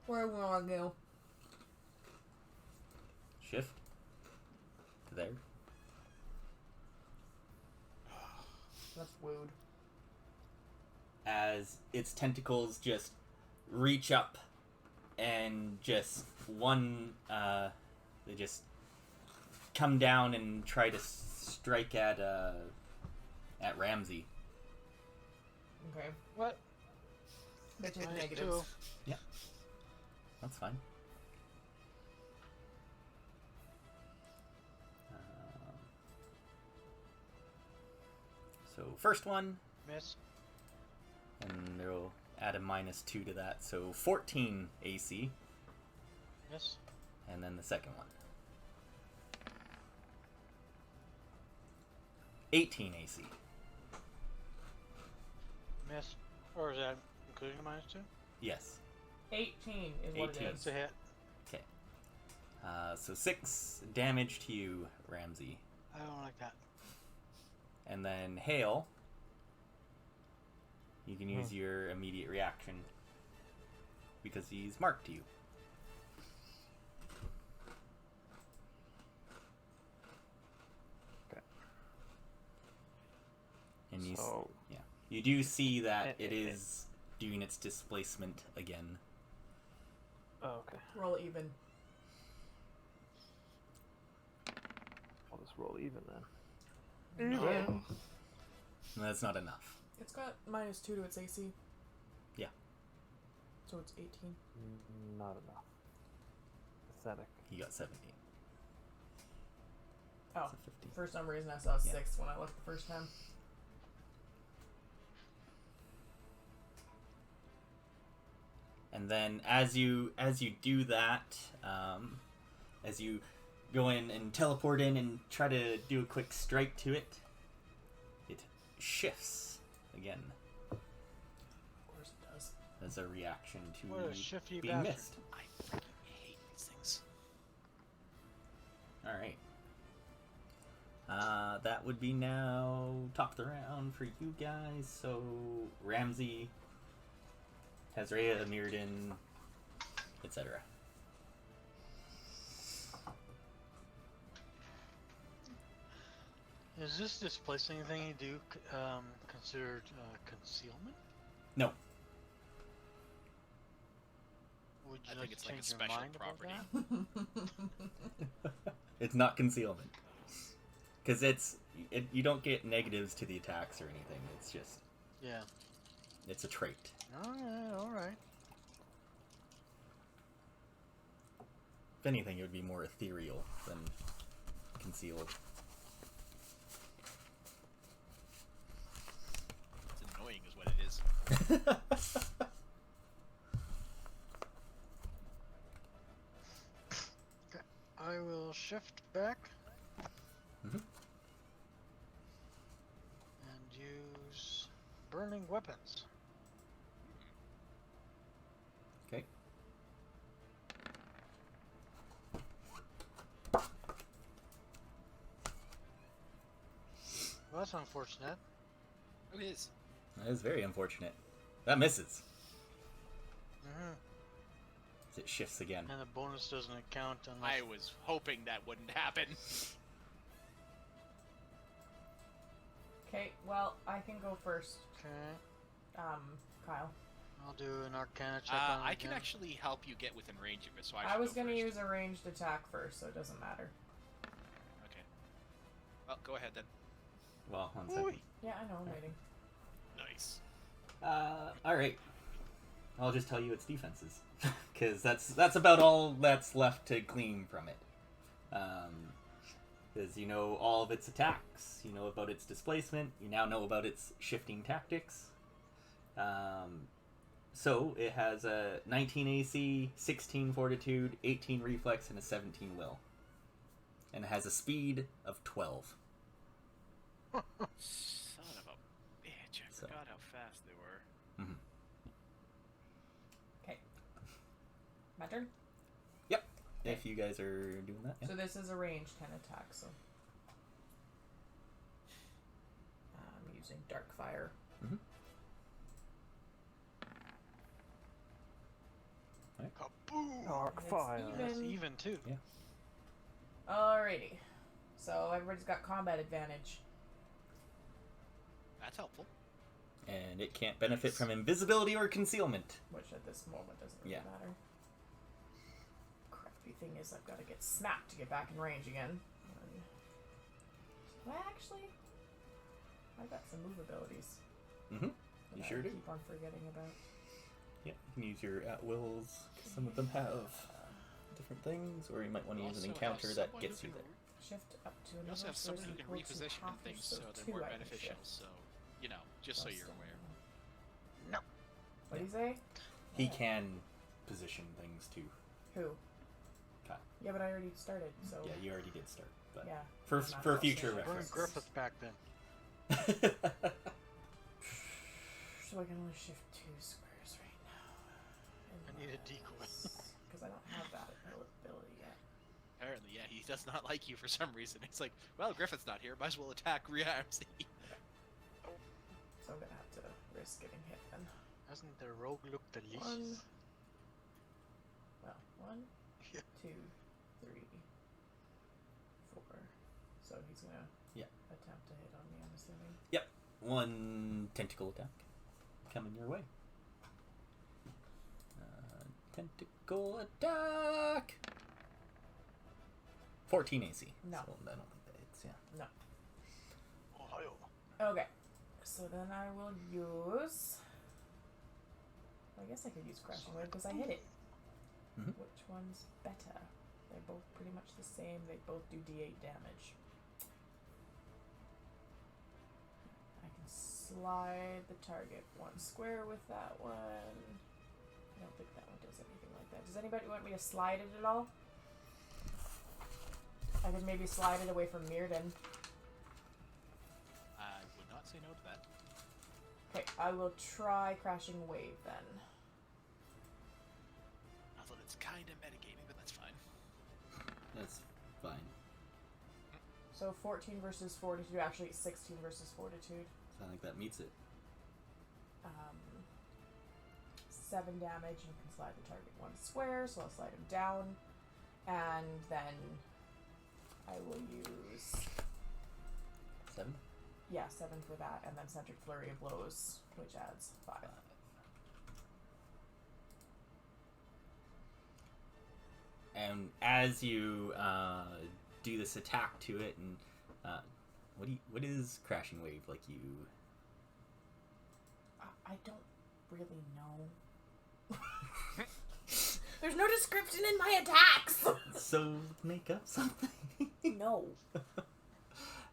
Where will I go?
shift there.
That's wooed.
As its tentacles just reach up and just they just come down and try to strike at Ramsey.
Okay.
What?
Bet you have
Minus
negatives.
2.
That's fine. So first one,
Miss.
and they'll add a -2 to that, so 14 AC,
Miss.
and then the second one. 18 AC.
Miss. Or is that including the -2?
Yes.
18 is what
18.
it
It's
is.
a hit.
Okay. So 6 damage to you, Ramsey.
I don't like that.
And then Hale, you can use your immediate reaction because he's marked you.
Okay.
And you,
So,
you do see that it
Eh, eh, eh.
is doing its displacement again.
oh, okay.
Roll even.
I'll just roll even then.
No.
And that's not enough.
It's got -2 to its AC.
Yeah.
So it's 18.
Not enough. Pathetic.
He got 17.
Oh,
So 50.
for some reason I saw 6 when I looked the first time.
And then as you do that, as you go in and teleport in and try to do a quick strike to it, it shifts again
Of course it does.
as a reaction to
What a shifty
being
bastard.
missed.
I freaking hate these things.
All right. That would be now top of the round for you guys. So Ramsey, Hazrea, Meardin, etc.
Is this displacing thing you do considered concealment?
No.
Would you
I
like
think it's
to
like a
change your
special
mind about
property.
that?
It's not concealment. Because you don't get negatives to the attacks or anything. It's just,
Yeah.
it's a trait.
Alright.
If anything, it would be more ethereal than concealed.
It's annoying is what it is.
I will shift back.
Mhm.
And use burning weapons.
Okay.
Well, that's unfortunate.
Oh, it is.
That is very unfortunate. That misses.
Mm-hmm.
As it shifts again.
And the bonus doesn't count unless...
I was hoping that wouldn't happen.
Okay, well, I can go first.
Okay.
Kyle.
I'll do an Arcana check on it
I can
again.
actually help you get within range of it, so
I was
going
gonna
to
use a ranged attack first, so it doesn't matter.
Okay. Well, go ahead then.
Well, 1 second.
Yeah, I know, I'm waiting.
Nice.
Alright. I'll just tell you its defenses. Because that's about all that's left to glean from it. Because you know all of its attacks, you know about its displacement, you now know about its shifting tactics. So it has a 19 AC, 16 Fortitude, 18 Reflex, and a 17 Will. And it has a speed of 12.
Son of a bitch, I
So.
forgot how fast they were.
Okay. My turn?
Yep. If you guys are doing that, yeah.
So this is a ranged kind of attack, so... I'm using Dark Fire.
Mhm.
Kaboom!
Dark
It's
fire.
even.
That's even too.
Yeah.
Alrighty. So everybody's got combat advantage.
That's helpful.
And it can't benefit from invisibility or concealment.
Which at this moment doesn't really
Yeah.
matter. Crappy thing is I've got to get smacked to get back in range again. Well, actually, I've got some move abilities.
Mm-hmm.
that
You
I
sure do.
keep on forgetting about.
Yeah, you can use your at-wills. Some of them have different things, or you might want to use an
Also
encounter
have
that
someone
gets
who
you
can-
there.
Shift up to
You
another
also have someone who can
equal to
reposition
half
things
or
so they're
two
more
I can
beneficial.
shift.
So, you know, just so
Plus
you're aware.
No.
What do you say?
He
Yeah.
can position things too.
Who?
Kyle.
Yeah, but I already started, so
Yeah, you already did start. But
yeah.
for
I'm not
for
gonna
future
change.
Bring
reference.
Griffith back then.
So I can only shift 2 squares right now.
I need a decoy.
Because I don't have that ability yet.
Apparently, yeah, he does not like you for some reason. It's like, well, Griffith's not here. Might as well attack rearms.
So I'm gonna have to risk getting hit then.
Doesn't the rogue look delicious?
One. Well, 1,
Yeah.
2, 3, 4. So he's gonna attempt to hit on me, I'm assuming.
Yep. One tentacle attack coming your way. Tentacle attack. 14 AC.
No.
So I don't think that hits. Yeah.
No.
Ohio.
Okay. So then I will use. I guess I could use Crashing Wave because I hit it.
Mhm.
Which one's better? They're both pretty much the same. They both do D8 damage. I can slide the target 1 square with that one. I don't think that one does anything like that. Does anybody want me to slide it at all? I could maybe slide it away from Meardin.
I would not say no to that.
Okay, I will try Crashing Wave then.
Although it's kind of metagaming, but that's fine.
That's fine.
So 14 versus Fortitude, actually 16 versus Fortitude.
So I think that meets it.
7 damage, and you can slide the target 1 square, so I'll slide him down. And then I will use,
7.
7 for that, and then Centric Flurry of Blows, which adds 5.
And as you do this attack to it, and what is Crashing Wave like? You
I don't really know. There's no description in my attacks!
so make up something.
No.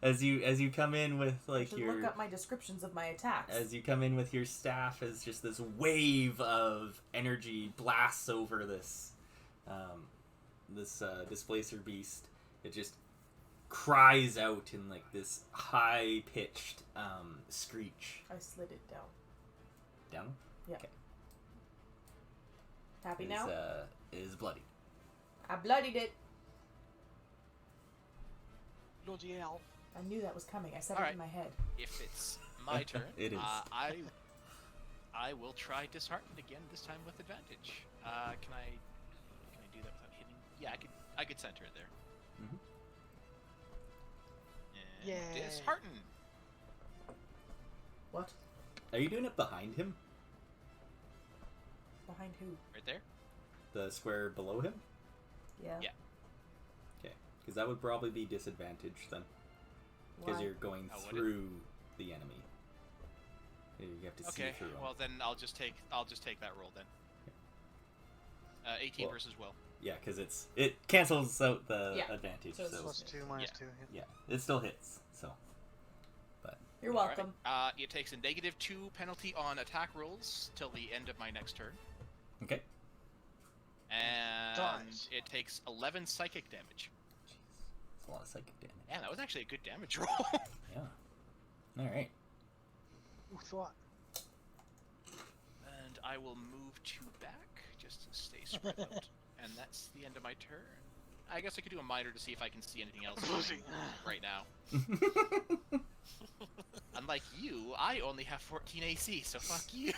As you come in with
I
like
should
your
look up my descriptions of my attacks.
as you come in with your staff, as just this wave of energy blasts over this displacer beast. It just cries out in like this high pitched screech.
I slid it down.
Down?
Yeah.
Okay.
Happy now?
Is bloody.
I bloodied it.
Bloody hell.
I knew that was coming. I said it
Alright.
in my head.
If it's my turn,
It is.
I will try Dishearten again, this time with advantage. Can I do that without hitting? Yeah, I could center it there.
Mhm.
And
Yay.
Dishearten.
What?
Are you doing it behind him?
Behind who?
Right there.
The square below him?
Yeah.
Yeah.
Okay. Because that would probably be disadvantage then. Because
Why?
you're going
Oh, would it?
through the enemy. You have to see
Okay.
through him.
Well, then I'll just take that roll then. 18
Well,
versus will.
Yeah, because it cancels out the
Yeah.
advantage.
So it's
So,
Plus 2 minus
Yeah.
2.
yeah, it still hits. So,
You're
Alright.
welcome.
It takes a -2 penalty on attack rolls till the end of my next turn,
okay.
and
Dies.
it takes 11 psychic damage.
Jeez, that's a lot of psychic damage.
Yeah, that was actually a good damage roll.
Yeah. All right.
Who thought?
And I will move 2 back just to stay spread out. And that's the end of my turn. I guess I could do a minor to see if I can see anything else
Pussy.
right now. Unlike you, I only have 14 AC, so fuck you.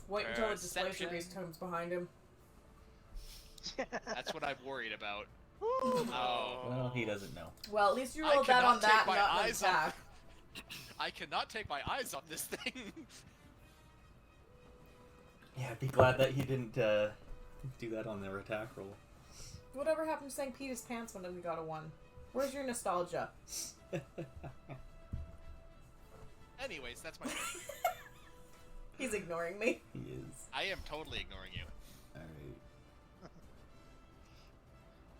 Wait until the displacer
Perception.
beast comes behind him.
That's what I'm worried about.
Woo!
Oh.
Well, he doesn't know.
Well, at least you
I
rolled that on
cannot take
that,
my
not an
eyes off-
attack.
I cannot take my eyes off this thing.
Yeah, be glad that he didn't do that on their attack roll.
Whatever happened to saying Peter's pants when we got a 1? Where's your nostalgia?
Anyways, that's my turn.
He's ignoring me.
He is.
I am totally ignoring you.
Alright.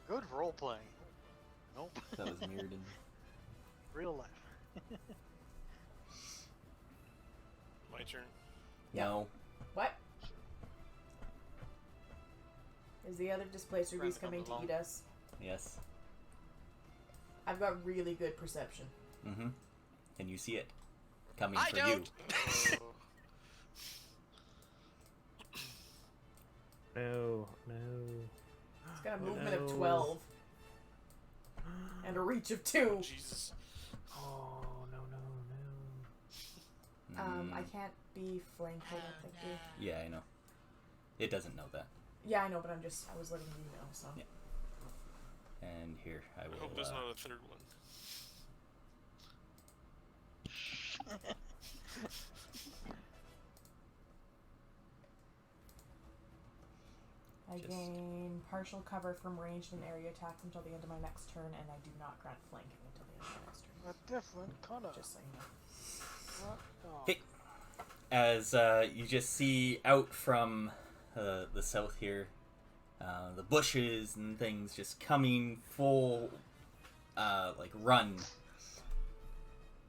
Good role playing. Nope.
That was Meardin.
Real life.
My turn.
Yeah.
No.
What? Is the other displacer
Friend
beast coming
comes
to
along.
eat us?
Yes.
I've got really good perception.
Mm-hmm. And you see it coming
I
for
don't.
you.
No, no.
It's got a movement
No.
of 12. And a reach of 2.
Jesus.
Oh, no, no, no.
I can't be flanked, I don't think. dude.
Yeah, I know. It doesn't know that.
Yeah, I know, but I was letting you know, so.
Yeah. And here, I
I
will.
hope there's not a third one.
I
Just-
gain partial cover from ranged and area attacks until the end of my next turn, and I do not grant flanking until the end of my next turn.
A different color.
Just so you know.
What? Oh.
Hey. As you just see out from the south here, the bushes and things just coming full, run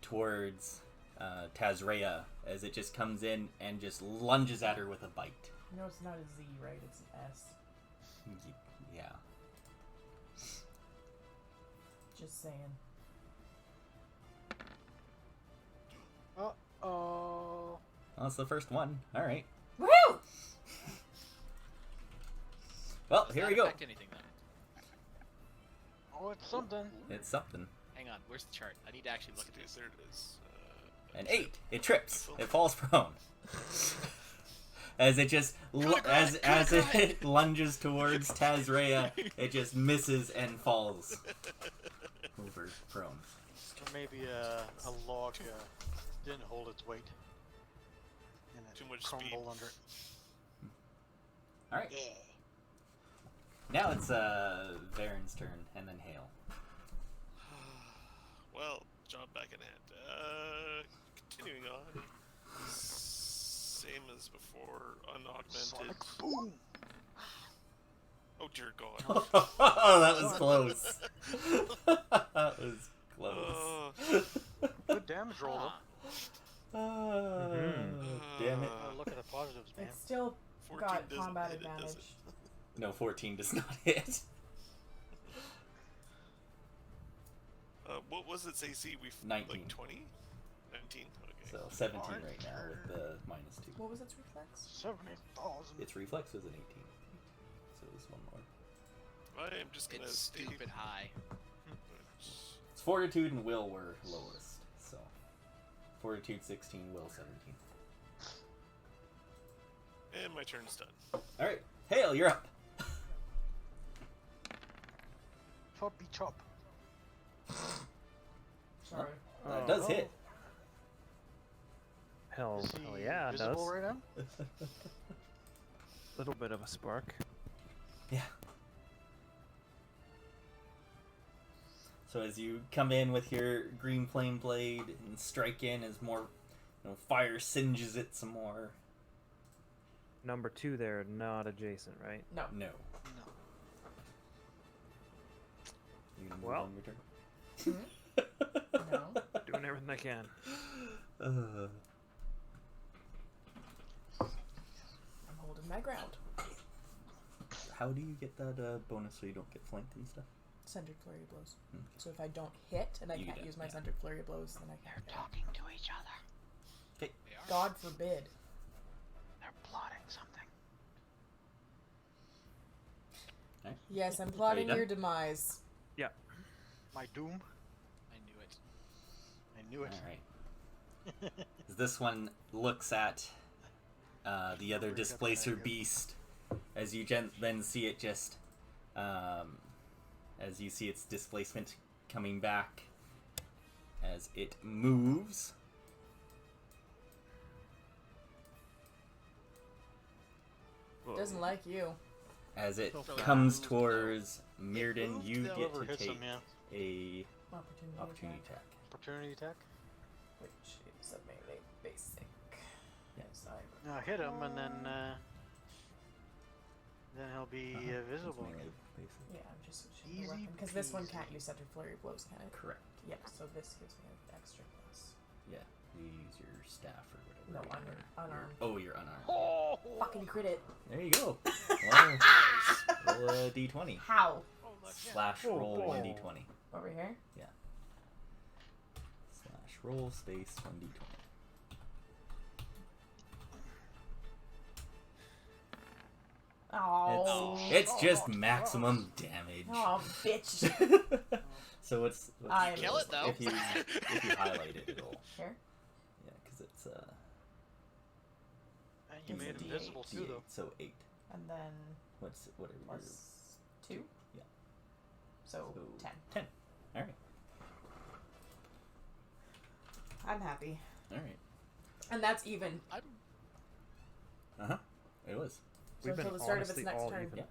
towards Tazrea as it just comes in and just lunges at her with a bite.
You know it's not a Z, right? It's an S.
Yeah.
Just saying.
Uh-oh.
Well, that's the first one. All right.
Woohoo!
Well,
Does
here
that
we go.
affect anything, though?
Oh, it's something.
It's something.
Hang on, where's the chart? I need to actually look at this.
There it is.
An 8. It trips. It falls prone. As it just as it lunges towards Tazrea, it just misses and falls over prone.
Or maybe a log didn't hold its weight. And it
Too much
crumbled
speed.
under it.
All right. Now it's Varen's turn, and then Hale.
Well, job back in hand. Continuing on. Same as before,
Sonic
unaugmented.
boom!
Oh dear God.
Oh, that was close. That was close.
Good damage roll, though.
Damn it.
Look at the positives, man.
It's still
14
got
doesn't
combat
hit it, does
advantage.
it?
No, 14 does not hit.
What was its AC?
19.
Like 20? 19? Okay.
So 17 right now with the -2.
What was its reflex?
70,000.
Its reflex was an 18. So there's one more.
I am just gonna
It's
stay.
stupid high.
Its fortitude and will were lowest. So fortitude 16, will 17.
And my turn's done.
All right, Hale, you're up.
Choppy chop.
Sorry.
That does hit.
Hell,
Is he
hell yeah, it
visible
does.
right now?
Little bit of a spark.
Yeah. So as you come in with your green flame blade and strike in as more fire singes it some more.
Number 2 there, not adjacent, right?
No.
No.
No.
You gonna move
Well.
on your turn?
No.
Doing everything I can.
I'm holding my ground.
How do you get that bonus so you don't get flanked and stuff?
Centered flurry of blows.
Okay.
So if I don't hit and I
You
can't
get it,
use my
yeah.
centered flurry of blows, then I can't.
Talking to each other.
They are.
God forbid.
They're plotting something.
Right.
Yes, I'm plotting
done?
your demise.
My doom.
I knew it.
I knew it.
All right. This one looks at the other
We've got
displacer
that idea.
beast as you then see it just As you see its displacement coming back as it moves.
Doesn't like you.
As it
So
comes
moved,
towards Meardin,
moved,
you
that
get
over
to
hits
take
him, yeah.
a
Opportunity
opportunity
attack,
attack.
Opportunity attack.
which is a melee basic.
Yes.
Hit him, and then he'll be
It's
visible
melee
again.
basic.
Yeah, I'm just switching
Easy
the weapon because this one
peasy.
can't use Center Flurry of Blows, can it?
Correct.
Yeah, so this gives me an extra plus.
Yeah. You use your staff or whatever.
No,
your-
unarmed.
Oh, you're unarmed.
Oh!
Fucking crit it.
There you go. Well, roll a d20.
How?
Slash roll
Oh.
1d20.
Over here?
Slash roll space 1d20.
Oh.
It's just maximum damage.
Oh, bitch.
So what's
I
Kill it, though.
If you highlight it, it'll
Here?
yeah, because it's
And you
It's
made
a
him
D8.
visible too,
d8,
though.
so 8.
And then
Whatever your
plus 2?
Yeah.
So,
So
10.
10. All right.
I'm happy.
All right.
And that's even.
I'm
It was.
So
We've been
until the start of its
honestly
next
all
turn.
even.
Yeah.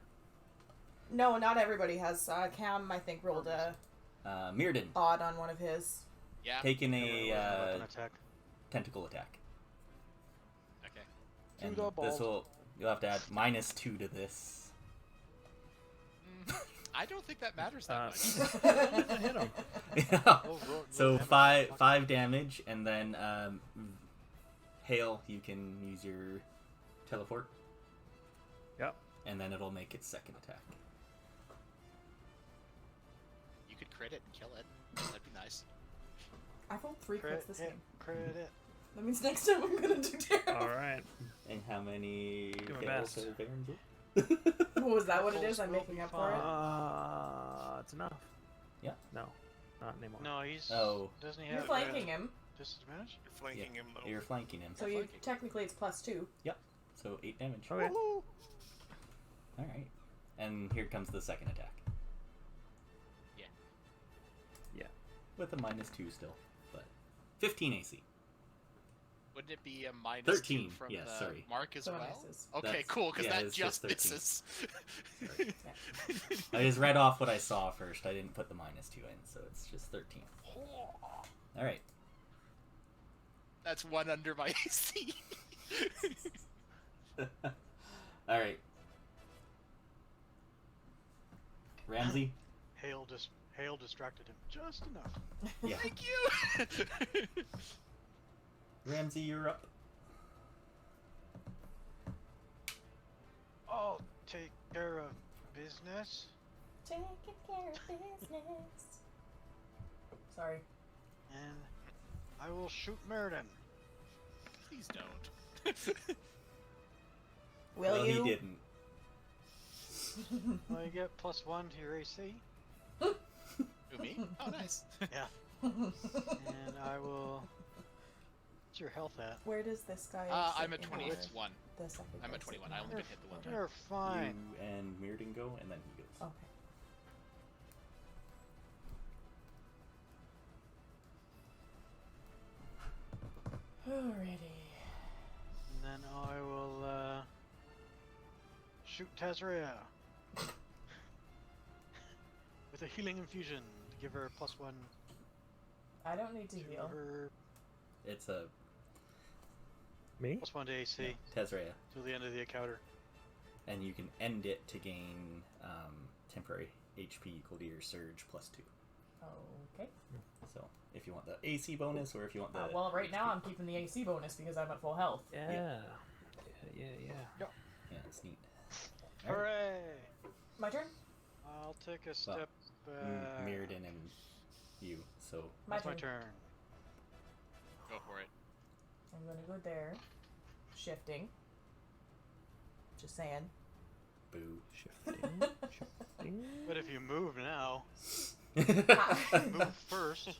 No, not everybody has. Cam, I think, rolled a
Meardin
odd on one of his.
yeah.
taking
Weapon
a
attack.
tentacle attack.
Okay.
And
the
this
balls.
will you'll have to add -2 to this.
I don't think that matters that much.
Hit him.
Yeah.
Oh,
So
damage.
five damage, and then hail. You can use your teleport,
Yep.
and then it'll make its second attack.
You could crit it and kill it. That'd be nice.
I rolled 3 crits this game.
Credit.
That means next time I'm gonna do terrible.
All right.
And how many
Do my
fails
best.
are Baron's roll?
Oh, is that what it is? I'm
Will
making
be
up for it?
It's enough.
Yeah.
No, not anymore.
No, he's.
Oh.
Doesn't he
You're
have
flanking him,
disadvantage?
You're flanking him though.
You're flanking him.
so you technically it's +2.
So 8 damage.
Okay.
All right. And here comes the second attack.
Yeah.
Yeah.
With a -2 still, but 15 AC.
Wouldn't it be a -2
13,
from
yes,
the
sorry.
mark as
So it
well?
misses.
Okay,
That's-
cool, because
yeah,
that
it's
just
just 13.
misses.
I just read off what I saw first. I didn't put the -2 in, so it's just 13. All right.
That's 1 under my AC.
All right. Ramsey.
Hail distracted him just enough.
Yeah.
Thank you.
Ramsey, you're up.
I'll take care of business.
Taking care of business. Sorry.
And I will shoot Meardin.
Please don't.
Will
well,
you?
he didn't.
Well, you get +1 to your AC.
Who, me? Oh, nice.
Yeah. And I will. What's your health at?
Where does this guy?
I'm
sit
at
in
21.
The second
I'm
guy
at
sit
21.
in
I only
order?
been hit the one time.
You're fine.
You and Meardin go, and then he goes.
Okay. Alrighty.
And then I will shoot Tazria with a healing infusion to give her +1
I don't need to
to
heal.
her
It's a
Me?
+1 to AC
Tezrea,
till the end of the encounter.
and you can end it to gain temporary HP equal to your surge +2.
Okay.
So if you want the AC bonus, or if you want the
Well, right now I'm keeping the AC bonus because I'm at full health.
Yeah.
yeah, it's neat. All right.
Hooray!
My turn.
I'll take a step back.
Meardin and you. So
That's my turn.
Go for it.
I'm gonna go there. Shifting. Just saying.
boo.
Shifting.
But if you move now, move first,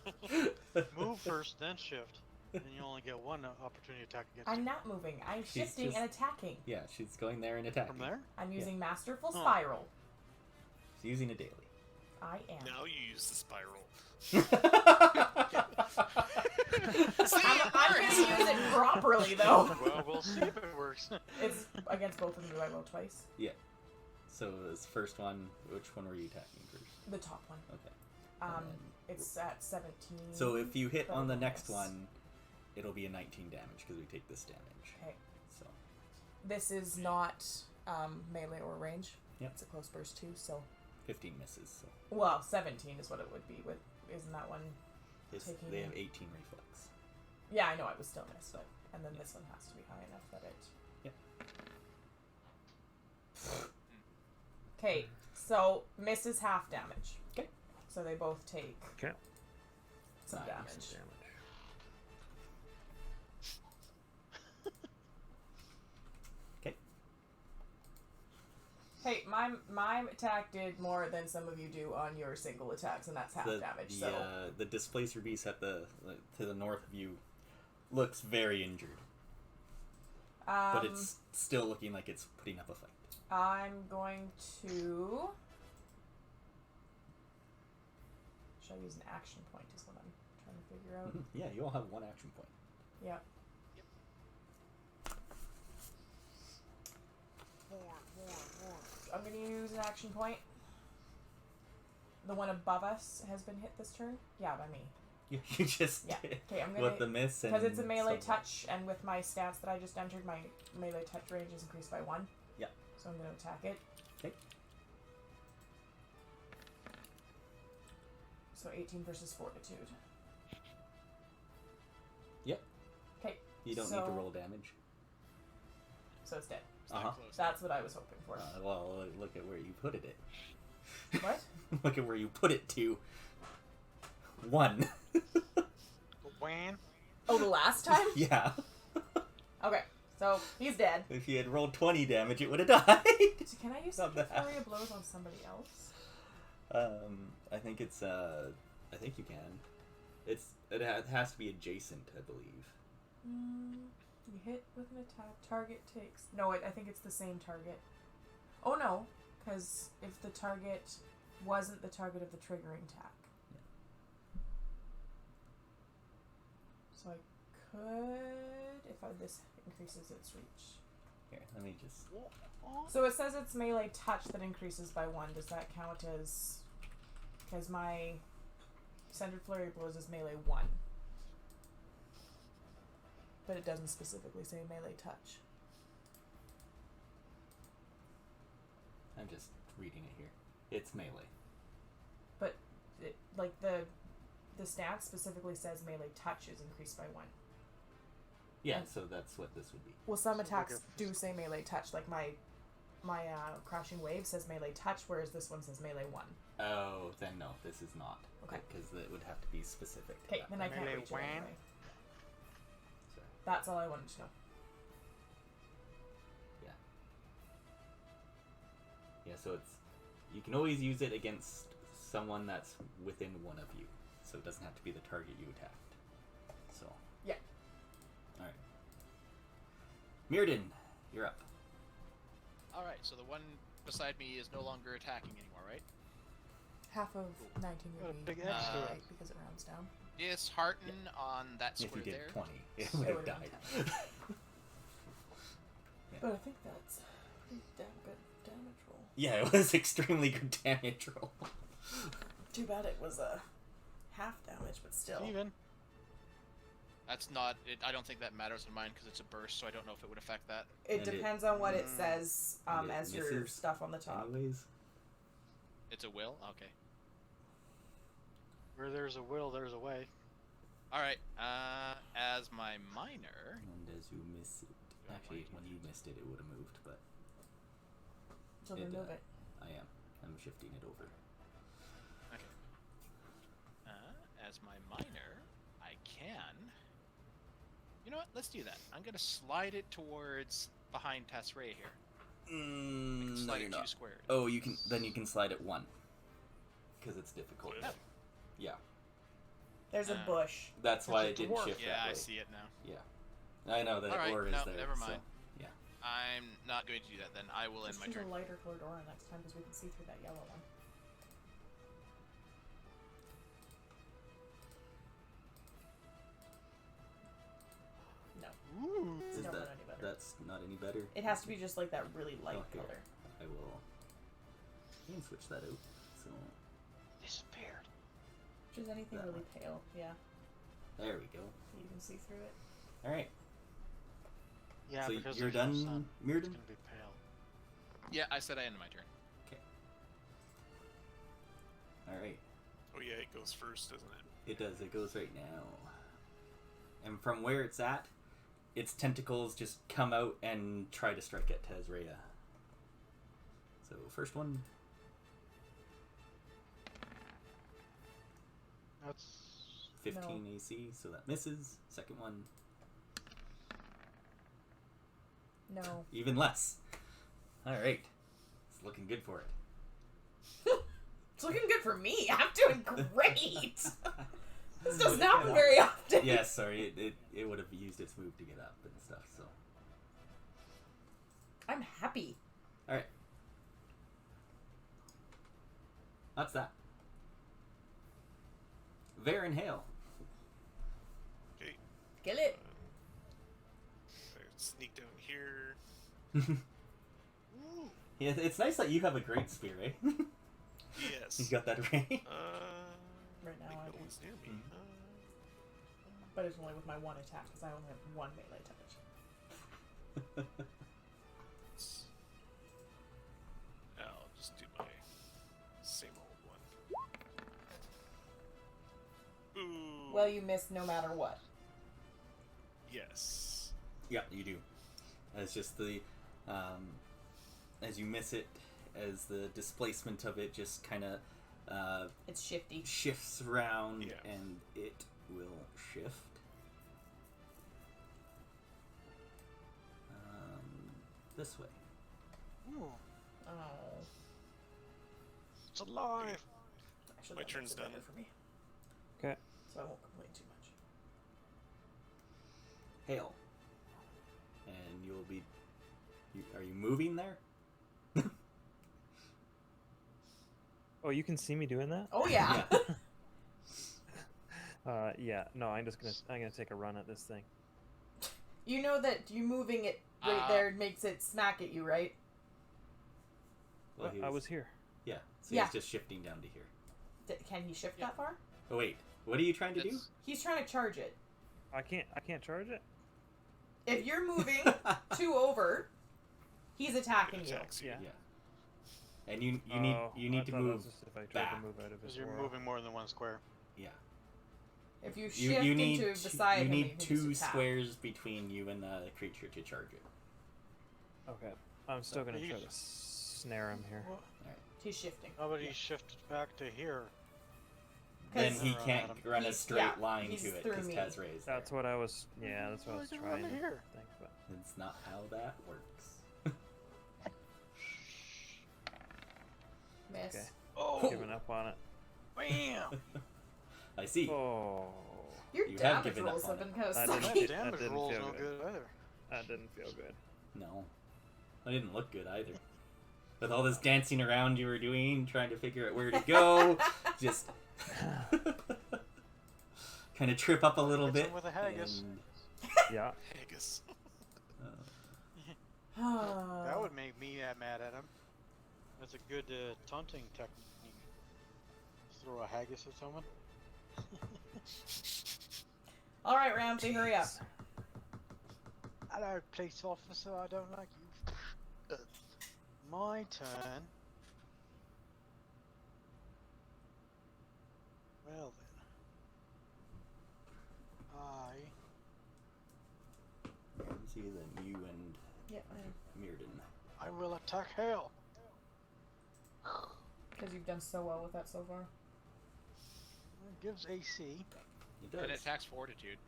then shift. Then you only get 1 opportunity attack against
I'm
you.
not moving. I'm
She's
shifting
just-
and attacking.
Yeah, she's going there and attacking.
From there?
I'm using Masterful
Oh.
Spiral.
He's using a daily.
I am.
Now you use the spiral.
I'm going to use it properly, though.
Well, we'll see if it works.
It's against both of them. Do I roll twice?
Yeah. So this first one, which one were you attacking first?
The top one.
Okay.
Um,
then-
it's at 17.
So if you hit on the
That'll
next
miss.
one, it'll be a 19 damage because we take this damage.
Okay.
So
This is not melee or range.
Yep.
It's a close burst too. So
15 misses. So
well, 17 is what it would be. With isn't that one? Taking-
they have 18 reflex.
Yeah, I know I was still missed, but and then this one has to be high enough that it.
Yep.
Okay, so misses half damage.
'Kay.
So they both take
Okay.
some
Nice.
damage.
Okay.
Hey, my attack did more than some of you do on your single attacks, and that's half damage. So
The displacer beast at to the north of you looks very injured, but it's still looking like it's putting up a fight.
I'm going to. Should I use an action point? Is what I'm trying to figure out.
Yeah, you all have one action point.
Yeah.
More.
I'm going to use an action point. The one above us has been hit this turn. Yeah, by me.
You just
Yeah.
did.
Okay, I'm
With the
gonna
miss and
because it's a melee
someone.
touch, and with my stats that I just entered, my melee touch range is increased by 1.
Yeah.
So I'm going to attack it.
Okay.
So 18 versus Fortitude.
Yep.
Okay.
You don't need to
so-
roll damage.
So it's dead.
It's not
Uh-huh.
close.
That's what I was hoping for.
Well, look at where you put it.
What?
Look at where you put it to. 1.
Whan.
Oh, the last time?
Yeah.
Okay, so he's dead.
If you had rolled 20 damage, it would have died.
So can I use
Not
Second
bad.
Flurry of Blows on somebody else?
I think it's I think you can. It has to be adjacent, I believe.
You hit with an attack. Target takes. No, I think it's the same target. Oh no, because if the target wasn't the target of the triggering attack. So I could, if this increases its reach.
Here, let me just.
So it says it's melee touch that increases by 1. Does that count as? Because my Centered Flurry of Blows is melee 1. But it doesn't specifically say melee touch.
I'm just reading it here. It's melee.
But it, like the stat specifically says melee touch is increased by 1.
Yeah,
And-
so that's what this would be.
Well, some
So like
attacks
a-
do say melee touch. Like my Crashing Wave says melee touch, whereas this one says melee 1.
Oh, then no, this is not.
Okay.
Because it would have to be specific. to
Okay,
that.
then I can't
Melee
reach it
wham?
anyway.
Sorry.
That's all I wanted to know.
Yeah, so it's you can always use it against someone that's within one of you, so it doesn't have to be the target you attacked. So
Yeah.
all right, Meardin, you're up.
Alright, so the one beside me is no longer attacking anymore, right?
Half of 19
Got a
would be
big X
to it.
right, because it rounds down.
Dishearten on that
If you
square
did
there.
20, it would have
would've
died.
been But I think that's pretty damn good damage roll.
Yeah, it was extremely good damage roll.
Too bad it was a half damage, but still.
Even.
That's not. I don't think that matters in mine because it's a burst, so I don't know if it would affect that.
It
And it-
depends on what it says
And it
as your
misses
stuff on the top.
Anyways,
It's a will? Okay.
Where there's a will, there's a way.
Alright, as my minor.
and as you miss it, actually, when you missed it, it would have moved, but
So
It,
remove it.
I am. I'm shifting it over.
Okay. As my minor, I can. You know what? Let's do that. I'm gonna slide it towards behind Tasray here.
No,
Slide
you're
it
not.
2 squared.
Oh, you can. Then you can slide it 1, because it's difficult.
Oh.
Yeah,
There's a bush.
that's why I
It's a
didn't
dwarf.
shift
Yeah,
that way.
I see it now.
Yeah, I know that
Alright,
ore is
no,
there.
never
so,
mind.
yeah.
I'm not going to do that then. I will end
Just
my
choose
turn.
a lighter colored aura next time because we can see through that yellow one.
Ooh.
It's
Is
not
that
any better.
that's not any better?
It has to be just like that really light
Oh, here.
color.
I will. I can switch that out. So
Disappeared.
Just anything
That
really pale. Yeah,
there we go.
you can see through it.
All right.
Yeah,
So
because
you're
there's no
done,
sun. It's
Meardin?
gonna be pale.
Yeah, I said I ended my turn.
All right.
Oh yeah, it goes first, doesn't it?
It does. It goes right now. And from where it's at, its tentacles just come out and try to strike at Tazrea. So first one.
That's
15 AC, so that misses. Second one,
No.
even less. All right. It's looking good for it.
It's looking good for me. I'm doing great. This doesn't happen very often.
Yeah, sorry. It would have used its move to get up and stuff, so.
I'm happy.
All right. That's that. Varen Hale.
Okay.
Kill it.
I sneak down here.
ooh.
Yeah, it's nice that you have a great spear, eh?
Yes.
You got that right.
Right now,
I think
I
no
do.
one's near me.
Mhm.
But it's only with my one attack because I only have one melee touch.
I'll just do my same old one. Ooh.
Well, you miss no matter what.
Yes.
Yeah, you do. It's just the, as you miss it, as the displacement of it just kind of
It's shifty.
shifts around,
Yeah.
and it will shift. This way.
Ooh.
Oh.
It's alive.
Actually,
My
that
turn's
makes it better
done.
for me.
Okay.
So I won't complain too much.
Hail. And you'll be... are you moving there?
Oh, you can see me doing that?
Oh yeah.
Yeah. No, I'm gonna take a run at this thing.
You know that you moving it right there makes it smack at you, right?
Well,
I was here.
Yeah, so
Yeah.
he's just shifting down to here.
Can he shift
Yeah.
that far?
Oh, wait. What are you trying to do?
That's-
He's trying to charge it.
I can't charge it.
If you're moving 2 over, he's attacking
It
you.
attacks you.
Yeah.
Yeah. And you
Oh,
need
I
to
thought that
move
was just if I tried
back.
to move out of his
Because you're
aura.
moving more than one square.
Yeah.
If you
You,
shift
you need
into
two,
beside
you
him,
need
you can
two
just attack.
squares between you and the creature to charge it.
Okay. I'm still gonna
You-
try to snare him here.
Well,
He's shifting.
how about he shifted back to here?
Then
'Cause-
he
Around
can't
him.
run a
He's-
straight
yeah,
line
he's
to it
through
because
me.
Tazrea is there.
That's what I was. Yeah, that's what I was
Like,
trying
over
to
here.
think. But
That's not how that works.
Miss.
Okay.
Oh,
giving up on it.
bam!
I see.
Oh,
Your
You have
damage
given up
rolls
on
have
it.
been kind of
I didn't
That
get-
sucky.
damage
didn't
roll's
feel
no
good.
good either.
that didn't feel good.
No. I didn't look good either. With all this dancing around you were doing, trying to figure out where to go, just kind of trip up a little
Hits
bit.
him with a haggis.
and,
Yeah.
Haggis.
That would make me mad at him. That's a good taunting technique. Throw a haggis at someone.
All right, Ramsey, hurry up.
Hello, police officer. I don't like you. My turn. Well then,
see, then you and
Yeah,
Meardin.
I will attack Hale.
because you've done so well with that so far.
It gives AC,
It
And it
does.
attacks fortitude.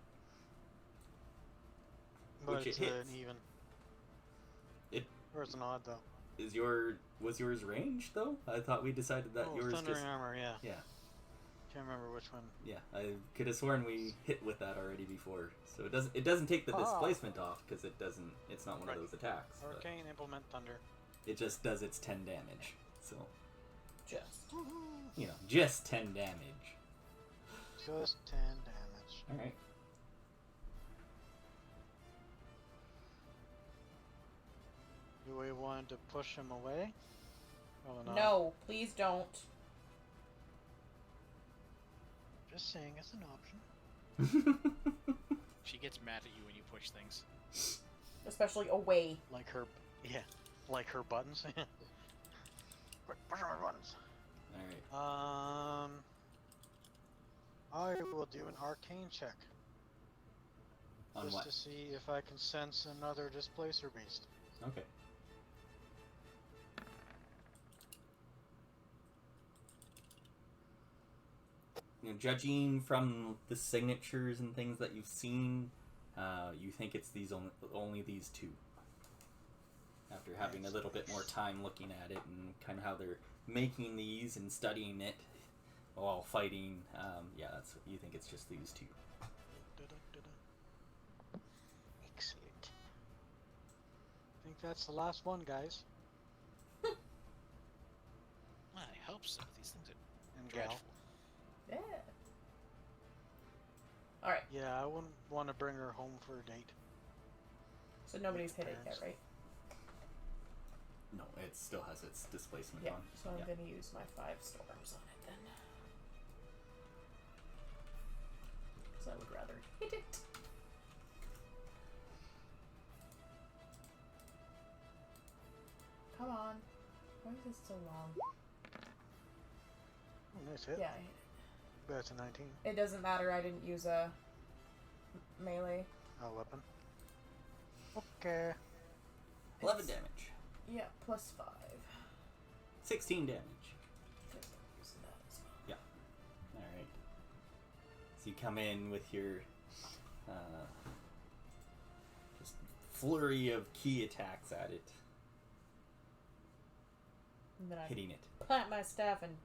but
Which it
it's
hits.
an even.
It
Or it's an odd though.
was yours ranged though? I thought we decided that
Oh,
yours
thundering
just
armor. Yeah.
yeah.
Can't remember which one.
Yeah, I could have sworn we hit with that already before. So it doesn't take the
Ah.
displacement off because it's not one
Right.
of those attacks. But
Arcane implement thunder.
it just does its 10 damage. So,
Just.
you know, just 10 damage.
Just 10 damage.
All right.
Do we want to push him away? Oh, no.
No, please don't.
Just saying, it's an option.
She gets mad at you when you push things.
Especially away.
Like her, yeah, like her buttons. Quick, push on my buttons.
Alright.
I will do an arcane check.
On
Just
what?
to see if I can sense another displacer beast.
Okay. You know, judging from the signatures and things that you've seen, you think it's only these two. After having a little bit more time looking at it and kind of how they're making these and studying it while fighting, yeah, that's what you think. It's just these two.
Excellent. I think that's the last one, guys.
Well, I hope so. These things are
And
dreadful.
gal.
Yeah. Alright,
Yeah, I wouldn't want to bring her home for a date.
so nobody's hit it yet,
Parents.
right?
No, it still has its displacement
Yeah,
on.
so I'm
Yeah.
gonna use my 5 storms on it then. Because I would rather hit it. Come on. Why is this so long?
Oh, nice hit.
Yeah, I hit
But it's a 19.
it. It doesn't matter, I didn't use a melee.
A weapon. Okay.
11 damage.
Yeah, plus 5.
16 damage.
Because I'm using that as well.
Alright. So you come in with your just flurry of key attacks at it,
And then I
hitting it.
plant my staff and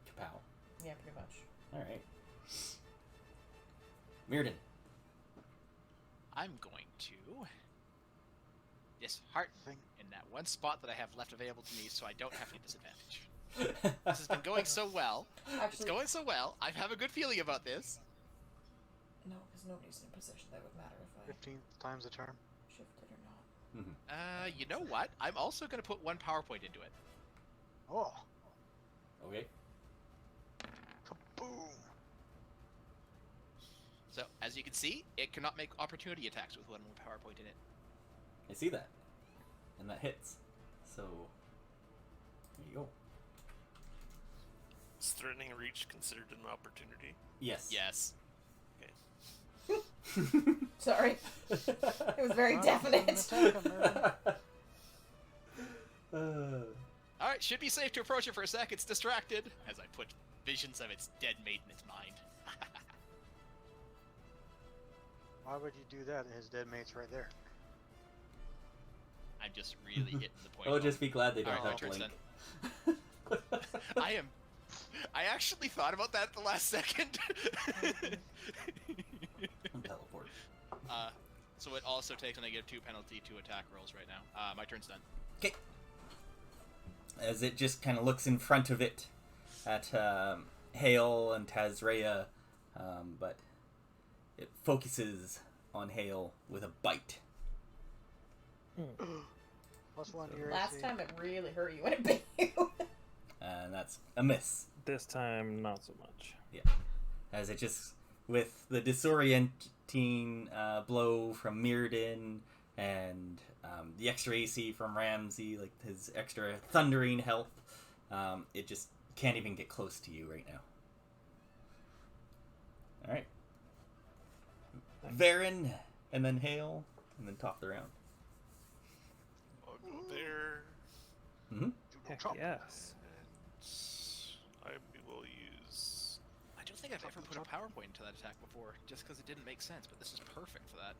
Kapow.
yeah, pretty much.
Alright. Meardin.
I'm going to dishearten
Thing.
in that one spot that I have left available to me, so I don't have any disadvantage. This has been going so well. It's
Actually,
going so well. I have a good feeling about this.
no, because nobody's in a position that would matter if I
15 times the term.
shifted or not.
You know what? I'm also going to put one PowerPoint into it.
Oh.
Okay.
Kaboom.
So, as you can see, it cannot make opportunity attacks with one PowerPoint in it.
I see that. And that hits. So, there you go.
Is threatening reach considered an opportunity?
Yes.
Yes.
Sorry. It was very
Well,
definite.
attack him, Meardin.
Alright, should be safe to approach it for a sec. It's distracted, as I put visions of its dead mate in its mind.
Why would you do that? His dead mate's right there.
I'm just really hitting the point.
Oh, just be glad they don't
Alright,
have
my
Blink.
turn's I actually thought about that at the last second.
Teleport.
So it also takes a -2 penalty to attack rolls right now. My turn's done.
Okay. As it just kind of looks in front of it at Hale and Tazrea, but it focuses on Hale with a bite.
+1 to your
Last
AC.
time it really hurt you when it bit you.
And that's a miss.
This time, not so much.
As it just, with the disorienting blow from Meardin and the extra AC from Ramsey, like his extra thundering health, it just can't even get close to you right now. Alright. Varen, and then Hale, and then top the round.
I'll go there,
Mm-hmm.
Heck
Chop.
yes.
and I will use.
I don't think I've ever put a PowerPoint into that attack before, just because it didn't make sense, but this is perfect for that.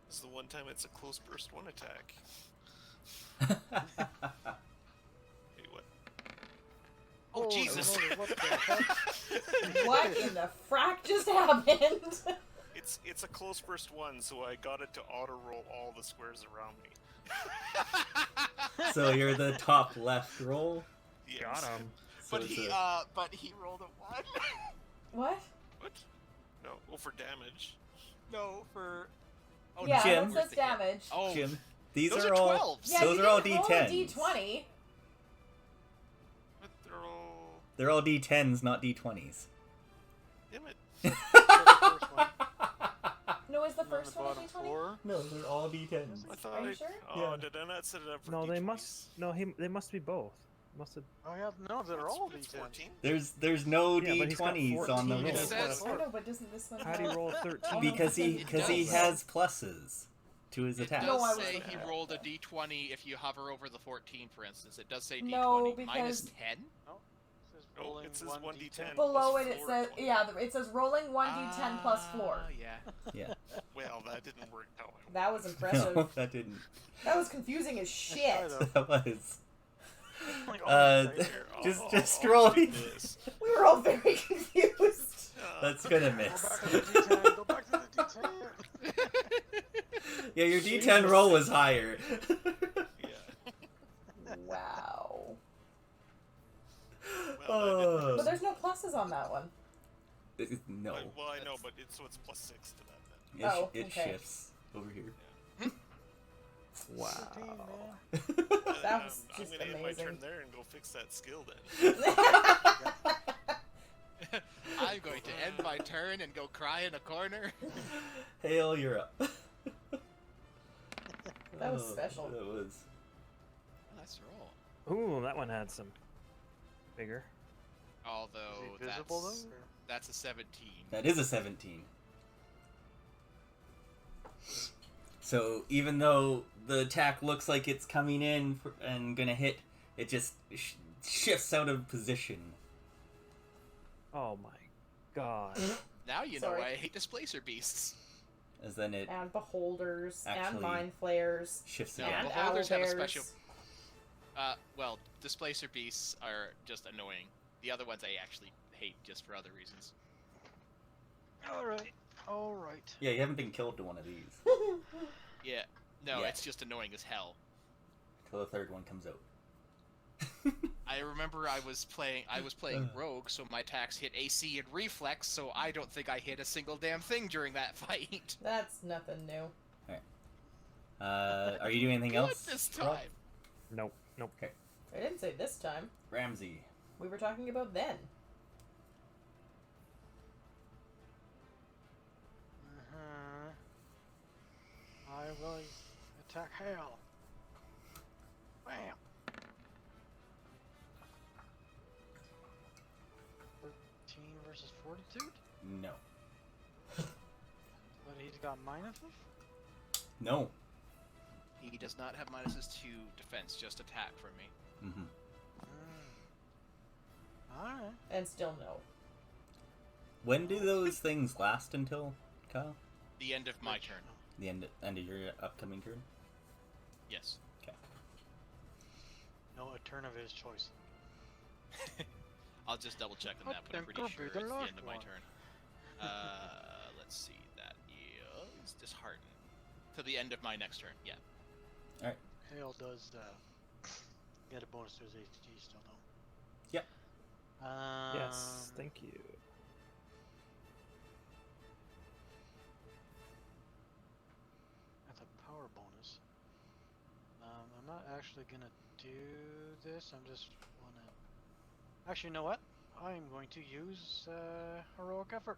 This is the one time it's a close burst one attack. Hey, what?
Oh,
Holy
Jesus!
moly, what the heck?
What in the frack just happened?
It's a close burst one, so I got it to auto roll all the squares around me.
So you're the top left roll.
Yes.
Got him.
So it's a-
but he rolled a 1.
What?
What? No. Oh, for damage.
No, for Oh,
Yeah,
Jim.
what's this damage?
Oh,
Jim, these
those
are
are
all
12s.
Yeah,
those
you
are all
didn't roll a
D10s.
D20.
But they're all.
They're all D10s, not D20s.
Damn it.
The first one.
No, is the
And on
first
the
one a
bottom
D20?
floor.
No, they're all D10s.
I thought.
Are you sure?
Oh,
Yeah.
did I not set it up for
No,
D20s?
they must. No, they must be both. Must have.
Oh yeah, no, they're all
It's
D10.
14.
There's no
Yeah, but he's got
D20s on the
14
It
roll.
says-
I know, but doesn't this one
How do you
have-
roll 13?
Because he
It
has
does.
pluses to his
It
attack.
does
No, I was
say
looking
he
at it.
rolled a d20 if you hover over the 14, for instance. It does say d20.
No,
Minus
because-
10?
It says
Oh,
rolling
it says
1d10.
1d10.
Below
plus
it, it
floor
says
20.
it says rolling 1d10 plus floor.
Yeah.
Yeah.
Well, that didn't work how I
That was impressive.
No, that didn't.
That was confusing as shit.
Nice try,
That was.
Like,
Just
I'll
roll
do
it.
this.
We were all very confused.
That's gonna
Go
miss.
back to the D10. Go back to the D10.
Yeah, your D10 roll was higher.
Yeah.
Wow.
Well,
But there's no pluses on that one.
No.
well, I know, but it's so it's plus 6 to that then.
It,
Oh,
it
okay.
shifts over here.
Wow.
13, man.
That was
I'm
just
gonna end my turn
amazing.
there and go fix that skill then.
I'm going to end my turn and go cry in a corner.
Hale, you're up.
That was
Oh,
special.
That was.
Nice roll.
Ooh, that one had some bigger.
Although
Is he visible
that's,
though?
that's a 17.
That is a 17. So even though the attack looks like it's coming in and gonna hit, it just shifts out of position.
Oh my god.
Now you know
Sorry.
why I hate displacer beasts.
As then it
And beholders, and
Actually-
mind flayers,
shifts
No,
again.
and
beholders have a
owlbears.
special- Well, displacer beasts are just annoying. The other ones I actually hate just for other reasons.
Alright. Alright.
Yeah, you haven't been killed to one of these
Yeah. No,
Yeah.
it's just annoying as hell.
till the third one comes out.
I remember I was playing rogue, so my attacks hit AC and reflex, so I don't think I hit a single damn thing during that fight.
That's nothing new.
Are you doing anything
Good
else?
this
Rob?
time.
Nope. Nope.
I didn't say this time.
Ramsey.
We were talking about then.
I will attack Hale. Bam. 13 versus Fortitude?
No.
But he's got minuses?
No.
He does not have minuses to defense, just attack from me.
Mm-hmm.
Alright.
And still no.
When do those things last until, Kyle?
The end of my turn.
The end of your upcoming turn?
Yes.
No, a turn of his choice.
I'll just double check on
I
that, but I'm
think
pretty
I'll
sure
be
it's
the
the
last
end of my
one.
turn. Let's see. That is dishearten. To the end of my next turn. Yeah.
Hale does get a bonus to his HG still, though.
Yep.
Yes. Thank you.
That's a power bonus. I'm not actually gonna do this. I'm just wanna. Actually, you know what? I'm going to use heroic effort.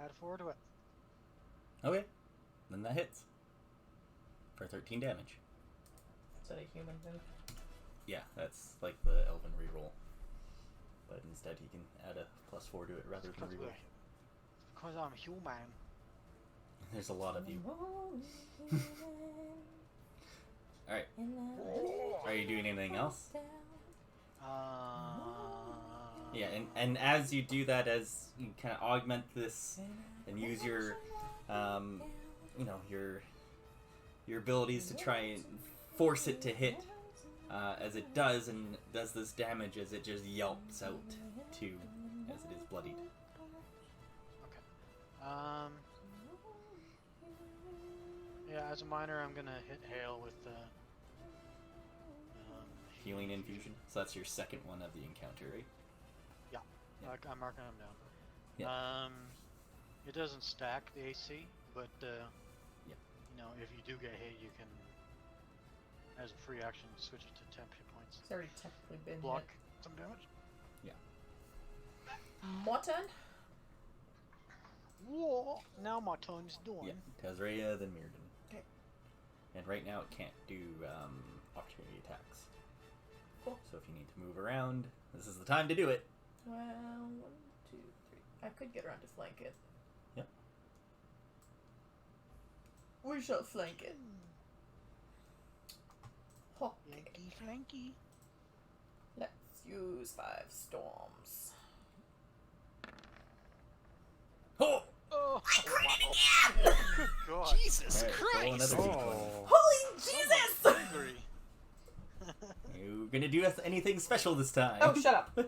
Add 4 to it.
Okay. Then that hits. For 13 damage.
Is that a human thing?
Yeah, that's like the elven reroll. But instead he can add a +4 to it rather than reroll.
Because I'm human.
There's a lot of you. Alright. Are you doing anything else? Yeah, and as you do that, as you kind of augment this and use your, your abilities to try and force it to hit, as it does, and does this damage as it just yelps out too, as it is bloodied.
Yeah, as a miner, I'm gonna hit Hale with the
Healing infusion. So that's your second one of the encounter, right?
I'm marking them down.
Yeah.
It doesn't stack the AC, but you know, if you do get hit, you can, as a free action, switch it to temp hit points.
It's already technically been
Block
hit.
some damage.
Morton?
Whoa! Now my turn's done.
Yeah, Tazraya, then Meardin.
Okay.
And right now it can't do opportunity attacks.
Cool.
So if you need to move around, this is the time to do it.
Well, 1, 2, 3. I could get around to flank it.
Yep.
We shall flank it. Okay.
Flanky, flanky.
Let's use 5 storms.
Oh!
Oh!
Wow.
Good God!
Jesus
Alright, roll
Christ!
another
Oh.
Holy Jesus!
Angry.
You gonna do anything special this time?
Oh, shut up.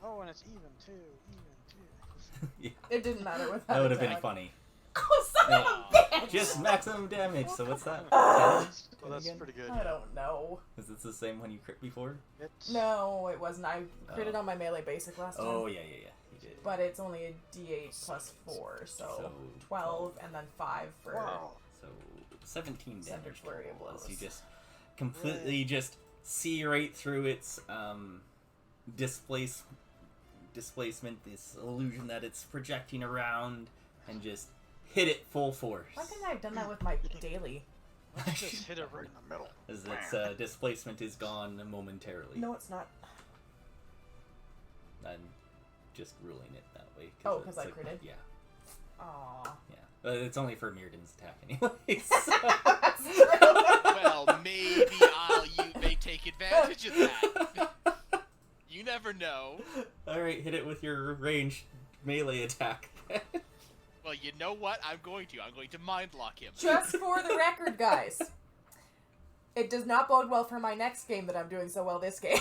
Oh, and it's even too. Even too.
Yeah,
It didn't matter with that.
that would have been
attack.
funny.
Oh, son of a
Oh.
bitch!
Just maximum damage, so what's that?
Ah.
10?
Well, that's
Again?
pretty good.
I don't know.
Is this the same one you crit before?
It's
No, it wasn't. I critted
Oh.
on my melee basic last time.
Oh, yeah, you did.
But it's only a d8 plus 4, so 12 and then 5 for...
Wow.
So 17
Center
damage
flurry of
total as you
blows.
just completely just see right through its displacement, this illusion that it's projecting around, and just hit it full force.
Why couldn't I have done that with my daily?
Let's just hit it right in the middle.
As its displacement is gone momentarily.
No, it's not.
I'm just ruling it that way.
Oh,
it's
'cause I critted?
Yeah,
Aww.
yeah. It's only for Meardin's attack anyways.
That's true.
Well, maybe you may take advantage of that. You never know.
Alright, hit it with your ranged melee attack.
Well, you know what? I'm going to mind lock him.
Just for the record, guys. It does not bode well for my next game that I'm doing so well this game.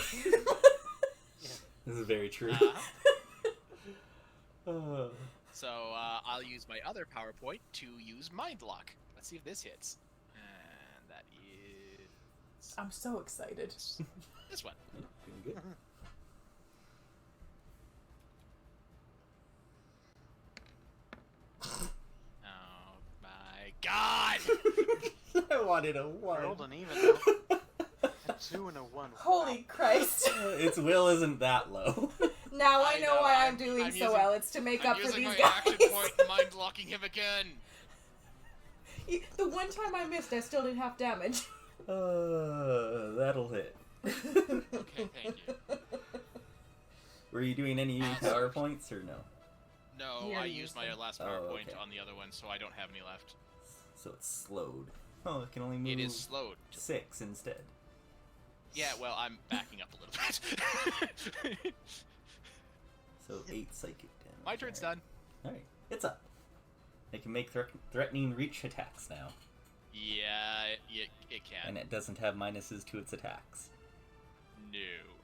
This is very true.
So I'll use my other PowerPoint to use mind lock. Let's see if this hits. And that is
I'm so excited.
this one.
Doing good.
Oh my God!
I wanted a 1.
Rolled an even though. A 2 and a 1.
Holy Christ.
Its will isn't that low.
Now I
I
know
know,
why
I'm
I'm doing so
using-
well. It's to make
I'm
up for
using
these
my action
guys.
point, mind locking him again.
The one time I missed, I still did half damage.
That'll hit.
Okay, thank you.
Were you doing any PowerPoints or no?
No,
You
I
already
used
used
my
them.
last
Oh,
PowerPoint
okay.
on the other one, so I don't have any left.
So it's slowed. Oh, it can only move
It is slowed.
6 instead.
Yeah, well, I'm backing up a little bit.
So 8 psychic damage.
My turn's
Alright.
done.
Alright, it's up. It can make threatening reach attacks now.
Yeah, it can.
And it doesn't have minuses to its attacks.
No,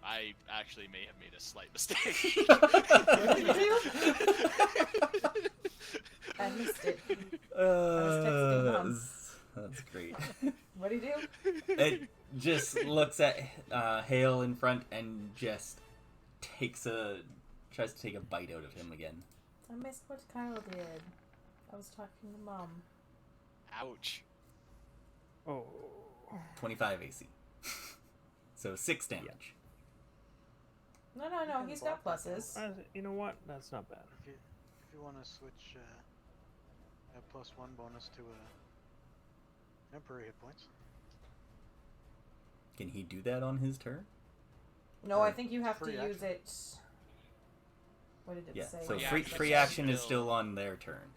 I actually may have made a slight mistake.
What did you do? I missed it. texting Mom.
That's great.
What did you do?
It just looks at Hale in front and just tries to take a bite out of him again.
I missed what Kyle did. I was talking to Mom.
Ouch.
Oh.
25 AC. So 6 damage.
No, he's got pluses.
You know what? That's not bad.
If you want to switch a +1 bonus to a temporary hit points.
Can he do that on his turn?
No, I think you have to
Free
use it. What did it
Yeah.
say?
So
Free
free,
action
free
is
action is
still-
still on their turn.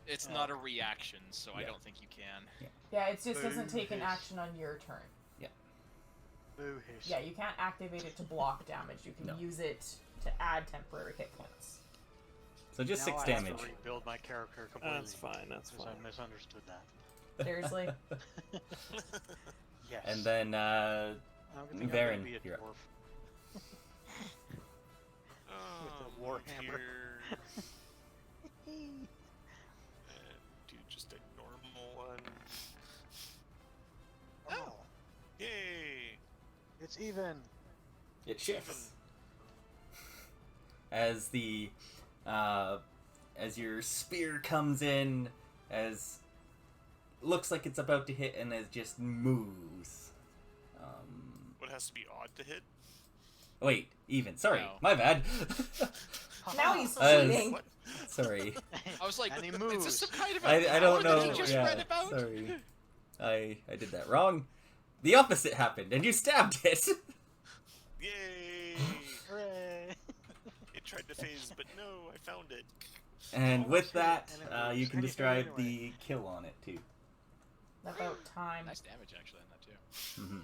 It's
Oh.
not a reaction, so I
Yeah.
don't think you can.
Yeah, it just doesn't
Boo
take an
hiss.
action on your turn.
Boo hiss.
Yeah, you can't activate it to block damage. You can
No.
use it to add temporary hit points.
So just
Now
6
I have
damage.
to rebuild my character completely.
That's fine. That's
Because
fine.
I misunderstood that.
Seriously?
Yes.
And then
I'm gonna
Varen,
be a
you're up.
dwarf.
Oh,
a warhammer.
And do just a normal one.
Oh,
Yay!
it's even.
it shifts. As the as your spear comes in, as looks like it's about to hit, and it just moves.
What has to be odd to hit?
Wait, even. Sorry,
No.
my bad.
Now he's
Uh,
cheating.
What?
Sorry.
I was like,
And he
is
moves.
this some kind of a
I don't
power
know.
that he just
Yeah,
read about?
sorry. I did that wrong. The opposite happened, and you stabbed it.
Yay!
Hooray!
It tried to phase, but no, I found it.
And
Oh,
with
shit,
that,
and it
you
moves.
can
And you
describe
throw it
the kill on it too.
About time.
Nice damage actually on that too.
Mhm.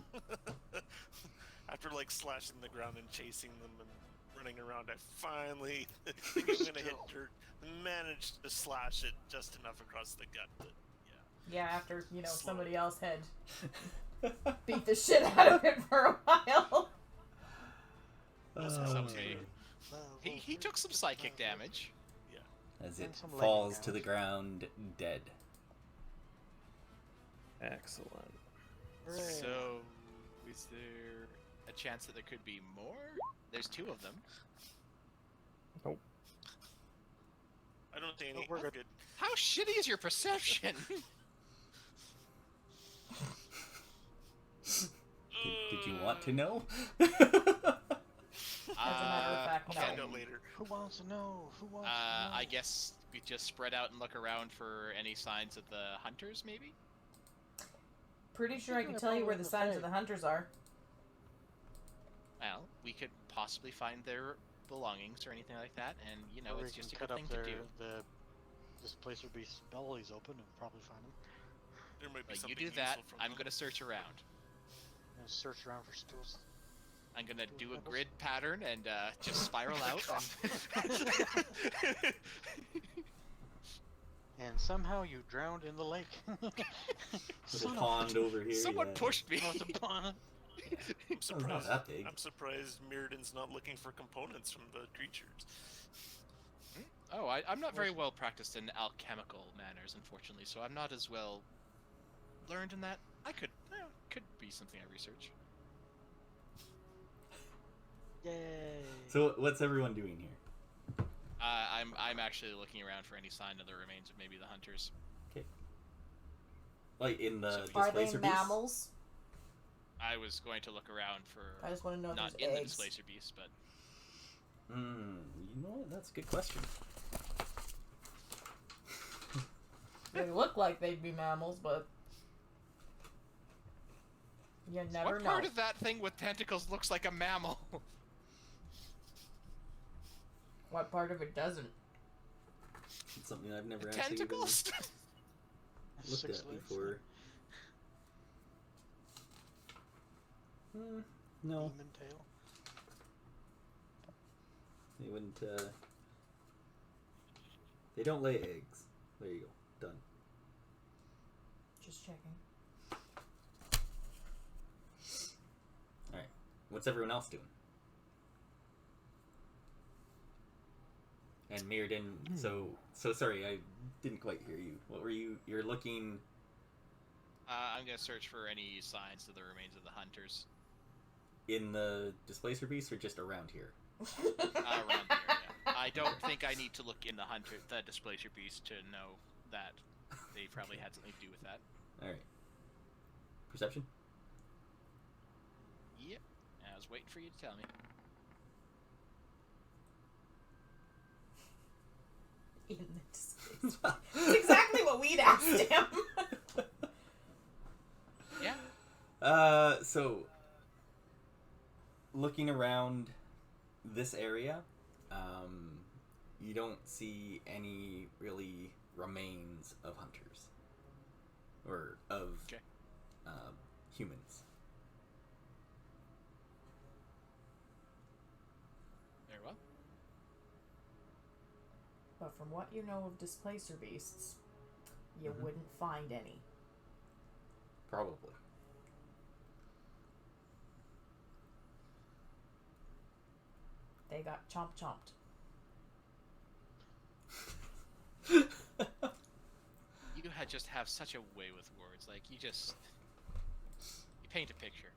After like slashing the ground and chasing them and running around, I finally think I'm gonna hit dirt. Managed to slash it just enough across the gut, but yeah.
Yeah, after, you know,
Slow.
somebody else had beat the shit out of it for a while.
That's
Oh,
okay. He took some psychic damage.
as it
And some lightning
falls to
rounds.
the ground, dead.
Excellent.
Hooray.
So, is there a chance that there could be more? There's 2 of them.
I don't think
we're
I'm
good.
good.
How shitty is your perception?
Did you want to know?
As a matter of fact,
I'll
no.
find out later.
Who wants to know? Who wants to know?
I guess we just spread out and look around for any signs of the hunters, maybe?
Pretty sure I can tell you where the signs of the hunters are.
Well, we could possibly find their belongings or anything like that, and, you know,
Or
it's
we
just a
can
good
cut
thing
up
to
their,
do.
this place would be bellies open and probably find them.
There might be
But you
something
do that,
useful from
I'm
them.
gonna search around.
And search around for stools.
I'm gonna do a
Pebbles?
grid pattern and just spiral out.
And somehow you drowned in the lake.
There's a pond over here.
Someone
yeah.
pushed me.
Oh, it's a pond.
I'm
It's not
surprised.
that big.
I'm surprised Meardin's not looking for components from the creatures.
Oh, I'm not very well practiced in alchemical manners, unfortunately, so I'm not as well learned in that. Could be something I research.
Yay.
So what's everyone doing here?
I'm actually looking around for any sign of the remains of maybe the hunters.
Like in the
Are they
displacer beast?
mammals?
I was going to look around for
I just want to know if
not
there's
in the
eggs.
displacer beast, but
You know what? That's a good question.
They look like they'd be mammals, but you never
what
know.
part of that thing with tentacles looks like a mammal?
What part of it doesn't?
It's something I've never actually even
Tentacles?
looked
6
at
legs.
before. No,
Demon tail.
they wouldn't. They don't lay eggs. There you go. Done.
Just checking.
All right. What's everyone else doing? And Meardin. So sorry, I didn't quite hear you. What were you? You're looking.
I'm gonna search for any signs of the remains of the hunters
In the displacer beast or just around here?
around the area. I don't think I need to look in the displacer beast to know that they probably had something to do with that.
Alright. Perception?
Yep. I was waiting for you to tell me.
In the displacer. It's exactly what we'd asked him.
Yeah.
So looking around this area, you don't see any really remains of hunters or of
Okay.
humans.
Very well.
But from what you know of displacer beasts, you
Mhm.
wouldn't find any.
Probably.
They got chomped.
You just have such a way with words. Like, you paint a picture.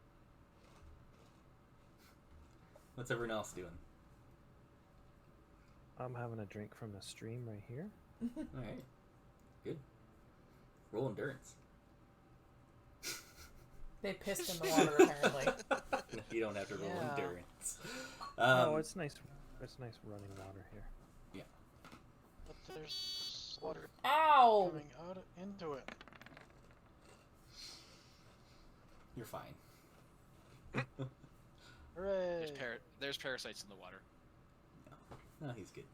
What's everyone else doing?
I'm having a drink from the stream right here.
All right. Good. Roll endurance.
They pissed in the water, apparently.
You don't have to roll
Yeah.
endurance.
No, it's nice. It's nice running water here.
But there's water
Ow!
coming out into it.
You're fine.
Hooray!
There's parasites in the water.
No, he's good.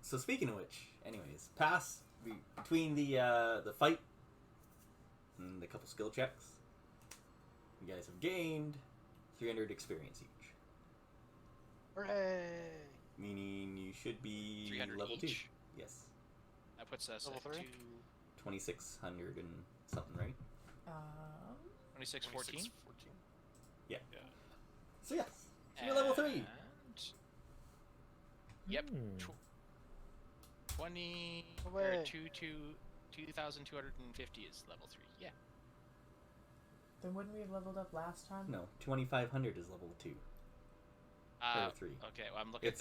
So speaking of which, anyways, between the fight and the couple skill checks, you guys have gained 300 experience each.
Hooray!
Meaning you should be
300
level
each.
2. Yes.
That puts us
Level
at
three?
2600 and something, right?
2614.
14.
Yeah.
Yeah.
So yes. So you're level 3.
And... Yep.
Hmm.
20 or
Hooray.
2,250 is level 3. Yeah.
Then wouldn't we have leveled up last time?
No, 2500 is level 2. Or 3.
Okay, well, I'm looking at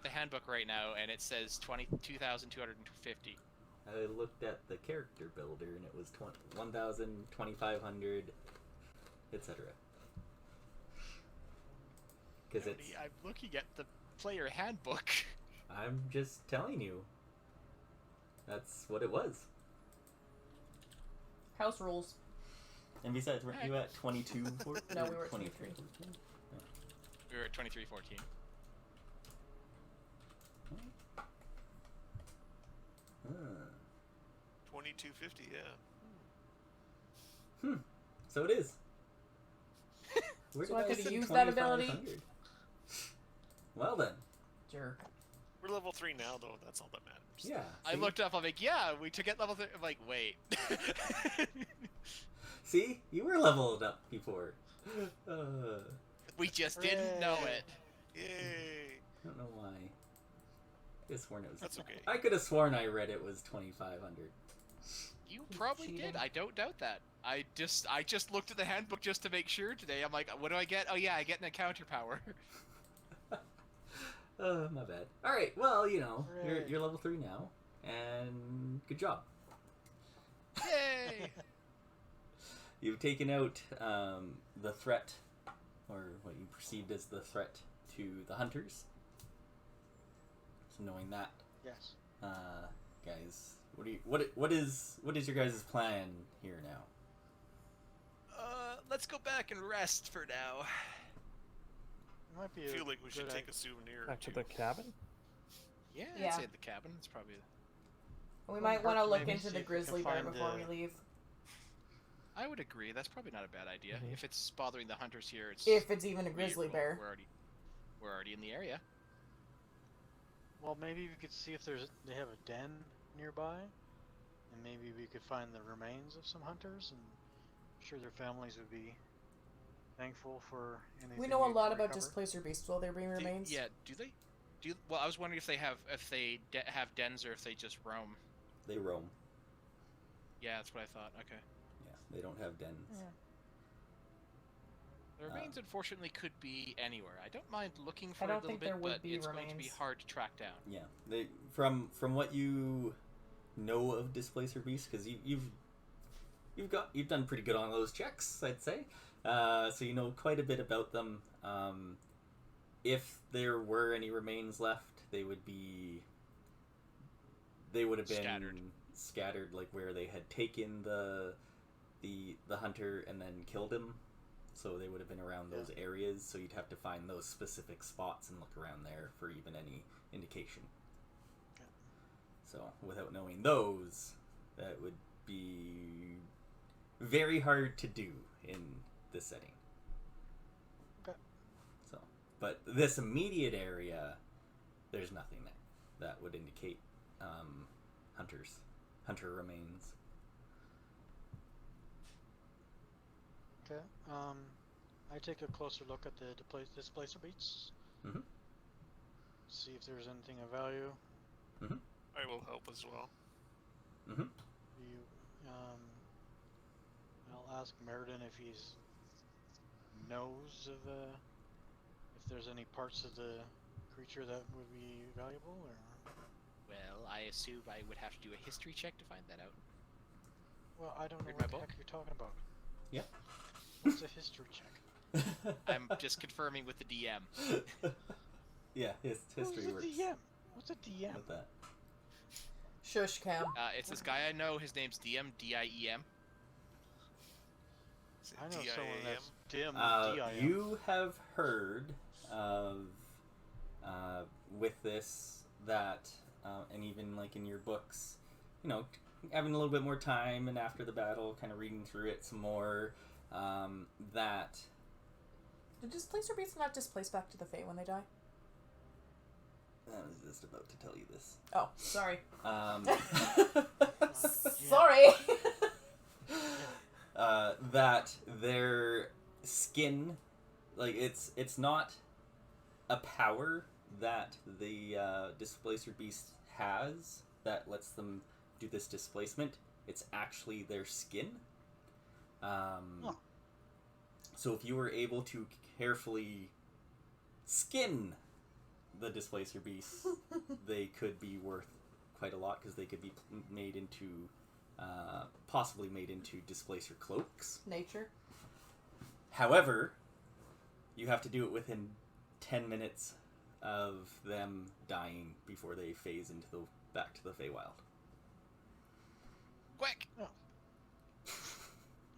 the handbook right now, and it says 22,250.
I looked at the character builder and it was 1,000, 2,500, etc. Because it's.
I'm looking at the player handbook.
I'm just telling you. That's what it was.
House rules.
And besides, weren't you at 22?
No, we were at 23.
We were at 2314.
Ah.
2250, yeah.
So it is. Where
So
did
I could've
say
used that ability?
2,500? Well then.
Jerk.
We're level 3 now, though. That's all that matters.
Yeah.
I
see?
looked up, I'm like, yeah, we took it level 3. I'm like, wait.
See? You were leveled up before.
We just didn't know it.
Yay!
I don't know why. I could have sworn it was.
That's okay.
I could have sworn I read it was 2,500.
You probably
cheating.
did. I don't doubt that. I just looked at the handbook just to make sure today. I'm like, what do I get? Oh yeah, I get an encounter power.
My bad. All right. Well, you're
Hooray.
you're level 3 now, and good job.
Yay!
You've taken out the threat, or what you perceived as the threat to the hunters. So knowing that,
Yes.
guys, what is your guys' plan here now?
Let's go back and rest for now.
It might be
I feel like we should
good
take a souvenir.
Back to
too.
the cabin.
Yeah,
Yeah.
I'd say the cabin. It's probably.
We might want to look
maybe
into
see
the
if we can
Grizzly Bear
find
before
the-
we leave.
I would agree. That's probably not a bad idea.
Mhm.
If it's bothering the hunters here, it's.
If it's even a grizzly
we're-
bear.
We're already in the area.
Well, maybe we could see if they have a den nearby, and maybe we could find the remains of some hunters, and I'm sure their families would be thankful for anything.
We know a
we
lot
can
about
recover.
Displacer Beasts while there being remains.
Yeah. Do they? Well, I was wondering if they have have dens or if they just roam.
They roam.
Yeah, that's what I thought. Okay.
Yeah, they don't have dens.
Yeah.
The remains, unfortunately, could be anywhere. I don't mind looking for
I
a
don't
little
think
bit,
there would
but
be
it's going to be
remains.
hard to track down.
Yeah, they from what you know of Displacer Beast, because you've done pretty good on those checks, I'd say. So you know quite a bit about them. If there were any remains left, they would have been scattered, like where they had taken the hunter and then killed him. So they would have been around those areas. So you'd have to find those specific spots and look around there for even any indication.
Okay.
So without knowing those, that would be very hard to do in this setting.
Okay.
So, but this immediate area, there's nothing there that would indicate hunter remains.
Okay. I take a closer look at the Displacer Beasts.
Mhm.
See if there's anything of value.
I will help as well.
Mm-hmm.
You, I'll ask Meardin if he's knows of if there's any parts of the creature that would be valuable, or?
Well, I assume I would have to do a history check to find that out.
Well, I don't know
Read
what
my
the
book?
heck you're talking about.
Yeah.
What's a history check?
I'm just confirming with the DM.
Yeah, his history
Who's
works.
a DM? What's a DM?
With that.
Shush, Cam.
It's this guy I know. His name's DM, D-I-E-M.
Is it
I know someone
DIAM?
that's dim. DIM.
You have heard of with this that, and even like in your books, you know, having a little bit more time and after the battle, kind of reading through it some more, that
Did Displacer Beasts not displace back to the Fae when they die?
I was just about to tell you this.
Oh, sorry.
Yeah.
Sorry.
That their skin, like it's not a power that the Displacer Beast has that lets them do this displacement. It's actually their skin. So if you were able to carefully skin the Displacer Beasts, they could be worth quite a lot because they could be made into, possibly made into Displacer cloaks.
Nature.
However, you have to do it within 10 minutes of them dying before they phase into the back to the Feywild.
Quick!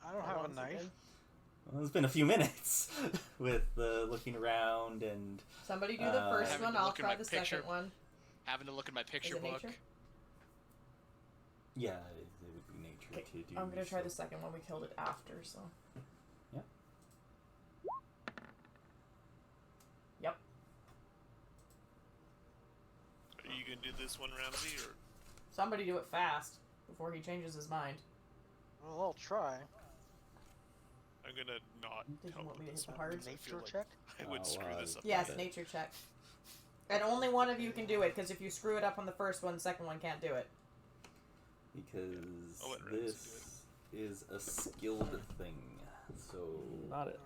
I don't have a knife.
Well, it's been a few minutes with looking around and
Somebody do the first
Having
one,
to
I'll
look at
try
my
the
picture.
second one.
Having to look at my picture
it
book.
nature?
yeah, it would be nature
Okay,
to do.
I'm gonna try
so.
the second one. We killed it after, so.
Yep.
Yep.
Are you gonna do this one, Ramsey, or
Somebody do it fast before he changes his mind.
Well, I'll try.
I'm gonna not
Did you
help
want me
with
to
this
hit the
one,
hard?
'cause I feel
Nature
like
check?
I would
Oh,
screw
wow.
this up.
Yes,
Okay.
nature check. And only one of you can do it, because if you screw it up on the first one, the second one can't do it.
Because
I'll let Ramsey
this is a skilled thing, so
Not it.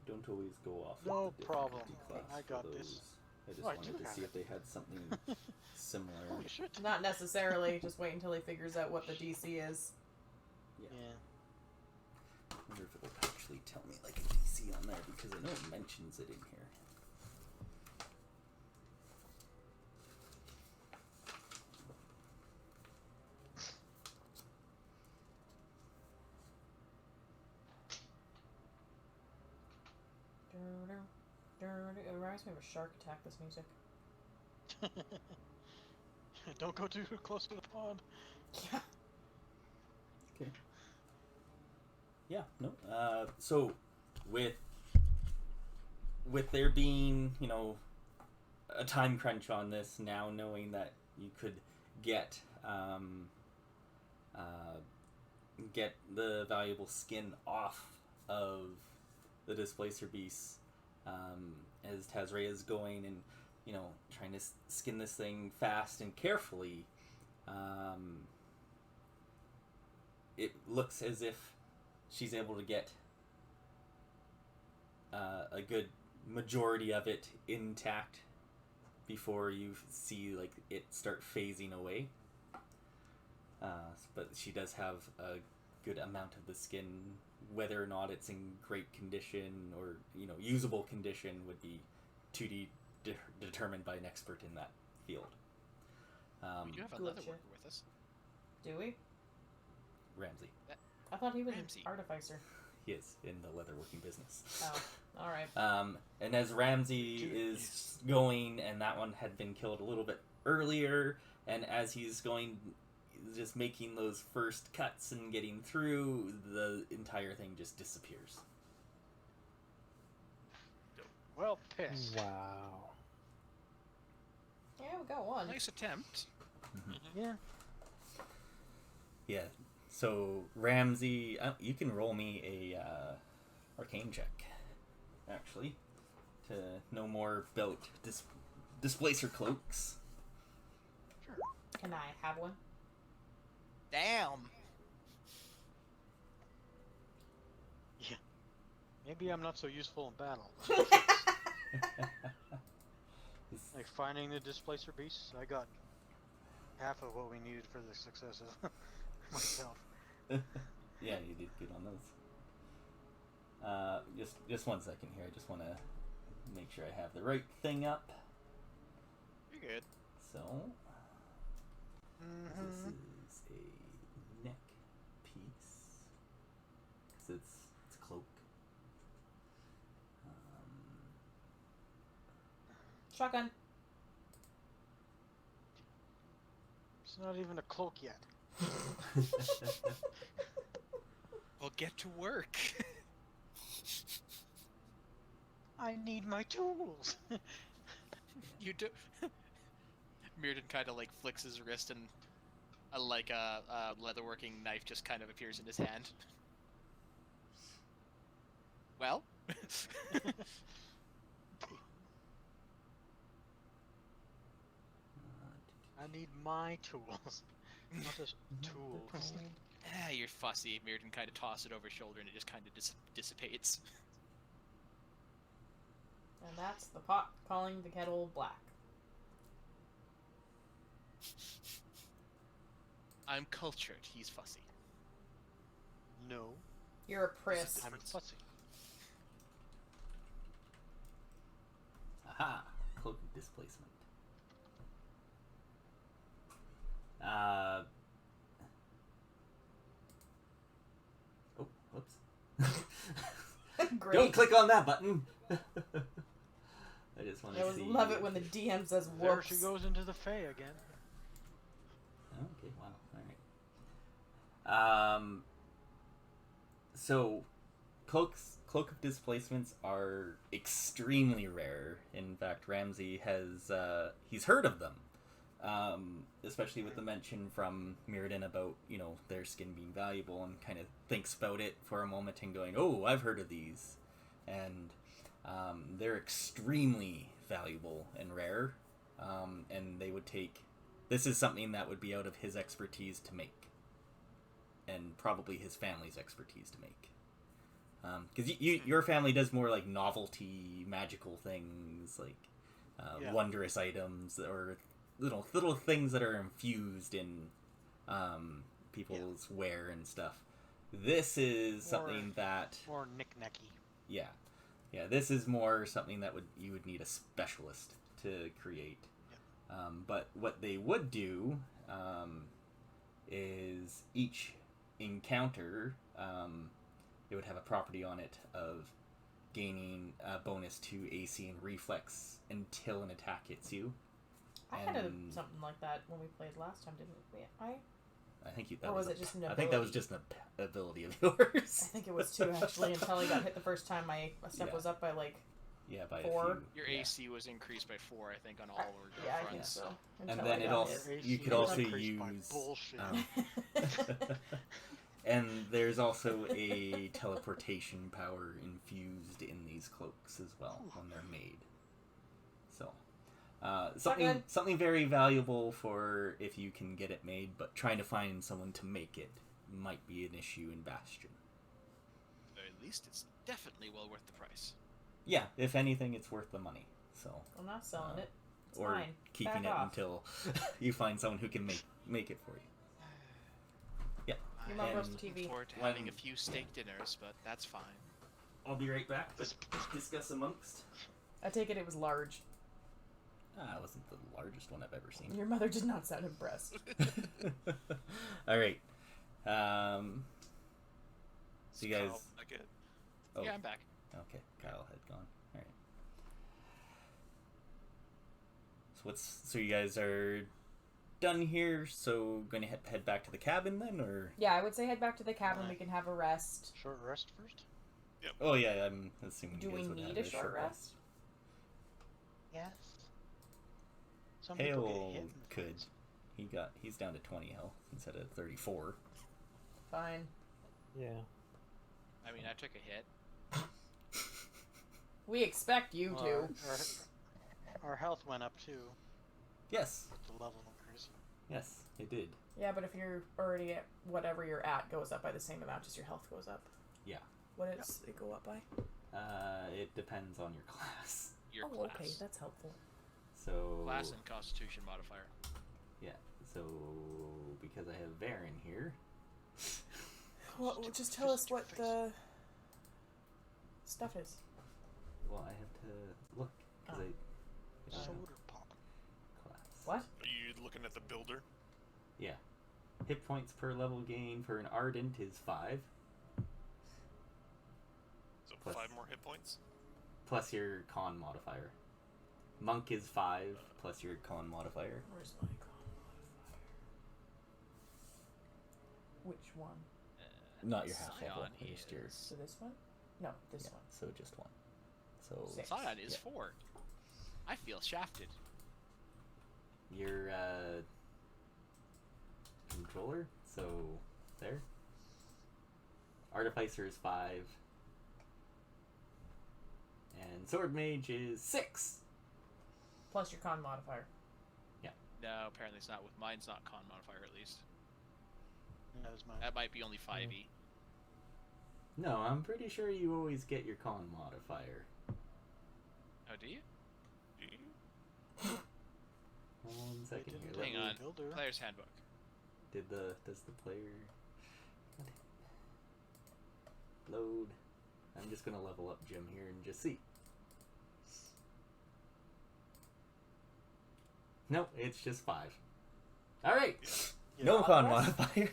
don't always go off.
No
with the
problem.
difficulty class
I
for
got
those.
this.
I just
Oh, I do
wanted to
have
see
it.
if they had something similar.
Holy shit.
Not necessarily. Just wait until he figures out what the DC is.
Yeah.
Yeah.
I wonder if it'll actually tell me like a DC on there because I know it mentions it in here.
It reminds me of a shark attack, this music.
Don't go too close to the pond.
Yeah.
Okay. Yeah, no. So with there being, you know, a time crunch on this, now knowing that you could get the valuable skin off of the Displacer Beasts, as Tazrea is going and, you know, trying to skin this thing fast and carefully, it looks as if she's able to get a good majority of it intact before you see like it start phasing away. But she does have a good amount of the skin. Whether or not it's in great condition or, you know, usable condition would be to be determined by an expert in that field.
We do have a
Gotcha.
leather worker with us.
Do we?
Ramsey.
I thought he was
Ramsey.
an artificer.
He is in the leatherworking business.
Oh, alright.
And as Ramsey is going, and that one had been killed a little bit earlier, and as he's going, just making those first cuts and getting through, the entire thing just disappears.
Well, pissed.
Wow.
Yeah, we got one.
Nice attempt.
Yeah.
Yeah. So Ramsey, you can roll me a arcane check, actually, to know more about displacer cloaks.
Sure.
Can I have one?
Damn.
Yeah. Maybe I'm not so useful in battle. Like finding the displacer beasts, I got half of what we needed for the success of myself.
Yeah, you did good on those. Just 1 second here. I just want to make sure I have the right thing up.
You're good.
So, this is a neck piece. 'Cause it's a cloak.
Shotgun.
It's not even a cloak yet.
Well, get to work.
I need my tools.
You do. Meardin kind of like flicks his wrist and a leatherworking knife just kind of appears in his hand. Well.
I need my tools, not just tools.
You're fussy. Meardin kind of tosses it over his shoulder and it just kind of dissipates.
And that's the pot calling the kettle black.
I'm cultured. He's fussy.
No,
You're a priss.
I'm fussy.
Aha! Cloak of displacement. Oh, whoops.
Great.
Don't click on that button! I just want
I
to
always
see.
love it when the DM says
There
whoops.
she goes into the Fae again.
Okay, wow. Alright. So, cloak of displacements are extremely rare. In fact, Ramsey has, he's heard of them. Especially with the mention from Meardin about, their skin being valuable, and kind of thinks about it for a moment and going, oh, I've heard of these. And they're extremely valuable and rare. And they would take... This is something that would be out of his expertise to make. And probably his family's expertise to make. Because your family does more like novelty, magical things, like wondrous items, or little things that are infused in people's wear and stuff. This is something that...
More knick-knacky.
Yeah. Yeah, this is more something that you would need a specialist to create.
Yeah.
But what they would do is each encounter, it would have a property on it of gaining a bonus to AC and reflex until an attack hits you.
I had something like that when we played last time, didn't we?
I think
Or was it just an
I think that was
ability?
just an ability of yours.
I think it was 2 actually, until I got hit the first time. My stuff was up by like...
Yeah, by
4.
a few.
Your AC was increased by 4, I think, on all order
Yeah, I think
fronts.
so.
And
Until
then
I
it
got
also
hit.
you could
AC
also
increased by
use
bullshit.
and there's also a teleportation power infused in these cloaks as well when they're made. So something very valuable for if you can get it made, but trying to find someone to make it might be an issue in Bastion.
At least it's definitely well worth the price.
Yeah, if anything, it's worth the money. So
I'm not selling it. It's
or
mine.
keeping
Back
it
off.
until you find someone who can make it for you. Yeah.
Your mom
And-
watched TV.
Looking forward to having a few steak dinners, but that's fine.
I'll be right back. Let's discuss amongst.
I take it was large.
It wasn't the largest one I've ever seen.
Your mother did not sound impressed.
All right. So you guys.
Kyle, back in.
Oh,
Yeah, I'm back.
okay. Kyle had gone. All right. So you guys are done here. So going to head back to the cabin then, or?
Yeah, I would say head back to the cabin.
Alright.
We can have a rest.
Short rest first?
Oh yeah, I'm assuming.
Do
you
we
guys would
need
have
a short rest?
Yes. Some people get
Hale
hit. in the
could.
face.
He's down to 20 health instead of 34.
Fine.
Yeah.
I mean, I took a hit.
We expect you
Well,
to.
Our health went up too.
Yes.
With the level increase.
Yes, it did.
Yeah, but if you're already at whatever you're at goes up by the same amount as your health goes up.
Yeah.
What does it go up by?
It depends on your class.
Your
Oh,
class.
okay, that's helpful.
So
Class and Constitution modifier.
yeah. So because I have Varen here.
Well, just tell us what the stuff is.
Well, I have to look because I
Soda pop.
class.
What?
Are you looking at the builder?
Yeah. Hit points per level gain for an Ardent is 5.
So
Plus-
5 more hit points?
Plus your con modifier. Monk is 5 plus your con modifier.
Where's my con modifier? Which one?
Not your half level.
Scion
Just your.
is...
So this one? No, this
Yeah,
one.
so just 1. So
6.
Scion is
Yeah.
4. I feel shafted.
your controller. So there. Artificer is 5. And Sword Mage is 6.
Plus your con modifier.
No, apparently it's not. With mine's not con modifier at least.
That was mine.
That might be only 5e.
No, I'm pretty sure you always get your con modifier.
Oh, do you?
Do you?
1 second
didn't
here.
tell
Let
Hang
me-
on.
Builder.
Player's handbook.
Does the player load? I'm just gonna level up Jim here and just see. Nope, it's just 5. Alright.
Yeah.
No con
Otherwise-
modifier.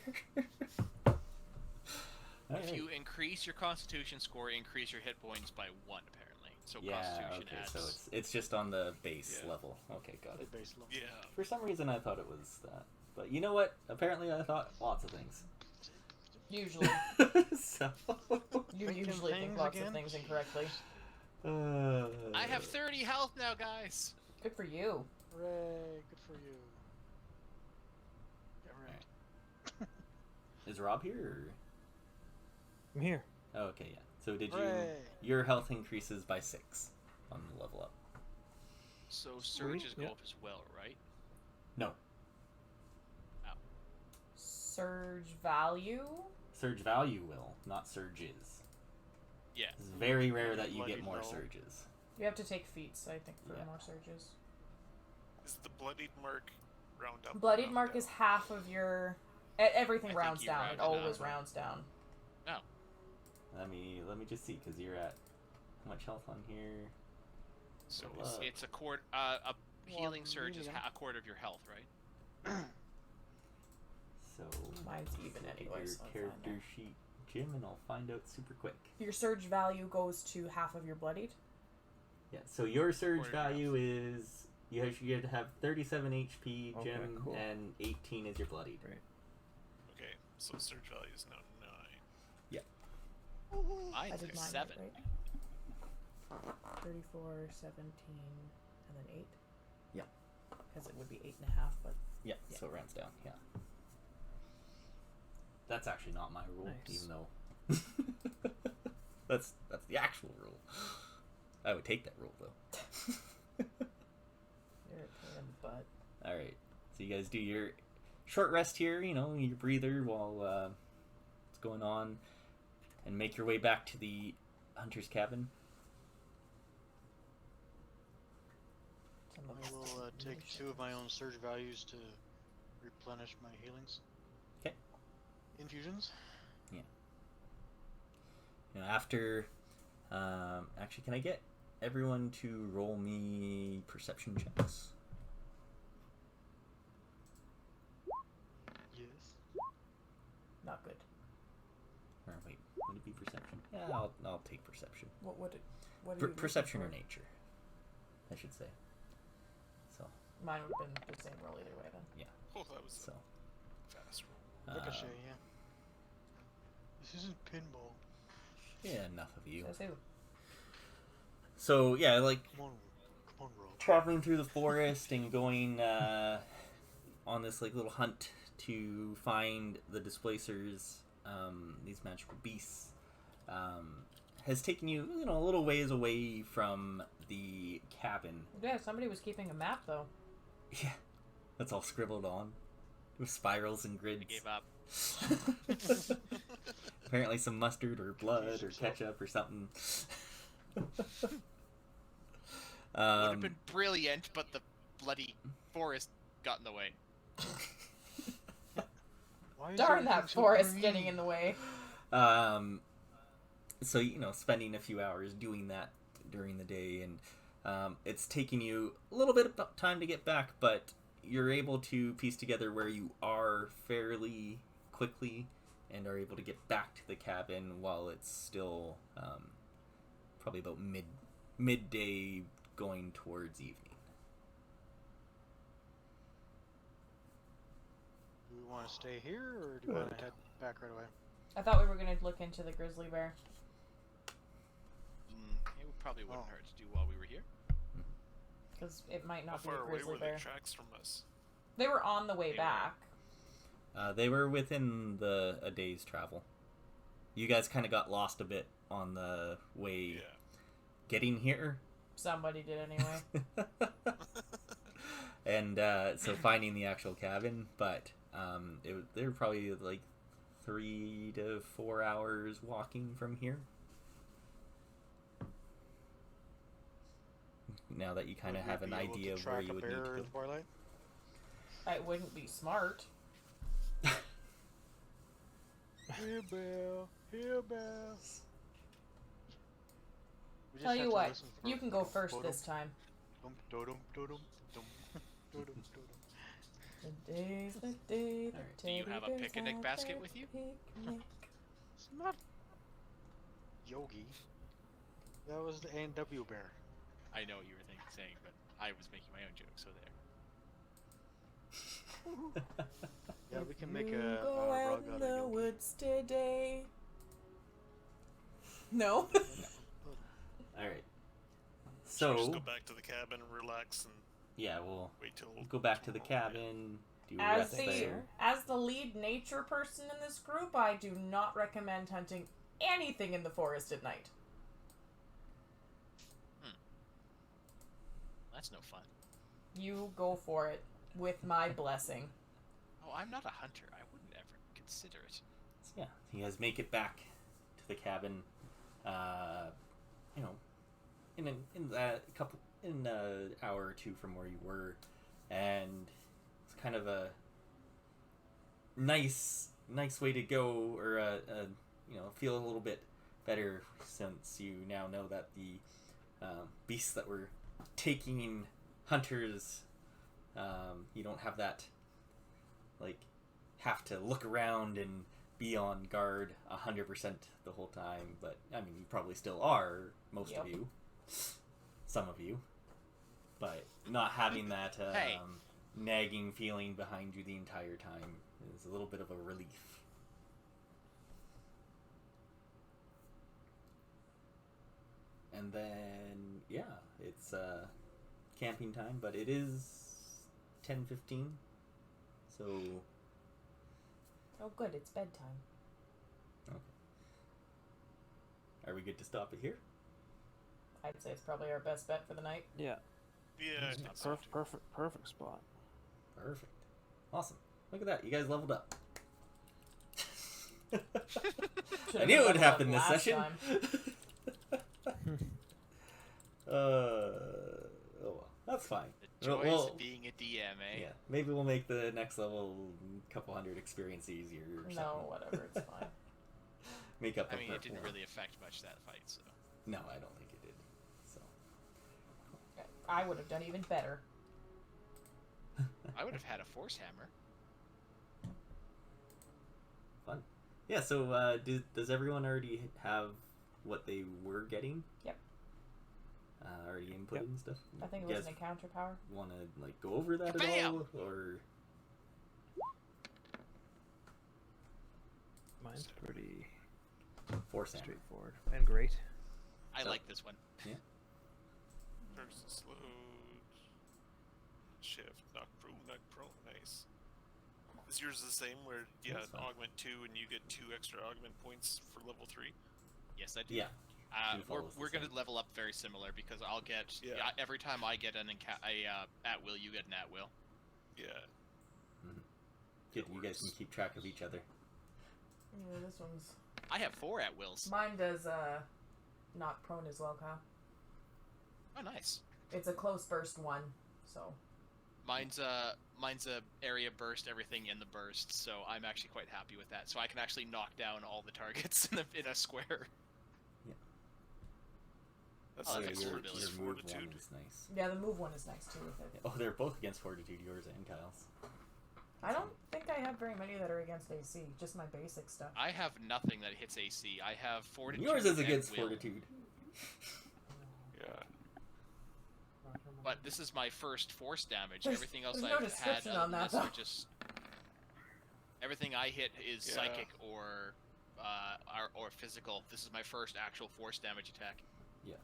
If you increase your Constitution score, increase your hit points by 1 apparently. So
yeah,
Constitution
okay,
adds.
so it's just on the base
Yeah.
level. Okay, got
The
it.
base level.
Yeah.
For some reason I thought it was that. But you know what? Apparently I thought lots of things.
Usually.
So
You
Thinking
usually think
things
lots
again?
of things incorrectly.
I have 30 health now, guys.
Good for you.
Hooray, good for you. Yeah, right.
Is Rob here? Or?
I'm here.
Oh, okay, yeah. So did you?
Hooray.
Your health increases by 6 on the level up.
So surges go
Yep.
up as well, right?
No,
Surge value?
surge value will, not surges.
Yeah.
It's very rare that you
Bloody
get more
hell.
surges.
You have to take feats, I think, for
Yeah.
more surges.
Is the bloodied mark round up? or
Bloodied
round
mark
down?
is half of your. Everything
I think
rounds
you
down. It
rounded
always
down.
rounds down.
No.
Let me just see, because you're at how much health on here?
So
Well,
it's a quarter. A healing
Well,
surge is
medium.
a quarter of your health, right?
So
Mine's even
look at
anyway,
your
so I'm fine
character
there.
sheet, Jim, and I'll find out super quick.
Your surge value goes to half of your bloodied.
Yeah. So your surge
Quarter of your
value is you have 37 HP,
Okay,
Jim,
cool.
and 18 is your bloodied.
Great.
Okay, so surge value is now 9.
I
Mine's
did
a
mine
7.
right? 34, 17, and then 8.
Yeah.
Because it would be 8.5, but
Yeah,
Yeah.
so it rounds down, yeah. That's actually not my rule,
Nice.
even though that's the actual rule. I would take that rule though.
you're a pain in the butt.
Alright. So you guys do your short rest here, your breather while it's going on, and make your way back to the hunter's cabin.
Some of
I
us
will
don't
take
use
2 of my own surge values to replenish my healings.
'Kay.
Infusions.
After actually, can I get everyone to roll me perception checks?
Yes.
Not good.
Or wait, would it be perception? Yeah, I'll take perception.
What would it? What are you looking
Perception
for?
or nature, I should say. So,
Mine would have been the same roll either way then.
Oh, that was
so.
a fast roll.
Ricochet, yeah. This isn't pinball.
Yeah, enough of you.
Says who?
So yeah, like
Come on, roll.
traveling through the forest and going on this like little hunt to find the displacers, these magical beasts, has taken you, a little ways away from the cabin.
Yeah, somebody was keeping a map though.
Yeah, that's all scribbled on with spirals and grids.
I gave up.
Apparently some mustard or blood or
yourself.
ketchup or something.
Would have been brilliant, but the bloody forest got in the way.
Why is
Darn that
everything so
forest
green?
getting in the way.
So, spending a few hours doing that during the day, and it's taking you a little bit of time to get back, but you're able to piece together where you are fairly quickly and are able to get back to the cabin while it's still probably about midday going towards evening.
Do we want to stay here, or do we want to head back right away?
I thought we were going to look into the grizzly bear.
It probably wouldn't hurt to do while we were here.
Because it might
How
not be
far
a
away
grizzly
were
bear.
the tracks from us?
They were on the way
They were.
back.
They were within a day's travel. You guys kind of got lost a bit on the way
Yeah.
getting here.
Somebody did anyway.
And so finding the actual cabin, but they were probably like 3 to 4 hours walking from here. Now that you kind of
Would we
have an
be able to
idea of where
track
you
a
would
bear
need to
in
go.
Twilight?
It wouldn't be smart.
Here, Belle. Here, Belle. We just
Tell
have
you
to
what,
listen for
you can go
dum,
first
dum,
this time.
dum, dum, dum, dum, dum, dum, dum, dum.
Today's the day that
Alright.
Do you
teddy
have a
bears
picnic
have
basket
their
with you?
picnic.
It's not Yogi. That was the NW bear.
I know what you were saying, but I was making my own joke, so there.
Yeah, we can make
You
a
go
rug
out
out
in
of
the
Yogi.
woods today. No.
All right.
Should we just
So
go back to the cabin and relax and
yeah, we'll
wait till
go back to the
tomorrow?
cabin. Do a
As
rest
the
there.
as the lead nature person in this group, I do not recommend hunting anything in the forest at night.
That's no fun.
You go for it with my blessing.
Oh, I'm not a hunter. I wouldn't ever consider it.
So, yeah, you guys make it back to the cabin. In an hour or two from where you were, and it's kind of a nice way to go, or feel a little bit better since you now know that the beasts that were taking hunters, you don't have that have to look around and be on guard 100% the whole time. But I mean, you probably still are, most of
Yep.
you, some of you, but not having that
Hey.
nagging feeling behind you the entire time is a little bit of a relief. And then it's camping time, but it is 10:15, so
Oh, good, it's bedtime.
are we good to stop it here?
I'd say it's probably our best bet for the night.
Yeah.
Yeah, I think so, too.
Perfect spot.
Perfect. Awesome. Look at that. You guys leveled up.
Should've
I knew it would
leveled
happen
up
this
last
session.
time.
Oh well, that's fine.
The joys
Well,
of being a DM, eh?
yeah, maybe we'll make the next level a couple hundred experience easier or something.
No, whatever, it's fine.
Make up
I
for
mean, it didn't
for-
really affect much that fight, so.
No, I don't think it did. So
I would have done even better.
I would have had a force hammer.
fun. Yeah. So does everyone already have what they were getting?
Yep.
Already input
Yep.
and stuff.
I think it
You
was
guys
an encounter power.
want to go over that at
Kabam!
all, or
Mine's pretty
force hammer?
straightforward and great.
I
So-
like this one.
Versus load. Shift. Knock prone. Nice. Is yours the same where
That's fine.
augment 2 and you get 2 extra augment points for level 3?
Yes, I do.
Yeah.
We're
follows the
we're gonna
same.
level up very similar because I'll get
Yeah.
every time I get an at will, you get an at will.
Yeah.
Good.
It
You guys can
works.
keep track of each other.
Yeah, this one's...
I have 4 at wills.
Mine does, not prone as well, Kyle.
Oh, nice.
It's a close burst one, so...
Mine's a area burst, everything in the burst, so I'm actually quite happy with that. So I can actually knock down all the targets in a square.
That's
Oh,
an
that's
extra
cool.
ability.
Your move one
Fortitude.
is nice.
Yeah, the move one is nice too with it.
Oh, they're both against Fortitude, yours and Kyle's.
I don't think I have very many that are against AC. Just my basic stuff.
I have nothing that hits AC. I have Fortitude.
Yours is
and
against
will.
Fortitude.
Yeah.
But this is my first force damage. Everything else
there's no
I've had
description
other
on
than
that,
this are
though.
just everything I hit is
Yeah.
psychic or physical. This is my first actual force damage attack.
Yeah.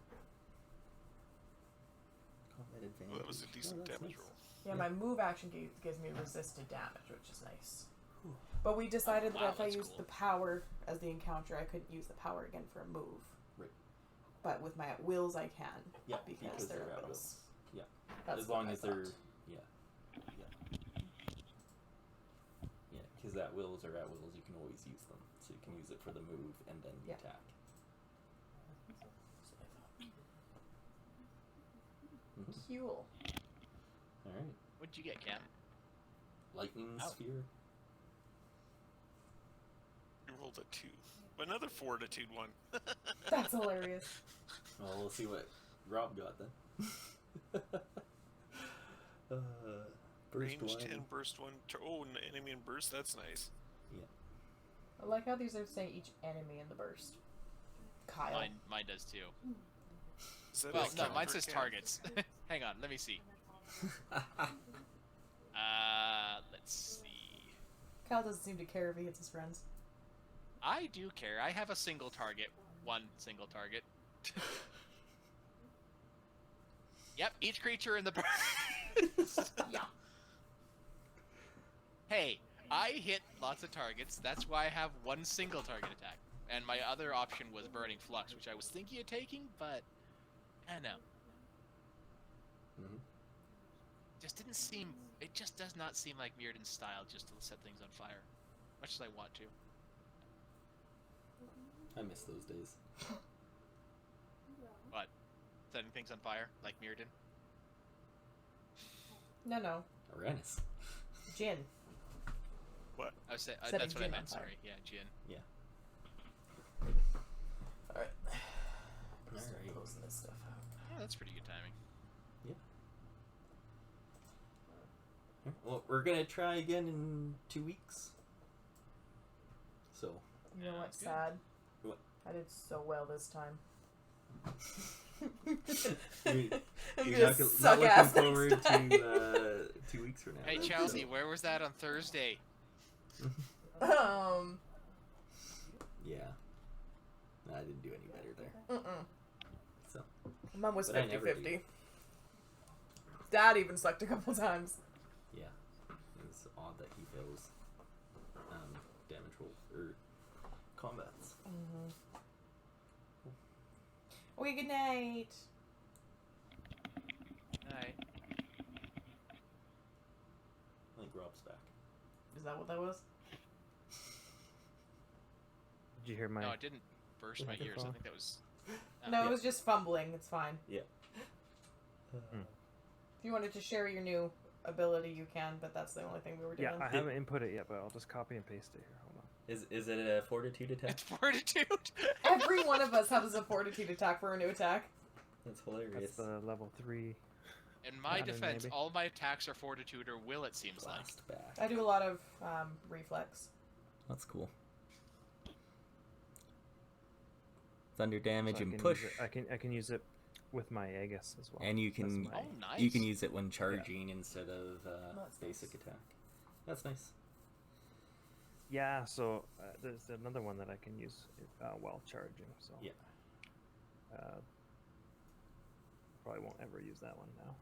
Combat advantage.
Well, that was a decent
that's
damage
nice.
roll.
Yeah, my move action gives me resisted damage, which is nice. But we decided
wow,
that if I
that's
used
cool.
the power as the encounter, I couldn't use the power again for a move.
Right.
But with my at wills, I can.
Yeah,
because they're at wills.
Yeah.
That's
As long
what I
as they're
thought.
yeah, because at wills are at wills, you can always use them. So you can use it for the move and then the
Yeah.
attack.
Cool.
All right.
What'd you get, Cam?
Lightning
Oh.
sphere.
You rolled a 2. Another Fortitude one.
That's hilarious.
Well, we'll see what Rob got then. Burst
Range
one.
10, burst 1. Oh, an enemy in burst? That's nice.
I like how these are saying each enemy in the burst. Kyle.
Mine does too.
Is that
Well,
a
no,
counter
mine says
Cam?
targets. Hang on, let me see. Let's see.
Kyle doesn't seem to care if he hits his friends.
I do care. I have a single target. One single target. Yep, each creature in the burst.
Yeah.
Hey, I hit lots of targets. That's why I have one single target attack. And my other option was Burning Flux, which I was thinking of taking, but I don't know.
Mhm.
Just didn't seem. It just does not seem like Meardin's style just to set things on fire, much as I want to.
I miss those days.
But setting things on fire like Meardin.
No.
Uranus.
Jin.
What?
I was saying
Setting
that's what I
Jin on
meant.
fire.
Sorry, yeah, Jin.
Alright.
Alright.
Closing this stuff out.
Yeah, that's pretty good timing.
Well, we're gonna try again in 2 weeks. So.
You know
Yeah,
what's
good.
sad?
What?
I did so well this time.
You're
I'm
not,
gonna
not
suck
looking
ass
forward
next time.
to 2 weeks from now.
Hey
then,
Chelsea,
so-
where was that on Thursday?
Yeah. I didn't do any better there. So.
Mom was
But I never
50-50. Dad even sucked a couple times.
Yeah. It's odd that he fails damage roll or combats.
Okay, good night.
Alright.
I think Rob's back.
Is that what that was?
Did you hear my?
No, it didn't burst my ears. I
Microphone?
think that was.
No,
Yeah.
it was just fumbling. It's fine.
Yeah.
If you wanted to share your new ability, you can, but that's the only thing we were doing.
Yeah, I haven't input it yet, but I'll just copy and paste it here. Hold on.
Is it a fortitude attack?
It's Fortitude!
Every one of us has a fortitude attack for a new attack.
That's hilarious.
That's the level 3.
In my
Not in,
defense,
maybe.
all my attacks are Fortitude or Will, it seems like.
Blast back.
I do a lot of reflex.
That's cool. Thunder damage
So I
and
can
push,
use it- I can use it with my Aegis as well.
and you
That's
can
my-
Oh, nice.
you can use it when charging instead of
That's
basic
nice.
attack. That's nice.
Yeah, so there's another one that I can use while charging. So
Yeah.
Probably won't ever use that one now.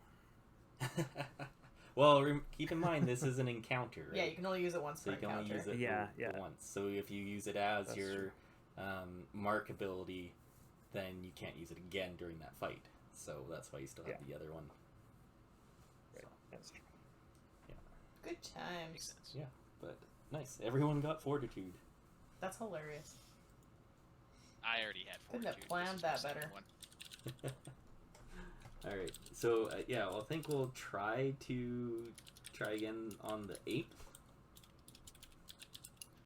Well, keep in mind this is an encounter, right?
Yeah, you can only use it once
So
per
you can only
encounter.
use it
Yeah,
for
yeah.
once. So if you use it as
That's
your
true.
mark ability, then you can't use it again during that fight. So that's why you still have
Yeah.
the other one.
Right.
So,
That's true.
Good
Makes
times.
sense.
yeah, but nice. Everyone got fortitude.
That's hilarious.
I already had
Couldn't
Fortitude.
have planned
This is my
that
second
better.
one.
Alright, so yeah, I think we'll try again on the 8th.